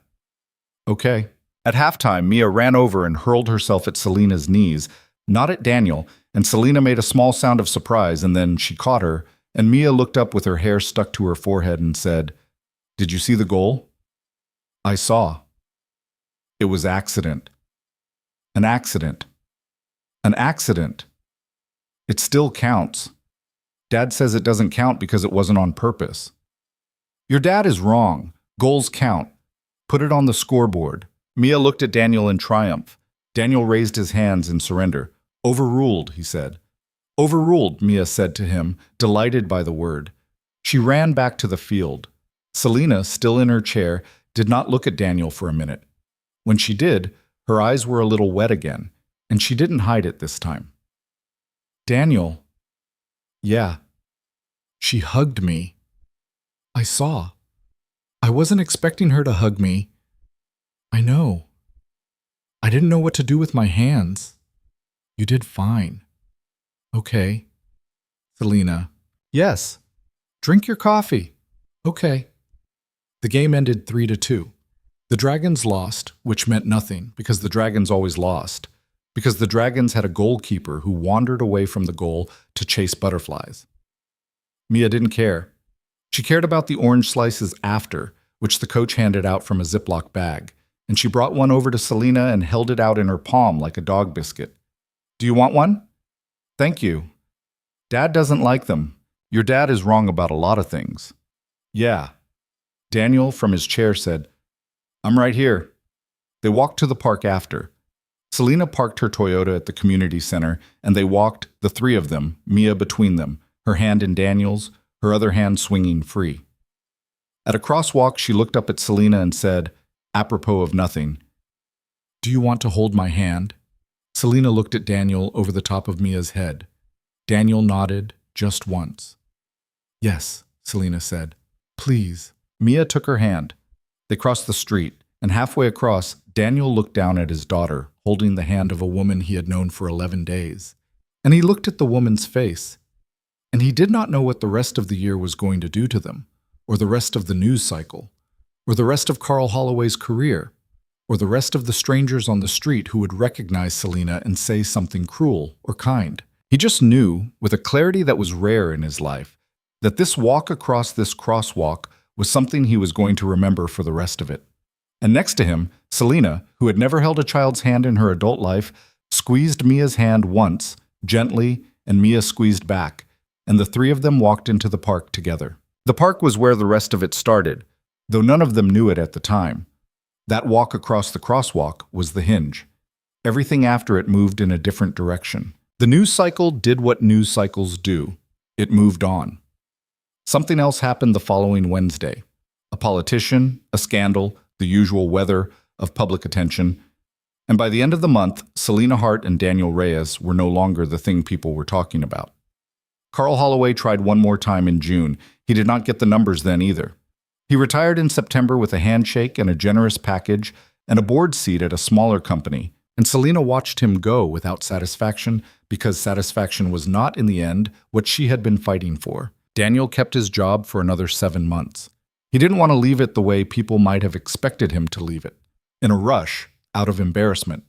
Okay." At halftime, Mia ran over and hurled herself at Selena's knees, not at Daniel, and Selena made a small sound of surprise, and then she caught her, and Mia looked up with her hair stuck to her forehead and said, "Did you see the goal?" "I saw." "It was accident." "An accident." "An accident." "It still counts." "Dad says it doesn't count because it wasn't on purpose." "Your dad is wrong. Goals count. Put it on the scoreboard." Mia looked at Daniel in triumph. Daniel raised his hands in surrender. "Overruled," he said. "Overruled," Mia said to him, delighted by the word. She ran back to the field. Selena, still in her chair, did not look at Daniel for a minute. When she did, her eyes were a little wet again, and she didn't hide it this time. "Daniel." "Yeah." "She hugged me." "I saw. I wasn't expecting her to hug me." "I know. I didn't know what to do with my hands." "You did fine." "Okay." Selena. "Yes. Drink your coffee." "Okay." The game ended 3-2. The Dragons lost, which meant nothing, because the Dragons always lost, because the Dragons had a goalkeeper who wandered away from the goal to chase butterflies. Mia didn't care. She cared about the orange slices after, which the coach handed out from a Ziploc bag, and she brought one over to Selena and held it out in her palm like a dog biscuit. "Do you want one?" "Thank you." "Dad doesn't like them. Your dad is wrong about a lot of things." "Yeah." Daniel, from his chair, said, "I'm right here." They walked to the park after. Selena parked her Toyota at the community center, and they walked, the three of them, Mia between them, her hand in Daniel's, her other hand swinging free. At a crosswalk, she looked up at Selena and said, apropos of nothing, "Do you want to hold my hand?" Selena looked at Daniel over the top of Mia's head. Daniel nodded, just once. "Yes," Selena said. "Please." Mia took her hand. They crossed the street, and halfway across, Daniel looked down at his daughter, holding the hand of a woman he had known for 11 days. And he looked at the woman's face. And he did not know what the rest of the year was going to do to them, or the rest of the news cycle, or the rest of Carl Holloway's career, or the rest of the strangers on the street who would recognize Selena and say something cruel or kind. He just knew, with a clarity that was rare in his life, that this walk across this crosswalk was something he was going to remember for the rest of it. And next to him, Selena, who had never held a child's hand in her adult life, squeezed Mia's hand once, gently, and Mia squeezed back, and the three of them walked into the park together. The park was where the rest of it started, though none of them knew it at the time. That walk across the crosswalk was the hinge. Everything after it moved in a different direction. The news cycle did what news cycles do. It moved on. Something else happened the following Wednesday. A politician, a scandal, the usual weather of public attention. And by the end of the month, Selena Hart and Daniel Reyes were no longer the thing people were talking about. Carl Holloway tried one more time in June. He did not get the numbers then either. He retired in September with a handshake and a generous package and a board seat at a smaller company, and Selena watched him go without satisfaction because satisfaction was not, in the end, what she had been fighting for. Daniel kept his job for another 7 months. He didn't want to leave it the way people might have expected him to leave it, in a rush, out of embarrassment.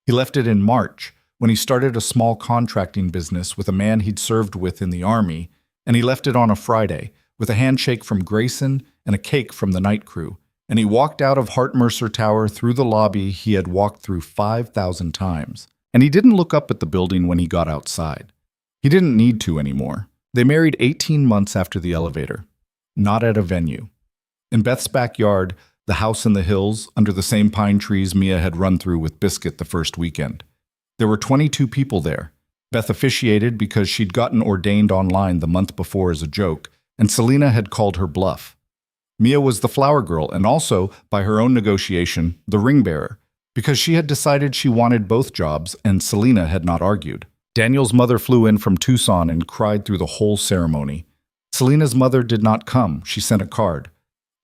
He left it in March, when he started a small contracting business with a man he'd served with in the Army, and he left it on a Friday, with a handshake from Grayson and a cake from the night crew, and he walked out of Hart Mercer Tower through the lobby he had walked through 5,000 times. And he didn't look up at the building when he got outside. He didn't need to anymore. They married 18 months after the elevator, not at a venue. In Beth's backyard, the house in the hills, under the same pine trees Mia had run through with Biscuit the first weekend. There were 22 people there. Beth officiated because she'd gotten ordained online the month before as a joke, and Selena had called her bluff. Mia was the flower girl and also, by her own negotiation, the ring bearer, because she had decided she wanted both jobs and Selena had not argued. Daniel's mother flew in from Tucson and cried through the whole ceremony. Selena's mother did not come. She sent a card.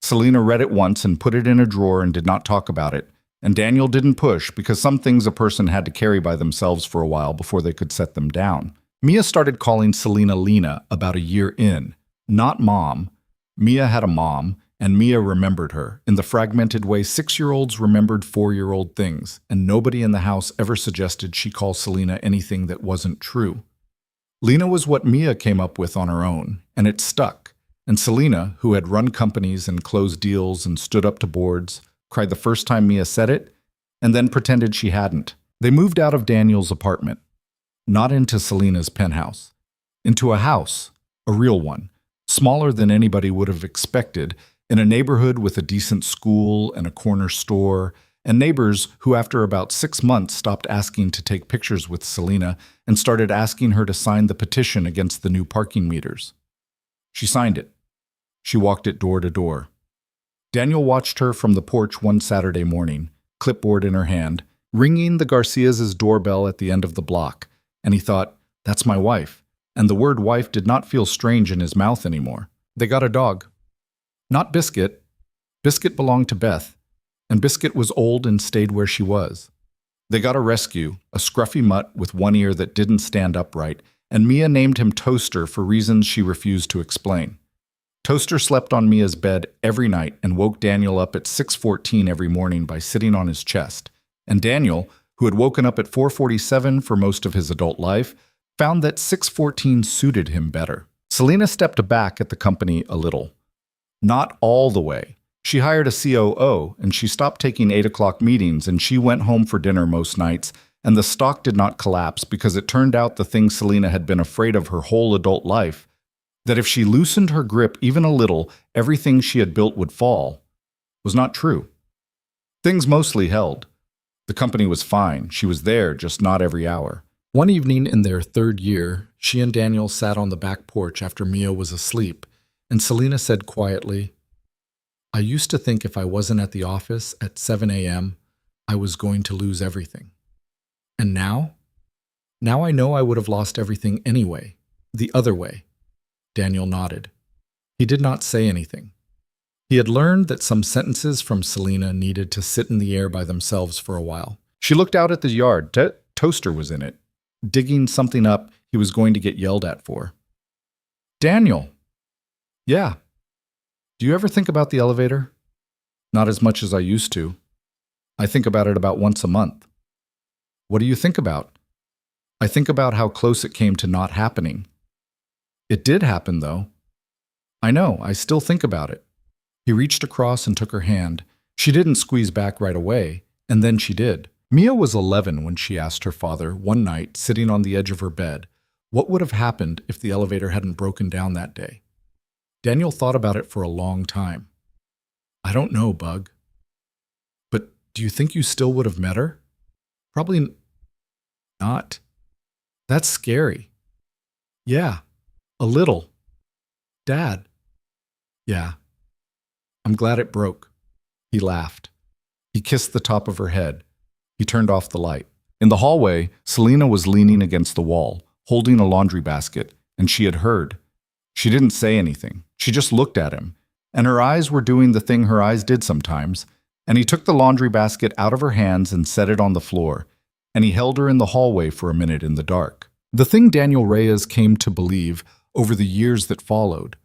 Selena read it once and put it in a drawer and did not talk about it. And Daniel didn't push because some things a person had to carry by themselves for a while before they could set them down. Mia started calling Selena Lena about a year in. Not Mom. Mia had a mom, and Mia remembered her, in the fragmented way 6-year-olds remembered 4-year-old things, and nobody in the house ever suggested she call Selena anything that wasn't true. Lena was what Mia came up with on her own, and it stuck. And Selena, who had run companies and closed deals and stood up to boards, cried the first time Mia said it, and then pretended she hadn't. They moved out of Daniel's apartment, not into Selena's penthouse, into a house, a real one, smaller than anybody would have expected, in a neighborhood with a decent school and a corner store, and neighbors who after about 6 months stopped asking to take pictures with Selena and started asking her to sign the petition against the new parking meters. She signed it. She walked it door to door. Daniel watched her from the porch one Saturday morning, clipboard in her hand, ringing the Garcias' doorbell at the end of the block, and he thought, that's my wife. And the word wife did not feel strange in his mouth anymore. They got a dog. Not Biscuit. Biscuit belonged to Beth, and Biscuit was old and stayed where she was. They got a rescue, a scruffy mutt with one ear that didn't stand upright, and Mia named him Toaster for reasons she refused to explain. Toaster slept on Mia's bed every night and woke Daniel up at 6:14 every morning by sitting on his chest. And Daniel, who had woken up at 4:47 for most of his adult life, found that 6:14 suited him better. Selena stepped back at the company a little. Not all the way. She hired a COO, and she stopped taking 8 o'clock meetings, and she went home for dinner most nights, and the stock did not collapse because it turned out the thing Selena had been afraid of her whole adult life, that if she loosened her grip even a little, everything she had built would fall, was not true. Things mostly held. The company was fine. She was there, just not every hour. One evening in their third year, she and Daniel sat on the back porch after Mia was asleep, and Selena said quietly, "I used to think if I wasn't at the office at 7 a.m., I was going to lose everything. And now? Now I know I would have lost everything anyway, the other way." Daniel nodded. He did not say anything. He had learned that some sentences from Selena needed to sit in the air by themselves for a while. She looked out at the yard. Toaster was in it, digging something up he was going to get yelled at for. "Daniel." "Yeah." "Do you ever think about the elevator?" "Not as much as I used to. I think about it about once a month." "What do you think about?" "I think about how close it came to not happening." "It did happen, though." "I know, I still think about it." He reached across and took her hand. She didn't squeeze back right away, and then she did. Mia was 11 when she asked her father, one night, sitting on the edge of her bed, what would have happened if the elevator hadn't broken down that day. Daniel thought about it for a long time. "I don't know, Bug." "But do you think you still would have met her?" "Probably not." "That's scary." "Yeah, a little." "Dad." "Yeah. I'm glad it broke." He laughed. He kissed the top of her head. He turned off the light. In the hallway, Selena was leaning against the wall, holding a laundry basket, and she had heard. She didn't say anything. She just looked at him, and her eyes were doing the thing her eyes did sometimes, and he took the laundry basket out of her hands and set it on the floor, and he held her in the hallway for a minute in the dark. The thing Daniel Reyes came to believe over the years that followed,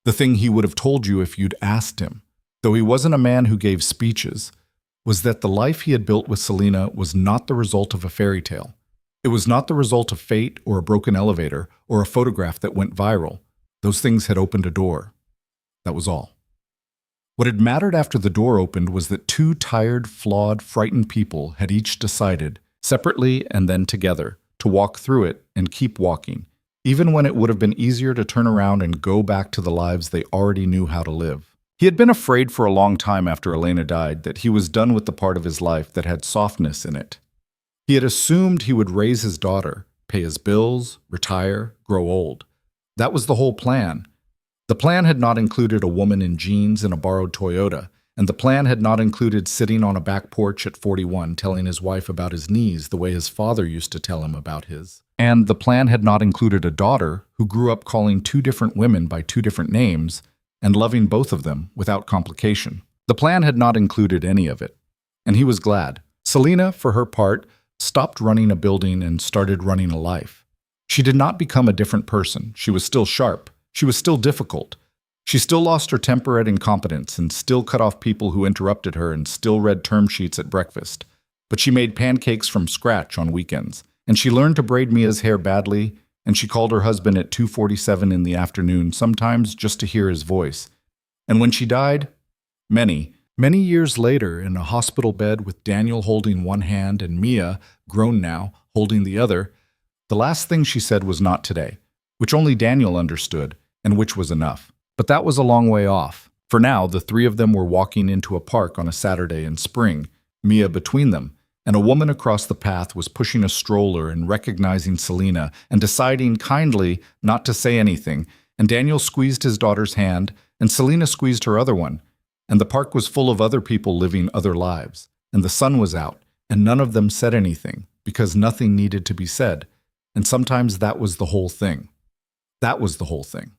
the thing he would have told you if you'd asked him, though he wasn't a man who gave speeches, was that the life he had built with Selena was not the result of a fairy tale. It was not the result of fate or a broken elevator or a photograph that went viral. Those things had opened a door. That was all. What had mattered after the door opened was that two tired, flawed, frightened people had each decided, separately and then together, to walk through it and keep walking, even when it would have been easier to turn around and go back to the lives they already knew how to live. He had been afraid for a long time after Elena died that he was done with the part of his life that had softness in it. He had assumed he would raise his daughter, pay his bills, retire, grow old. That was the whole plan. The plan had not included a woman in jeans and a borrowed Toyota, and the plan had not included sitting on a back porch at 41 telling his wife about his knees the way his father used to tell him about his. And the plan had not included a daughter who grew up calling two different women by two different names and loving both of them without complication. The plan had not included any of it, and he was glad. Selena, for her part, stopped running a building and started running a life. She did not become a different person. She was still sharp. She was still difficult. She still lost her temper at incompetence and still cut off people who interrupted her and still read term sheets at breakfast. But she made pancakes from scratch on weekends, and she learned to braid Mia's hair badly, and she called her husband at 2:47 in the afternoon, sometimes just to hear his voice. And when she died, many years later, in a hospital bed with Daniel holding one hand and Mia, grown now, holding the other, the last thing she said was "not today," which only Daniel understood, and which was enough. But that was a long way off. For now, the three of them were walking into a park on a Saturday in spring, Mia between them, and a woman across the path was pushing a stroller and recognizing Selena and deciding kindly not to say anything, and Daniel squeezed his daughter's hand, and Selena squeezed her other one, and the park was full of other people living other lives, and the sun was out, and none of them said anything, because nothing needed to be said, and sometimes that was the whole thing. That was the whole thing.